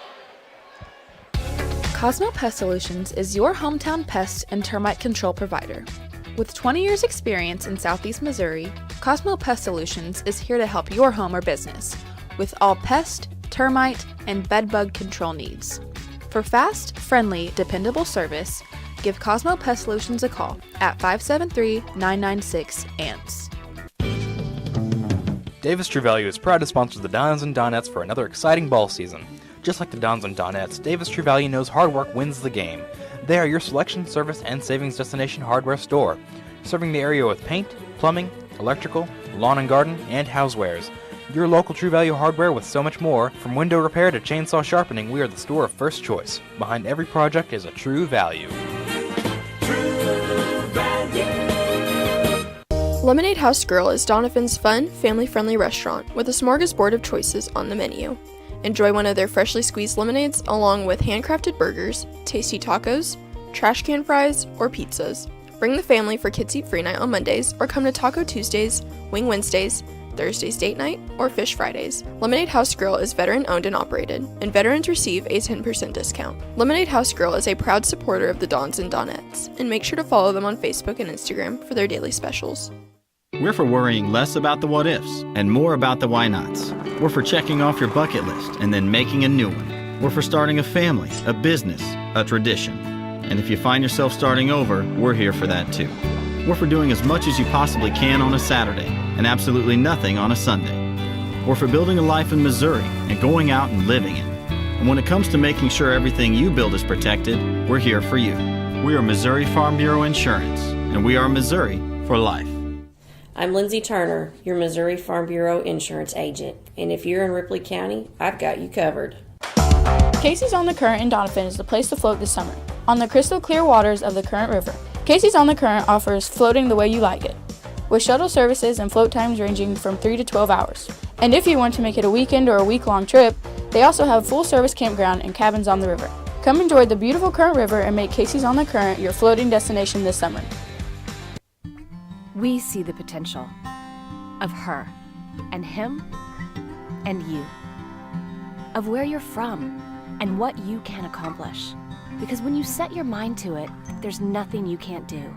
Cosmo Pest Solutions is your hometown pest and termite control provider. With 20 years experience in Southeast Missouri, Cosmo Pest Solutions is here to help your home or business with all pest, termite, and bedbug control needs. For fast, friendly, dependable service, give Cosmo Pest Solutions a call at 573-996-ANTS. Davis True Value is proud to sponsor the Dons and Donettes for another exciting ball season. Just like the Dons and Donettes, Davis True Value knows hard work wins the game. They are your selection, service, and savings destination hardware store, serving the area with paint, plumbing, electrical, lawn and garden, and housewares. Your local True Value hardware with so much more. From window repair to chainsaw sharpening, we are the store of first choice. Behind every project is a True Value. Lemonade House Grill is Doniphan's fun, family-friendly restaurant with a smorgasbord of choices on the menu. Enjoy one of their freshly squeezed lemonades along with handcrafted burgers, tasty tacos, trash can fries, or pizzas. Bring the family for Kids Eat Free Night on Mondays or come to Taco Tuesdays, Wing Wednesdays, Thursday's Date Night, or Fish Fridays. Lemonade House Grill is veteran-owned and operated, and veterans receive a 10% discount. Lemonade House Grill is a proud supporter of the Dons and Donettes, and make sure to follow them on Facebook and Instagram for their daily specials. We're for worrying less about the what-ifs and more about the why-nots. We're for checking off your bucket list and then making a new one. We're for starting a family, a business, a tradition. And if you find yourself starting over, we're here for that too. We're for doing as much as you possibly can on a Saturday and absolutely nothing on a Sunday. We're for building a life in Missouri and going out and living it. And when it comes to making sure everything you build is protected, we're here for you. We are Missouri Farm Bureau Insurance, and we are Missouri for life. I'm Lindsay Turner, your Missouri Farm Bureau insurance agent, and if you're in Ripley County, I've got you covered. Casey's on the Current in Doniphan is the place to float this summer. On the crystal clear waters of the Current River, Casey's on the Current offers floating the way you like it, with shuttle services and float times ranging from 3 to 12 hours. And if you want to make it a weekend or a week-long trip, they also have full-service campground and cabins on the river. Come enjoy the beautiful Current River and make Casey's on the Current your floating destination this summer. We see the potential of her and him and you, of where you're from and what you can accomplish. Because when you set your mind to it, there's nothing you can't do.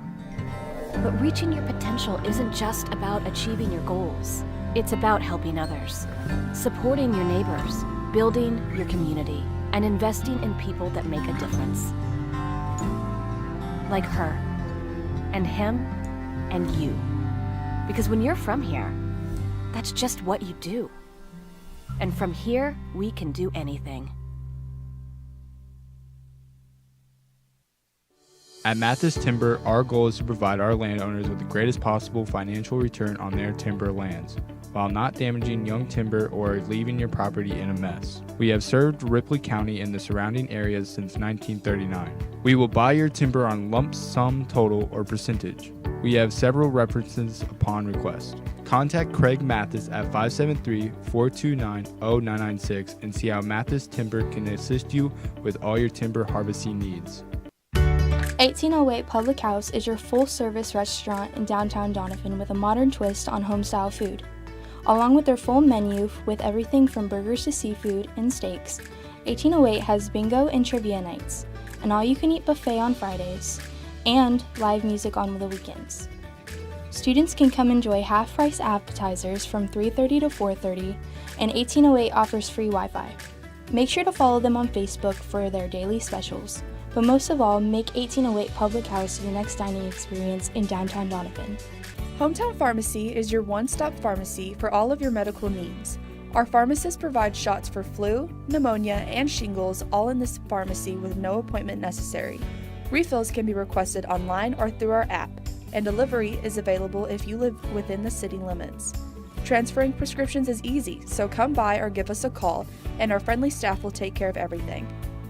But reaching your potential isn't just about achieving your goals. It's about helping others, supporting your neighbors, building your community, and investing in people that make a difference. Like her and him and you. Because when you're from here, that's just what you do. And from here, we can do anything. At Mathis Timber, our goal is to provide our landowners with the greatest possible financial return on their timber lands, while not damaging young timber or leaving your property in a mess. We have served Ripley County and the surrounding areas since 1939. We will buy your timber on lump sum total or percentage. We have several references upon request. Contact Craig Mathis at 573-429-0996 and see how Mathis Timber can assist you with all your timber harvesting needs. 1808 Public House is your full-service restaurant in downtown Doniphan with a modern twist on home-style food. Along with their full menu with everything from burgers to seafood and steaks, 1808 has bingo and trivia nights, an all-you-can-eat buffet on Fridays, and live music on the weekends. Students can come enjoy half-price appetizers from 3:30 to 4:30, and 1808 offers free Wi-Fi. Make sure to follow them on Facebook for their daily specials. But most of all, make 1808 Public House your next dining experience in downtown Doniphan. Hometown Pharmacy is your one-stop pharmacy for all of your medical needs. Our pharmacists provide shots for flu, pneumonia, and shingles all in this pharmacy with no appointment necessary. Refills can be requested online or through our app, and delivery is available if you live within the city limits. Transferring prescriptions is easy, so come by or give us a call, and our friendly staff will take care of everything.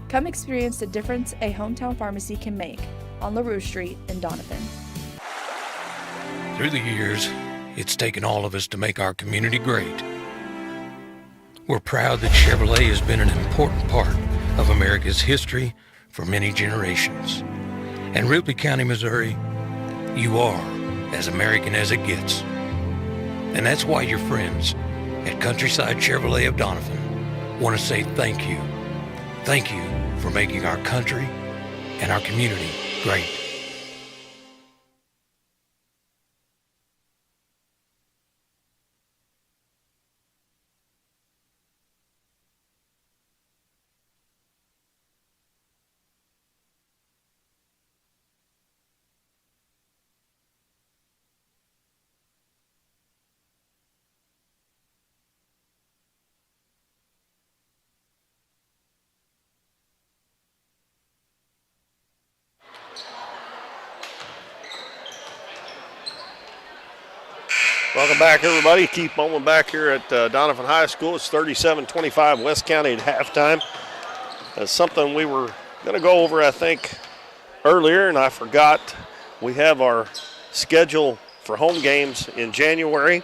Come experience the difference a hometown pharmacy can make on LaRue Street in Doniphan. Through the years, it's taken all of us to make our community great. We're proud that Chevrolet has been an important part of America's history for many generations. And Ripley County, Missouri, you are as American as it gets. And that's why your friends at Countryside Chevrolet of Doniphan want to say thank you. Thank you for making our country and our community great. Welcome back, everybody. Keith Bowman back here at Doniphan High School. It's 37-25 West County at halftime. That's something we were going to go over, I think, earlier, and I forgot. We have our schedule for home games in January.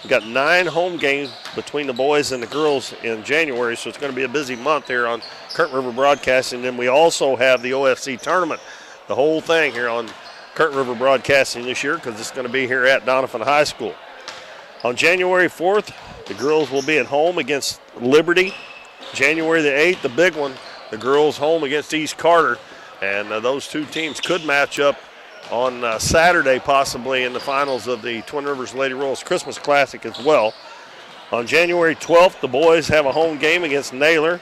We've got 9 home games between the boys and the girls in January, so it's going to be a busy month here on Current River Broadcasting. Then we also have the OFC tournament, the whole thing here on Current River Broadcasting this year, because it's going to be here at Doniphan High School. On January 4th, the girls will be at home against Liberty. January the 8th, the big one, the girls home against East Carter. And those two teams could match up on Saturday, possibly in the finals of the Twin Rivers Lady Royals Christmas Classic as well. On January 12th, the boys have a home game against Naylor.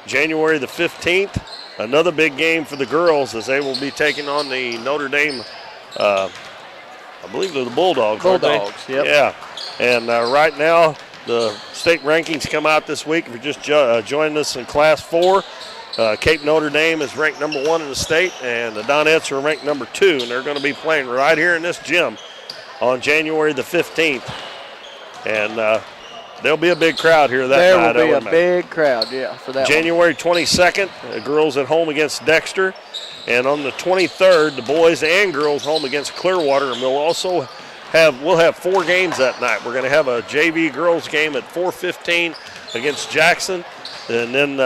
January the 15th, another big game for the girls as they will be taking on the Notre Dame, I believe they're the Bulldogs. Bulldogs, yep. Yeah, and right now the state rankings come out this week. If you're just joining us in Class 4, Cape Notre Dame is ranked number 1 in the state, and the Donettes are ranked number 2, and they're going to be playing right here in this gym on January the 15th. And there'll be a big crowd here that night. There will be a big crowd, yeah, for that January 22nd, the girls at home against Dexter. And on the 23rd, the boys and girls home against Clearwater. And we'll have 4 games that night. We're going to have a JV girls game at 4:15 against Jackson. And then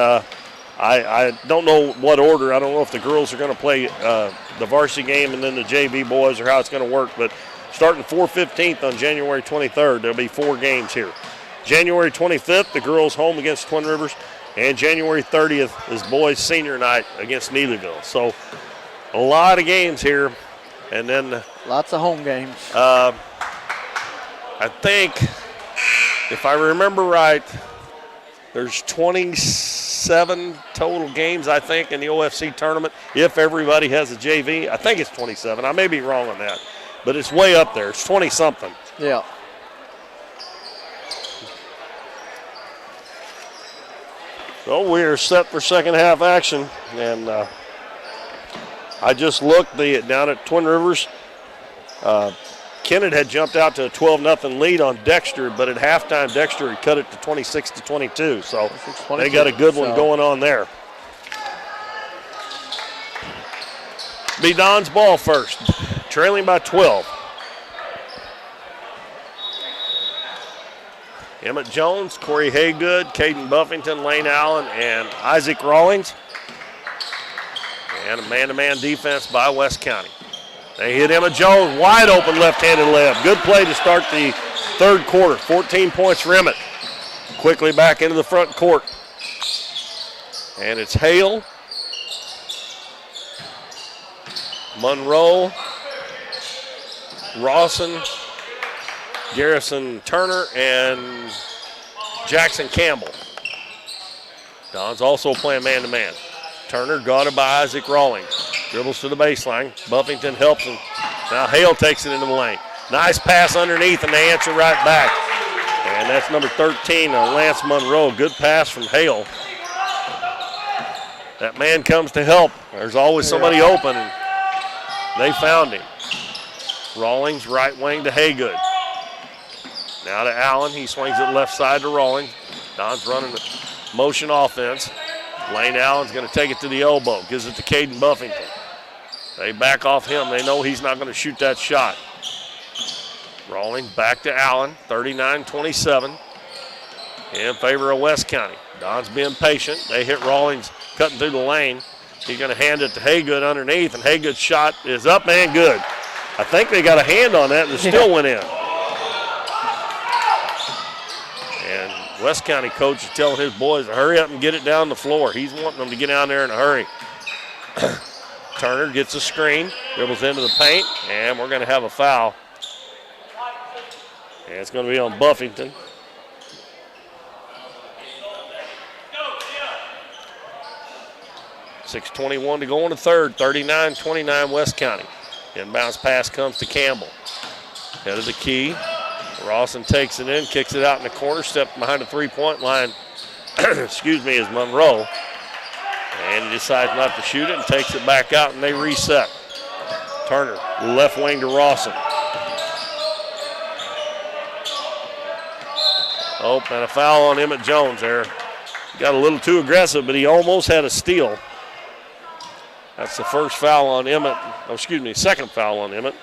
I don't know what order. I don't know if the girls are going to play the varsity game and then the JV boys or how it's going to work. But starting 4:15 on January 23rd, there'll be 4 games here. January 25th, the girls home against Twin Rivers, and January 30th is boys senior night against Neelyville. So a lot of games here, and then lots of home games. I think, if I remember right, there's 27 total games, I think, in the OFC tournament. If everybody has a JV, I think it's 27. I may be wrong on that, but it's way up there. It's 20-something. Yeah. So we're set for second half action, and I just looked down at Twin Rivers. Kennett had jumped out to a 12-0 lead on Dexter, but at halftime Dexter had cut it to 26-22. So they got a good one going on there. Be Don's ball first, trailing by 12. Emmett Jones, Corey Haygood, Caden Buffington, Lane Allen, and Isaac Rawlings. And a man-to-man defense by West County. They hit Emmett Jones, wide open left-handed layup. Good play to start the third quarter. 14 points for Emmett. Quickly back into the front court. And it's Hale, Monroe, Rawson, Garrison Turner, and Jackson Campbell. Don's also playing man-to-man. Turner got it by Isaac Rawlings. Dribbles to the baseline. Buffington helps him. Now Hale takes it into the lane. Nice pass underneath, and they answer right back. And that's number 13, Lance Monroe. Good pass from Hale. That man comes to help. There's always somebody open, and they found him. Rawlings, right wing to Haygood. Now to Allen. He swings it left side to Rawlings. Don's running the motion offense. Lane Allen's going to take it to the elbow. Gives it to Caden Buffington. They back off him. They know he's not going to shoot that shot. Rawlings back to Allen. 39-27 in favor of West County. Don's being patient. They hit Rawlings cutting through the lane. He's going to hand it to Haygood underneath, and Haygood's shot is up and good. I think they got a hand on that, and it still went in. And West County coach is telling his boys to hurry up and get it down the floor. He's wanting them to get down there in a hurry. Turner gets a screen, dribbles into the paint, and we're going to have a foul. And it's going to be on Buffington. .6:21 to go in the third, 39-29 West County. Inbounds pass comes to Campbell. Head of the key. Rawson takes it in, kicks it out in the corner, steps behind the three-point line. Excuse me, is Monroe. And he decides not to shoot it and takes it back out, and they reset. Turner, left wing to Rawson. Oh, and a foul on Emmett Jones there. Got a little too aggressive, but he almost had a steal. That's the first foul on Emmett. Oh, excuse me, second foul on Emmett.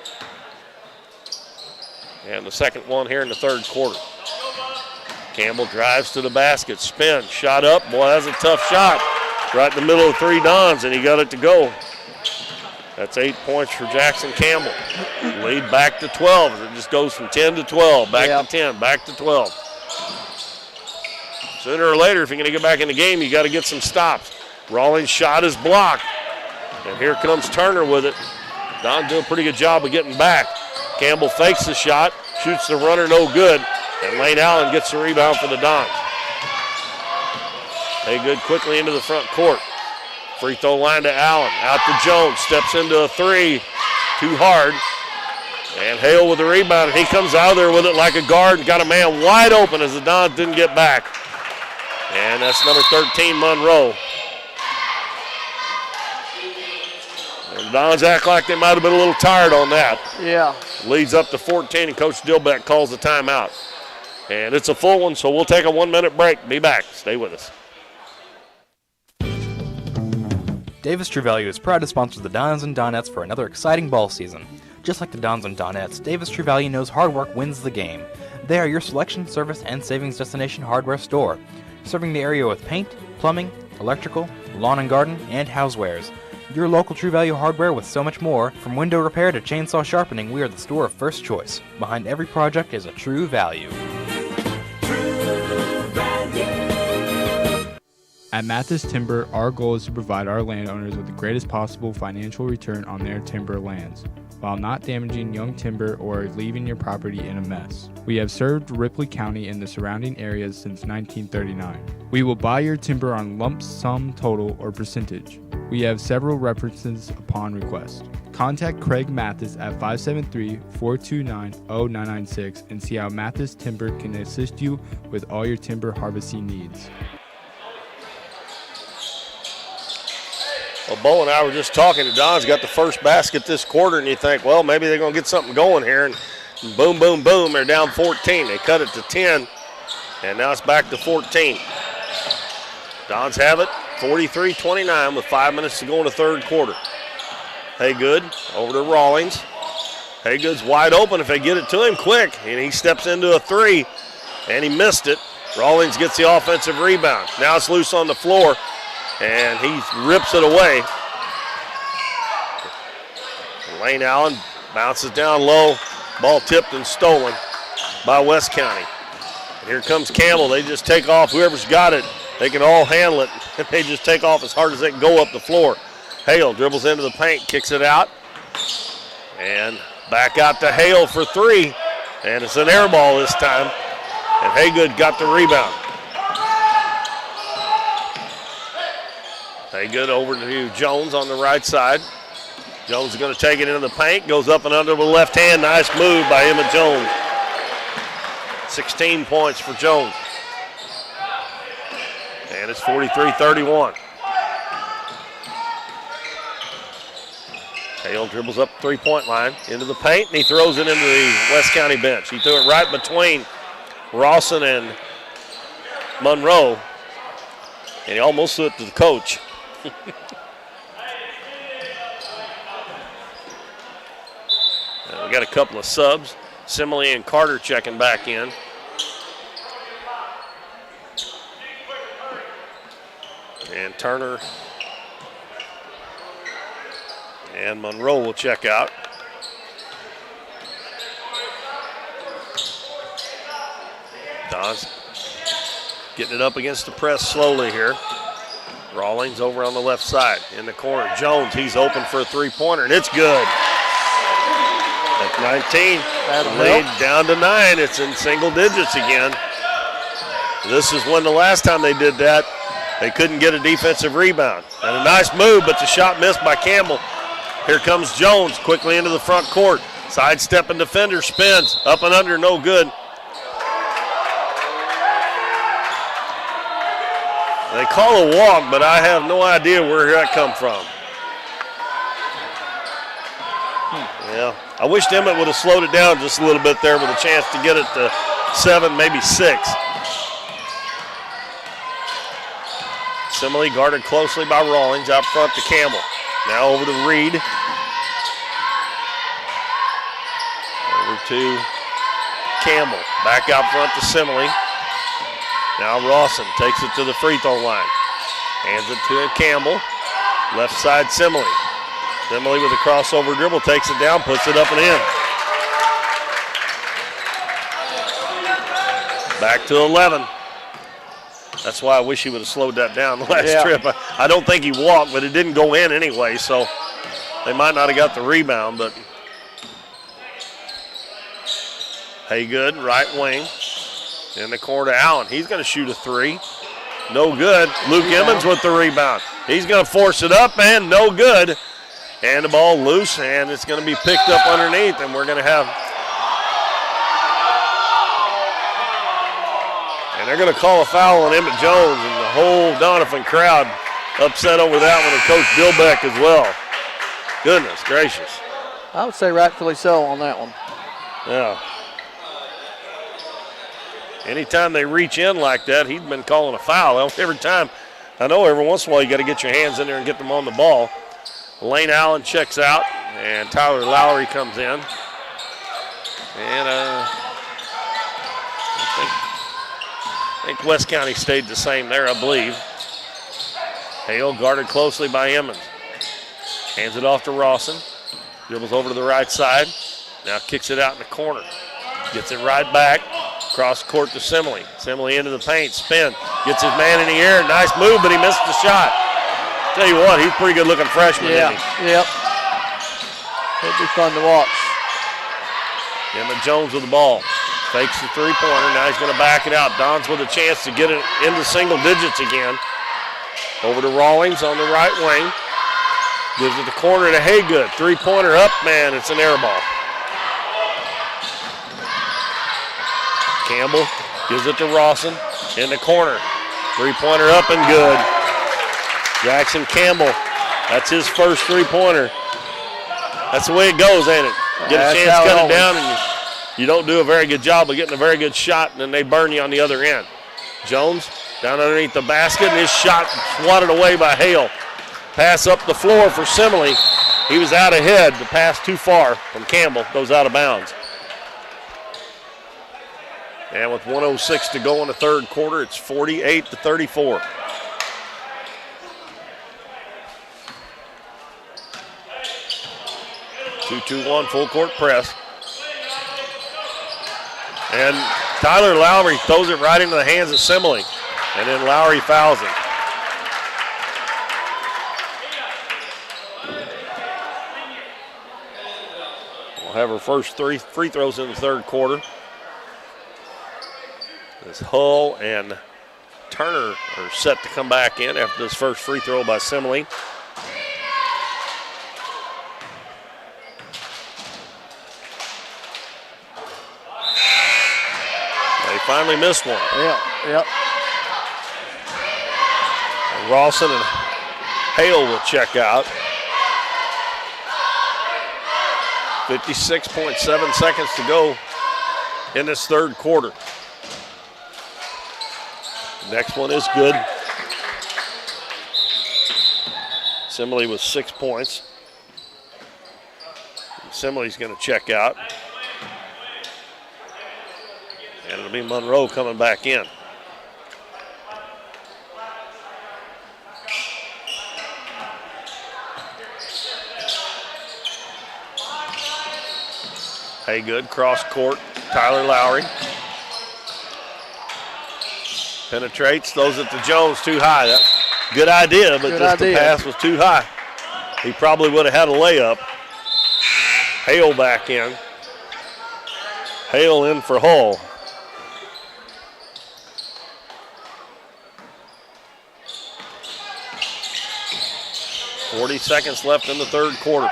And the second one here in the third quarter. Campbell drives to the basket, spins, shot up. Boy, that's a tough shot. Right in the middle of three Dons, and he got it to go. That's 8 points for Jackson Campbell. Lead back to 12. It just goes from 10 to 12, back to 10, back to 12. Sooner or later, if you're going to get back in the game, you got to get some stops. Rawlings' shot is blocked. And here comes Turner with it. Don doing a pretty good job of getting back. Campbell fakes the shot, shoots the runner, no good. And Lane Allen gets the rebound for the Dons. Haygood quickly into the front court. Free throw line to Allen. Out to Jones. Steps into a three. Too hard. And Hale with the rebound. And he comes out there with it like a guard and got a man wide open as the Dons didn't get back. And that's number 13, Monroe. And the Dons act like they might have been a little tired on that. Yeah. Leads up to 14, and Coach Dilbeck calls the timeout. And it's a full one, so we'll take a 1 minute break. Be back. Stay with us. Davis True Value is proud to sponsor the Dons and Donettes for another exciting ball season. Just like the Dons and Donettes, Davis True Value knows hard work wins the game. They are your selection, service, and savings destination hardware store, serving the area with paint, plumbing, electrical, lawn and garden, and housewares. Your local True Value hardware with so much more. From window repair to chainsaw sharpening, we are the store of first choice. Behind every project is a True Value. At Mathis Timber, our goal is to provide our landowners with the greatest possible financial return on their timber lands, while not damaging young timber or leaving your property in a mess. We have served Ripley County and the surrounding areas since 1939. We will buy your timber on lump sum total or percentage. We have several references upon request. Contact Craig Mathis at 573-429-0996 and see how Mathis Timber can assist you with all your timber harvesting needs. Well, Bo and I were just talking. Don's got the first basket this quarter, and you think, well, maybe they're going to get something going here. And boom, boom, boom, they're down 14. They cut it to 10, and now it's back to 14. Dons have it, 43-29 with 5 minutes to go in the third quarter. Haygood over to Rawlings. Haygood's wide open if they get it to him quick, and he steps into a three, and he missed it. Rawlings gets the offensive rebound. Now it's loose on the floor. And he rips it away. Lane Allen bounces down low. Ball tipped and stolen by West County. And here comes Campbell. They just take off. Whoever's got it, they can all handle it. They just take off as hard as they can go up the floor. Hale dribbles into the paint, kicks it out. And back out to Hale for three. And it's an air ball this time. And Haygood got the rebound. Haygood over to Jones on the right side. Jones is going to take it into the paint, goes up and under with the left hand. Nice move by Emmett Jones. 16 points for Jones. And it's 43-31. Hale dribbles up the three-point line into the paint, and he throws it into the West County bench. He threw it right between Rawson and Monroe, and he almost threw it to the coach. We got a couple of subs. Simile and Carter checking back in. And Turner And Monroe will check out. Don's getting it up against the press slowly here. Rawlings over on the left side in the corner. Jones, he's open for a three-pointer, and it's good. At 19, lead down to 9. It's in single digits again. This is when the last time they did that, they couldn't get a defensive rebound. And a nice move, but the shot missed by Campbell. Here comes Jones quickly into the front court. Sidestepping defender, spins, up and under, no good. They call a walk, but I have no idea where that come from. Yeah, I wish Emmett would have slowed it down just a little bit there with a chance to get it to 7, maybe 6. Simile guarded closely by Rawlings, out front to Campbell. Now over to Reed. Over to Campbell, back out front to Simile. Now Rawson takes it to the free throw line. Hands it to Campbell. Left side Simile. Simile with a crossover dribble, takes it down, puts it up and in. Back to 11. That's why I wish he would have slowed that down the last trip. I don't think he walked, but it didn't go in anyway, so they might not have got the rebound, but Haygood, right wing. In the corner to Allen. He's going to shoot a 3. No good. Luke Emmons with the rebound. He's going to force it up and no good. And the ball loose, and it's going to be picked up underneath, and we're going to have. And they're going to call a foul on Emmett Jones, and the whole Doniphan crowd upset over that one, and Coach Dilbeck as well. Goodness gracious. I would say rightfully so on that one. Yeah. Anytime they reach in like that, he's been calling a foul every time. I know every once in a while you got to get your hands in there and get them on the ball. Lane Allen checks out, and Tyler Lowry comes in. And I think West County stayed the same there, I believe. Hale guarded closely by Emmons. Hands it off to Rawson. Dribbles over to the right side. Now kicks it out in the corner. Gets it right back. Cross court to Simile. Simile into the paint, spin. Gets his man in the air. Nice move, but he missed the shot. Tell you what, he's a pretty good looking freshman, isn't he? Yep. It'd be fun to watch. Emmett Jones with the ball. Fakes the three-pointer. Now he's going to back it out. Don's with a chance to get it into single digits again. Over to Rawlings on the right wing. Gives it the corner to Haygood. Three-pointer up, man. It's an air ball. Campbell gives it to Rawson in the corner. Three-pointer up and good. Jackson Campbell, that's his first three-pointer. That's the way it goes, ain't it? Get a chance to cut it down, and you don't do a very good job of getting a very good shot, and then they burn you on the other end. Jones down underneath the basket, and his shot swatted away by Hale. Pass up the floor for Simile. He was out ahead. The pass too far from Campbell goes out of bounds. And with 1:06 to go in the third quarter, it's 48-34. Two-2-1 full court press. And Tyler Lowry throws it right into the hands of Simile. And then Lowry fouls him. We'll have our first 3 free throws in the third quarter. As Hull and Turner are set to come back in after this first free throw by Simile. They finally missed one. Yep. And Rawson and Hale will check out. 56.7 seconds to go in this third quarter. Next one is good. Simile with 6 points. Simile's going to check out. And it'll be Monroe coming back in. Haygood, cross court, Tyler Lowry. Penetrates, throws it to Jones, too high. Good idea, but the pass was too high. He probably would have had a layup. Hale back in. Hale in for Hull. .40 left in the third quarter.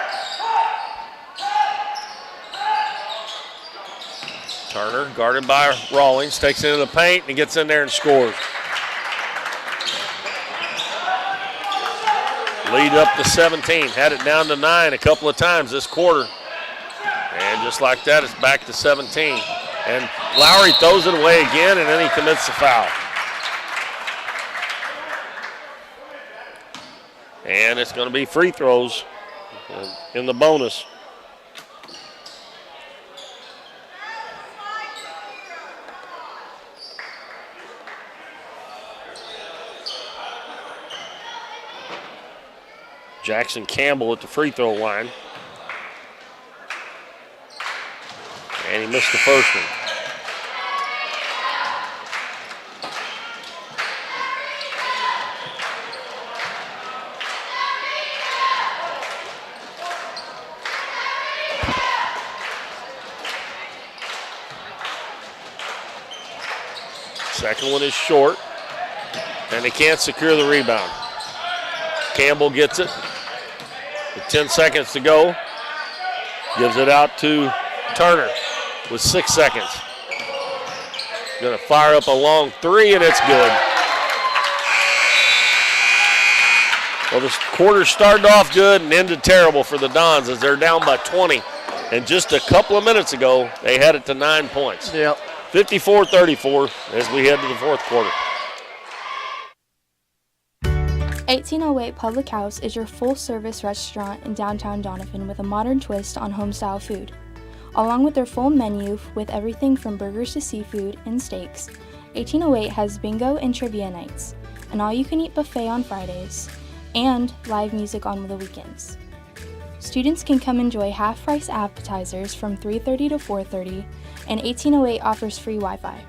Turner, guarded by Rawlings, takes it into the paint and gets in there and scores. Lead up to 17. Had it down to 9 a couple of times this quarter. And just like that, it's back to 17. And Lowry throws it away again, and then he commits the foul. And it's going to be free throws in the bonus. Jackson Campbell at the free throw line. And he missed the first one. Second one is short, and they can't secure the rebound. Campbell gets it with 10 seconds to go. Gives it out to Turner with 6 seconds. Going to fire up a long three, and it's good. Well, this quarter started off good and ended terrible for the Dons as they're down by 20. And just a couple of minutes ago, they had it to 9 points. Yep. 54-34 as we head to the fourth quarter. 1808 Public House is your full-service restaurant in downtown Doniphan with a modern twist on home-style food. Along with their full menu with everything from burgers to seafood and steaks, 1808 has bingo and trivia nights, an all-you-can-eat buffet on Fridays, and live music on the weekends. Students can come enjoy half-price appetizers from 3:30 to 4:30, and 1808 offers free Wi-Fi.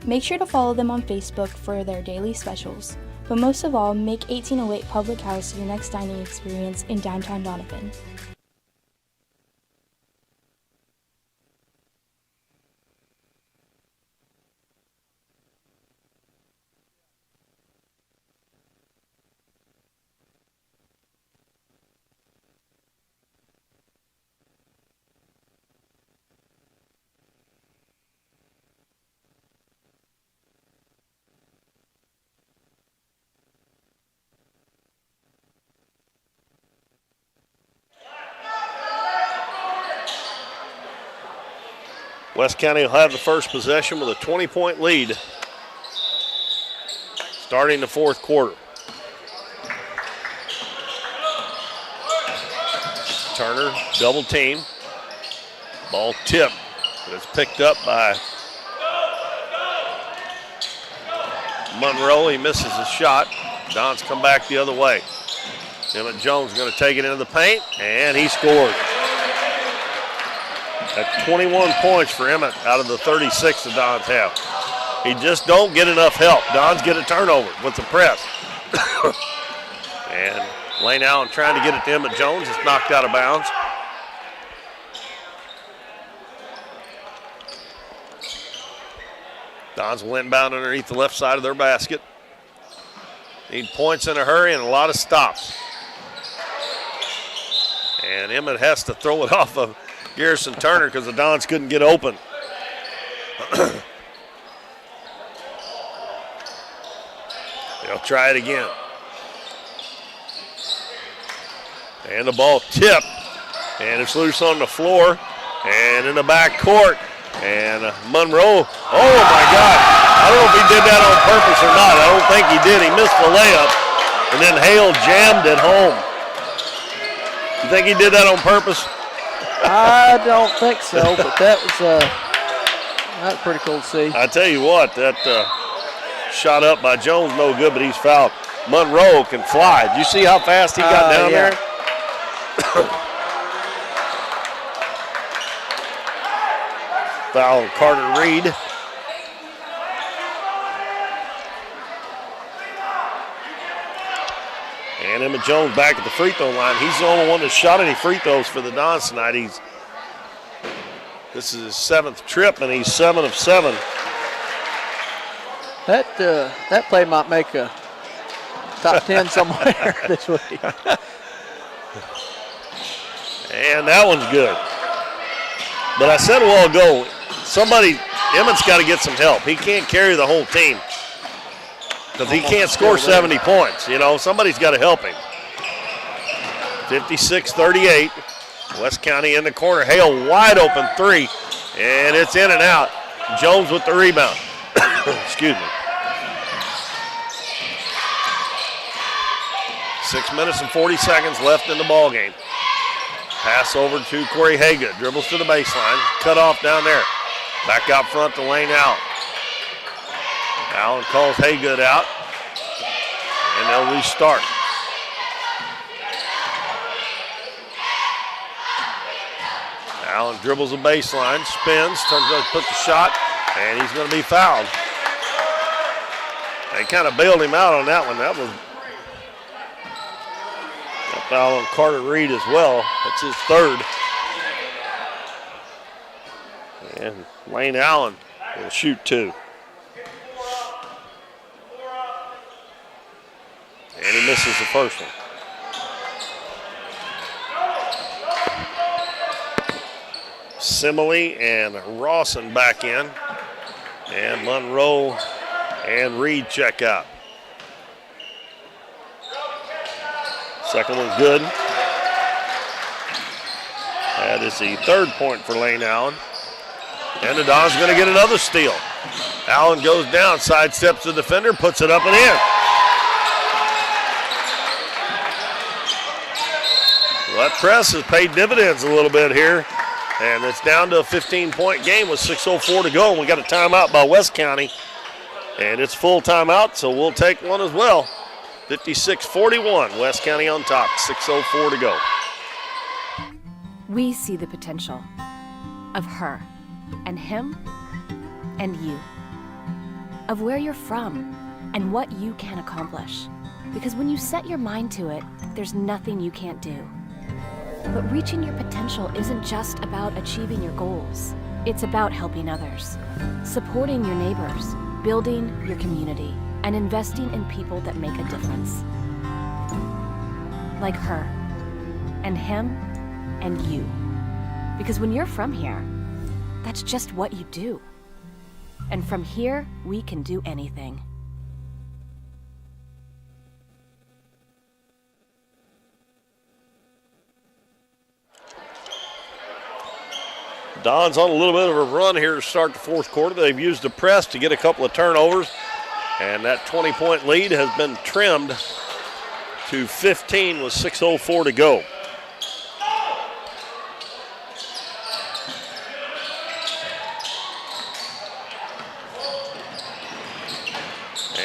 Make sure to follow them on Facebook for their daily specials. But most of all, make 1808 Public House your next dining experience in downtown Doniphan. West County will have the first possession with a 20-point lead starting the fourth quarter. Turner, double team. Ball tipped, but it's picked up by Monroe. He misses his shot. Dons come back the other way. Emmett Jones going to take it into the paint, and he scored. At 21 points for Emmett out of the 36 the Dons have. He just don't get enough help. Dons get a turnover with the press. And Lane Allen trying to get it to Emmett Jones. It's knocked out of bounds. Dons will inbound underneath the left side of their basket. Need points in a hurry and a lot of stops. And Emmett has to throw it off of Garrison Turner because the Dons couldn't get open. They'll try it again. And the ball tipped. And it's loose on the floor. And in the back court. And Monroe, oh my God. I don't know if he did that on purpose or not. I don't think he did. He missed the layup. And then Hale jammed it home. You think he did that on purpose? I don't think so, but that was pretty cool to see. I tell you what, that shot up by Jones no good, but he's fouled. Monroe can fly. Did you see how fast he got down there? Foul on Carter Reed. And Emmett Jones back at the free throw line. He's the only one that shot any free throws for the Dons tonight. This is his 7th trip, and he's 7 of 7. That play might make a top 10 somewhere this week. And that one's good. But I said a while ago, Emmett's got to get some help. He can't carry the whole team because he can't score 70 points. You know, somebody's got to help him. 56-38. West County in the corner. Hale wide open three, and it's in and out. Jones with the rebound. Excuse me. 6 minutes and 40 seconds left in the ball game. Pass over to Corey Haygood. Dribbles to the baseline. Cut off down there. Back out front to Lane Allen. Allen calls Haygood out, and they'll restart. Allen dribbles the baseline, spins, turns up, puts the shot, and he's going to be fouled. They kind of bailed him out on that one. That was a foul on Carter Reed as well. That's his 3rd. And Lane Allen will shoot 2. And he misses the first one. Simile and Rawson back in. And Monroe and Reed check out. Second one's good. That is the 3rd point for Lane Allen. And the Dons going to get another steal. Allen goes down, sidesteps the defender, puts it up and in. Well, that press has paid dividends a little bit here. And it's down to a 15-point game with 6:04 to go. And we got a timeout by West County. And it's full timeout, so we'll take one as well. 56-41, West County on top, 6:04 to go. We see the potential of her and him and you, of where you're from and what you can accomplish. Because when you set your mind to it, there's nothing you can't do. But reaching your potential isn't just about achieving your goals. It's about helping others, supporting your neighbors, building your community, and investing in people that make a difference. Like her, and him, and you. Because when you're from here, that's just what you do. And from here, we can do anything. Don's on a little bit of a run here to start the 4th quarter. They've used the press to get a couple of turnovers, and that 20-point lead has been trimmed to 15 with 6:04 to go.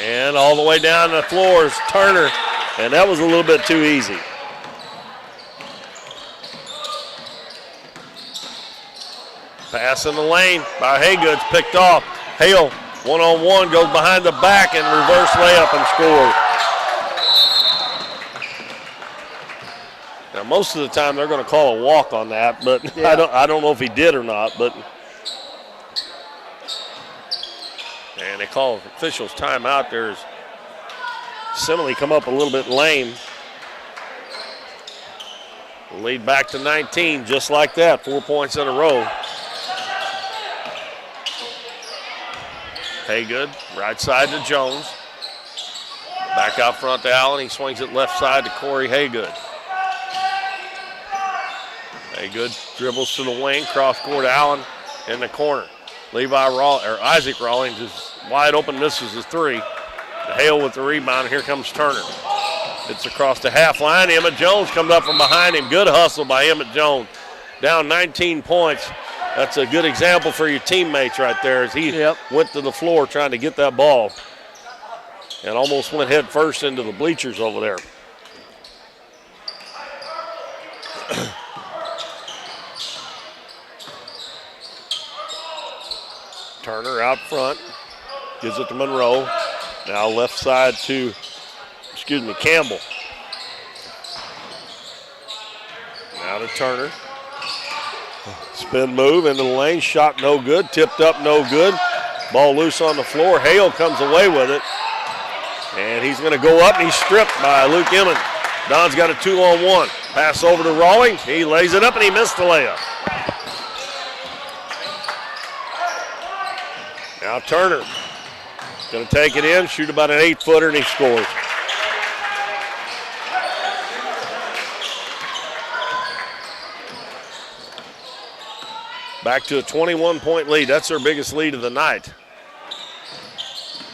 And all the way down the floor is Turner, and that was a little bit too easy. Pass in the lane by Haygood's picked off. Hale, one-on-one, goes behind the back and reverse layup and scores. Now, most of the time they're going to call a walk on that, but yeah. I don't know if he did or not. But and they call officials timeout. There's Simile come up a little bit lame. Lead back to 19, just like that, 4 points in a row. Haygood, right side to Jones. Back out front to Allen. He swings it left side to Corey Haygood. Haygood dribbles to the wing, cross court Allen in the corner. Isaac Rawlings is wide open, misses his 3. Hale with the rebound. Here comes Turner. It's across the half line. Emmett Jones comes up from behind him. Good hustle by Emmett Jones. Down 19 points. That's a good example for your teammates right there as he went to the floor trying to get that ball and almost went head first into the bleachers over there. Turner out front. Gives it to Monroe. Now left side to, Campbell. Now to Turner. Spin move into the lane. Shot no good. Tipped up no good. Ball loose on the floor. Hale comes away with it. And he's going to go up, and he's stripped by Luke Emmons. Don's got a 2-on-1. Pass over to Rawlings. He lays it up, and he missed the layup. Now Turner going to take it in, shoot about an 8-footer, and he scores. Back to a 21-point lead. That's their biggest lead of the night.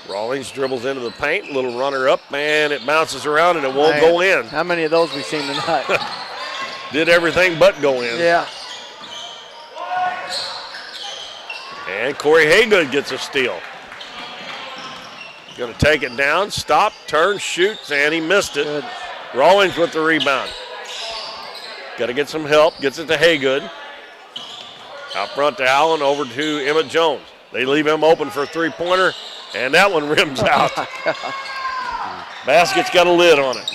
Rawlings dribbles into the paint, little runner up, and it bounces around and it won't go in. How many of those we seen tonight? Did everything but go in. Yeah. And Corey Haygood gets a steal. Going to take it down, stop, turn, shoots, and he missed it. Good. Rawlings with the rebound. Got to get some help, gets it to Haygood. Out front to Allen, over to Emmett Jones. They leave him open for a three-pointer, and that one rims out. Basket's got a lid on it.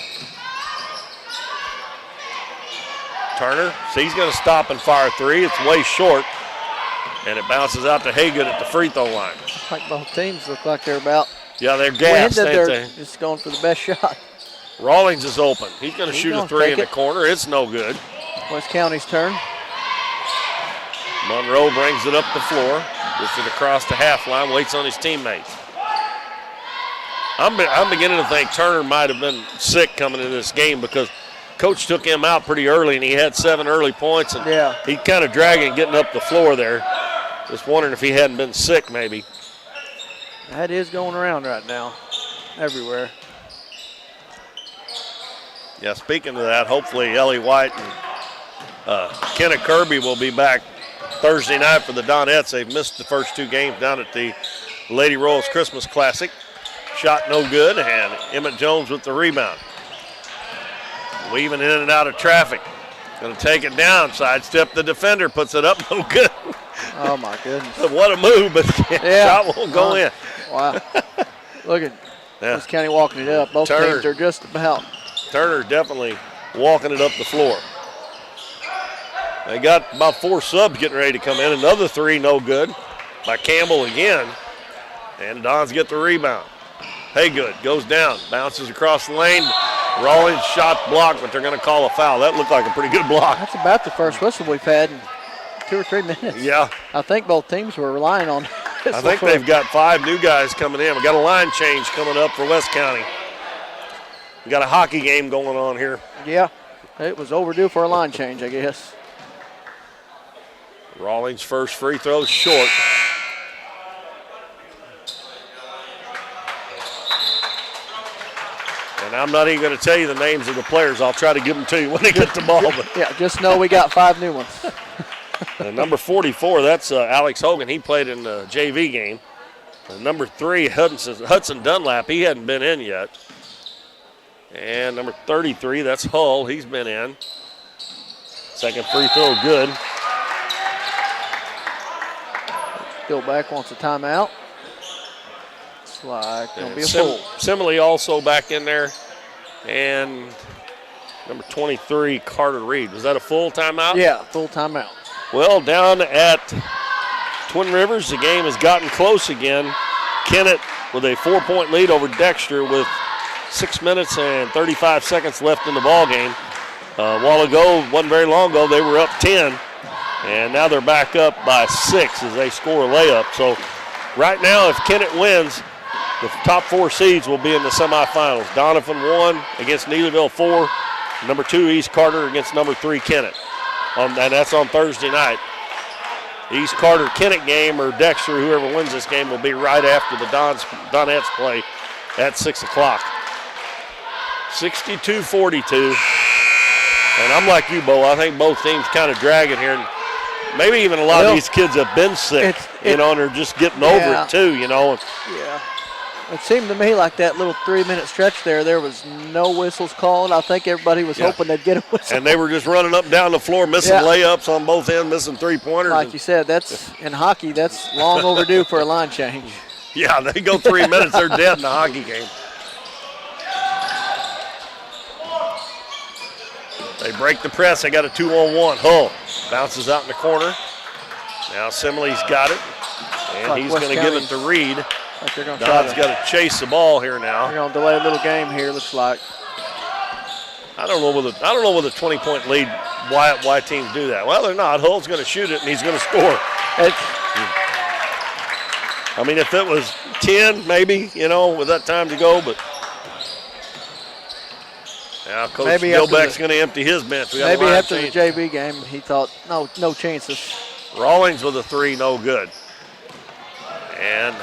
Turner, he's going to stop and fire three. It's way short, and it bounces out to Haygood at the free throw line. Like both teams look like they're about. Yeah, they're gassed, ain't they're they? just going for the best shot. Rawlings is open. He's going to shoot a three in the corner. It's no good. West County's turn. Monroe brings it up the floor, gets it across the half line, waits on his teammates. I'm beginning to think Turner might have been sick coming into this game because Coach took him out pretty early and he had 7 early points, and he kind of dragging getting up the floor there. Just wondering if he hadn't been sick maybe. That is going around right now, everywhere. Yeah, speaking of that, hopefully Ellie White and Kenneth Kirby will be back Thursday night for the Donettes. They've missed the first 2 games down at the Lady Royals Christmas Classic. Shot no good, and Emmett Jones with the rebound. Weaving in and out of traffic. Going to take it down, sidestep the defender, puts it up, no good. Oh, my goodness. What a move, but the shot won't go in. Wow. Look at West County walking it up. Both teams are just about. Turner definitely walking it up the floor. They got about 4 subs getting ready to come in. Another 3, no good by Campbell again. And Dons get the rebound. Haygood goes down, bounces across the lane. Rawlings shot blocked, but they're going to call a foul. That looked like a pretty good block. That's about the first whistle we've had in 2 or 3 minutes. Yeah. I think both teams were relying on this. I think they've got 5 new guys coming in. We got a line change coming up for West County. We got a hockey game going on here. Yeah, it was overdue for a line change, I guess. Rawlings' first free throw short. And I'm not even going to tell you the names of the players. I'll try to give them to you when they get the ball. Yeah, just know we got 5 new ones. Number 44, that's Alex Hogan. He played in the JV game. Number 3, Hudson Dunlap. He hadn't been in yet. And number 33, that's Hull. He's been in. Second free throw good. Gilback wants a timeout. It's like going to be a full. Simile also back in there. And number 23, Carter Reed. Was that a full timeout? Yeah, full timeout. Well, down at Twin Rivers, the game has gotten close again. Kennett with a 4-point lead over Dexter with 6 minutes and 35 seconds left in the ball game. A while ago, wasn't very long ago, they were up 10. And now they're back up by 6 as they score a layup. So right now, if Kennett wins, the top 4 seeds will be in the semifinals. Doniphan 1 against Neelyville 4. Number 2, East Carter against number 3, Kennett. And that's on Thursday night. East Carter Kennett game or Dexter, whoever wins this game, will be right after the Donettes play at 6 o'clock. 62-42. And I'm like you, Bo. I think both teams kind of dragging here. Maybe even a lot of these kids have been sick, and they're just getting over it too, Yeah. It seemed to me like that little 3-minute stretch there was no whistles called. I think everybody was hoping they'd get a whistle. And they were just running up and down the floor, missing layups on both ends, missing three-pointers. Like you said, that's in hockey, that's long overdue for a line change. Yeah, they go 3 minutes, they're dead in the hockey game. They break the press. They got a 2-on-1. Hull bounces out in the corner. Now Simile's got it, and he's going to give it to Reed. Like they're going Don's got to chase the ball here now. They're going to delay a little game here, looks like. I don't know with a 20-point lead why teams do that. Well, they're not. Hull's going to shoot it, and he's going to score. I mean, if it was 10, maybe, with that time to go, but now Coach Gilbeck's going to empty his bench. Maybe after the JV game, he thought, no chances. Rawlings with a 3, no good. And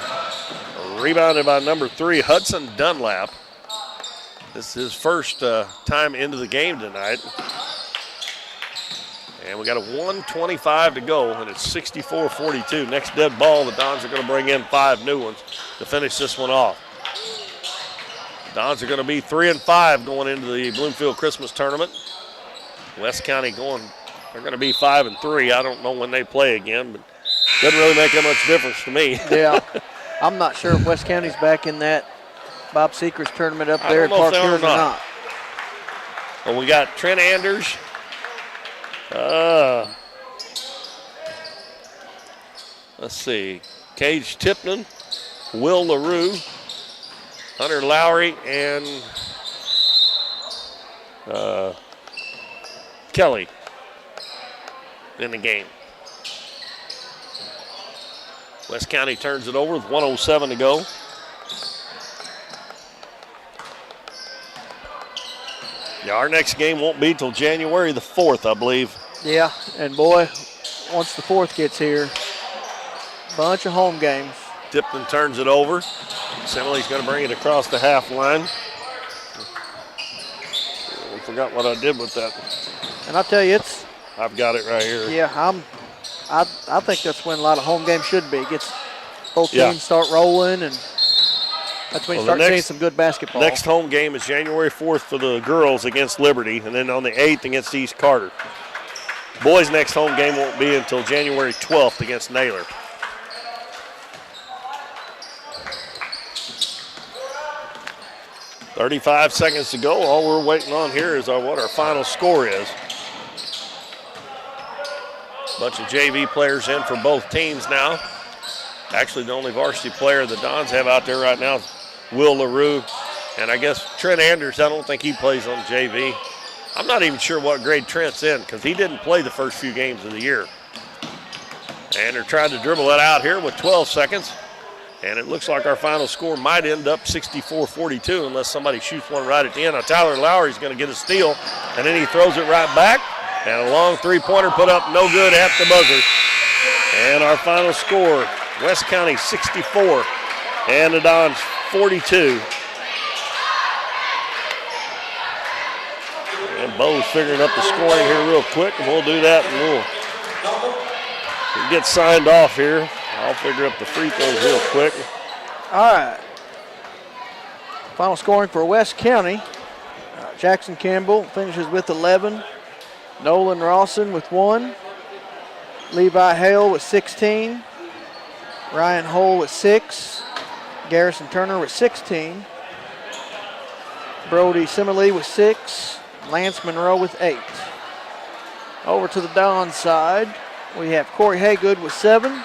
rebounded by number 3, Hudson Dunlap. This is his first time into the game tonight. And we got a 1:25 to go, and it's 64-42. Next dead ball, the Dons are going to bring in 5 new ones to finish this one off. Dons are going to be 3-5 going into the Bloomfield Christmas tournament. West County they're going to be 5-3. I don't know when they play again, but doesn't really make that much difference to me. Yeah, I'm not sure if West County's back in that Bob Seekers tournament up there at Park Hills or not. Well, we got Trent Anders. Let's see. Cage Tipton, Will LaRue, Hunter Lowry, and Kelly in the game. West County turns it over with 1:07 to go. Yeah, our next game won't be till January the 4th, I believe. Yeah, and boy, once the 4th gets here, bunch of home games. Tipton turns it over. Simile's going to bring it across the half line. I forgot what I did with that. And I'll tell you, I've got it right here. Yeah, I think that's when a lot of home games should be. Gets both teams start rolling, and that's when you start seeing some good basketball. Next home game is January 4th for the girls against Liberty, and then on the 8th against East Carter. Boys' next home game won't be until January 12th against Naylor. .35 seconds to go. All we're waiting on here is what our final score is. Bunch of JV players in for both teams now. Actually, the only varsity player the Dons have out there right now is Will LaRue. And I guess Trent Anders, I don't think he plays on JV. I'm not even sure what grade Trent's in because he didn't play the first few games of the year. And they're trying to dribble it out here with 12 seconds. And it looks like our final score might end up 64-42 unless somebody shoots one right at the end. Now, Tyler Lowry's going to get a steal, and then he throws it right back. And a long three-pointer put up, no good at the buzzer. And our final score, West County 64 and the Dons 42. And Bo's figuring up the scoring here real quick, and we'll do that, and we'll get signed off here. I'll figure up the free throws real quick. All right. Final scoring for West County. Jackson Campbell finishes with 11. Nolan Rawson with 1. Levi Hale with 16. Ryan Hull with 6. Garrison Turner with 16. Brody Simile with 6. Lance Monroe with 8. Over to the Don side, we have Corey Haygood with 7.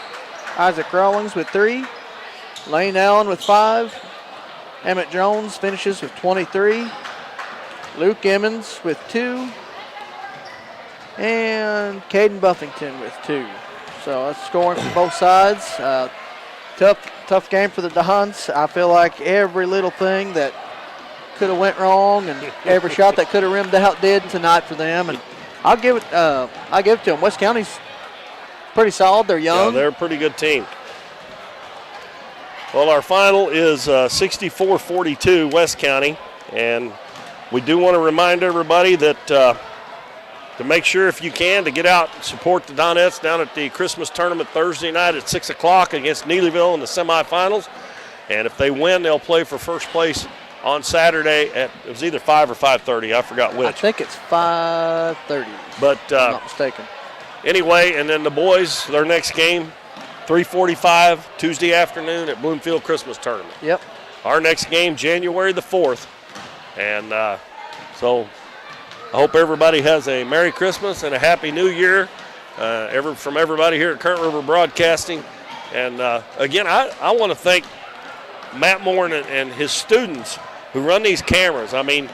Isaac Rawlings with 3. Lane Allen with 5. Emmett Jones finishes with 23. Luke Emmons with 2. And Caden Buffington with 2. So that's scoring from both sides. Tough game for the Dons. I feel like every little thing that could have went wrong and every shot that could have rimmed out did tonight for them. And I'll give it to them. West County's pretty solid. They're young. Yeah, they're a pretty good team. Well, our final is 64-42 West County. And we do want to remind everybody that to make sure, if you can, to get out and support the Donettes down at the Christmas tournament Thursday night at 6 o'clock against Neelyville in the semifinals. And if they win, they'll play for first place on Saturday it was either 5 or 5:30. I forgot which. I think it's 5:30. But if I'm not mistaken. Anyway, and then the boys, their next game, 3:45 Tuesday afternoon at Bloomfield Christmas Tournament. Yep. Our next game, January the 4th. And so I hope everybody has a Merry Christmas and a Happy New Year from everybody here at Current River Broadcasting. And again, I want to thank Matt Moore and his students who run these cameras. I mean,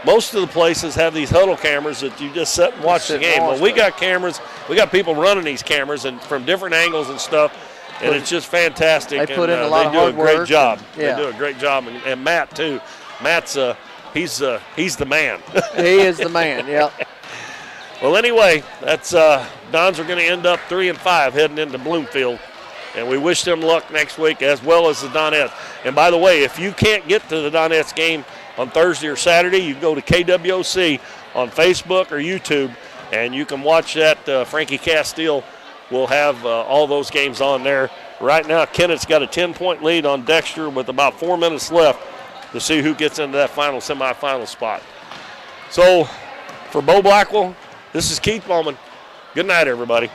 most of the places have these huddle cameras that you just sit and watch the game. Well, we got cameras. We got people running these cameras and from different angles and stuff, and it's just fantastic. They put in a lot of hard work. They do a great job. Yeah. They do a great job, and Matt too. Matt's he's the man. He is the man. Yep. Well, anyway, that's Dons are going to end up 3-5 heading into Bloomfield. And we wish them luck next week as well as the Donettes. And by the way, if you can't get to the Donettes game on Thursday or Saturday, you can go to KWOC on Facebook or YouTube, and you can watch that. Frankie Castile will have all those games on there. Right now, Kennett's got a 10-point lead on Dexter with about 4 minutes left to see who gets into that final semifinal spot. So for Bo Blackwell, this is Keith Bowman. Good night, everybody.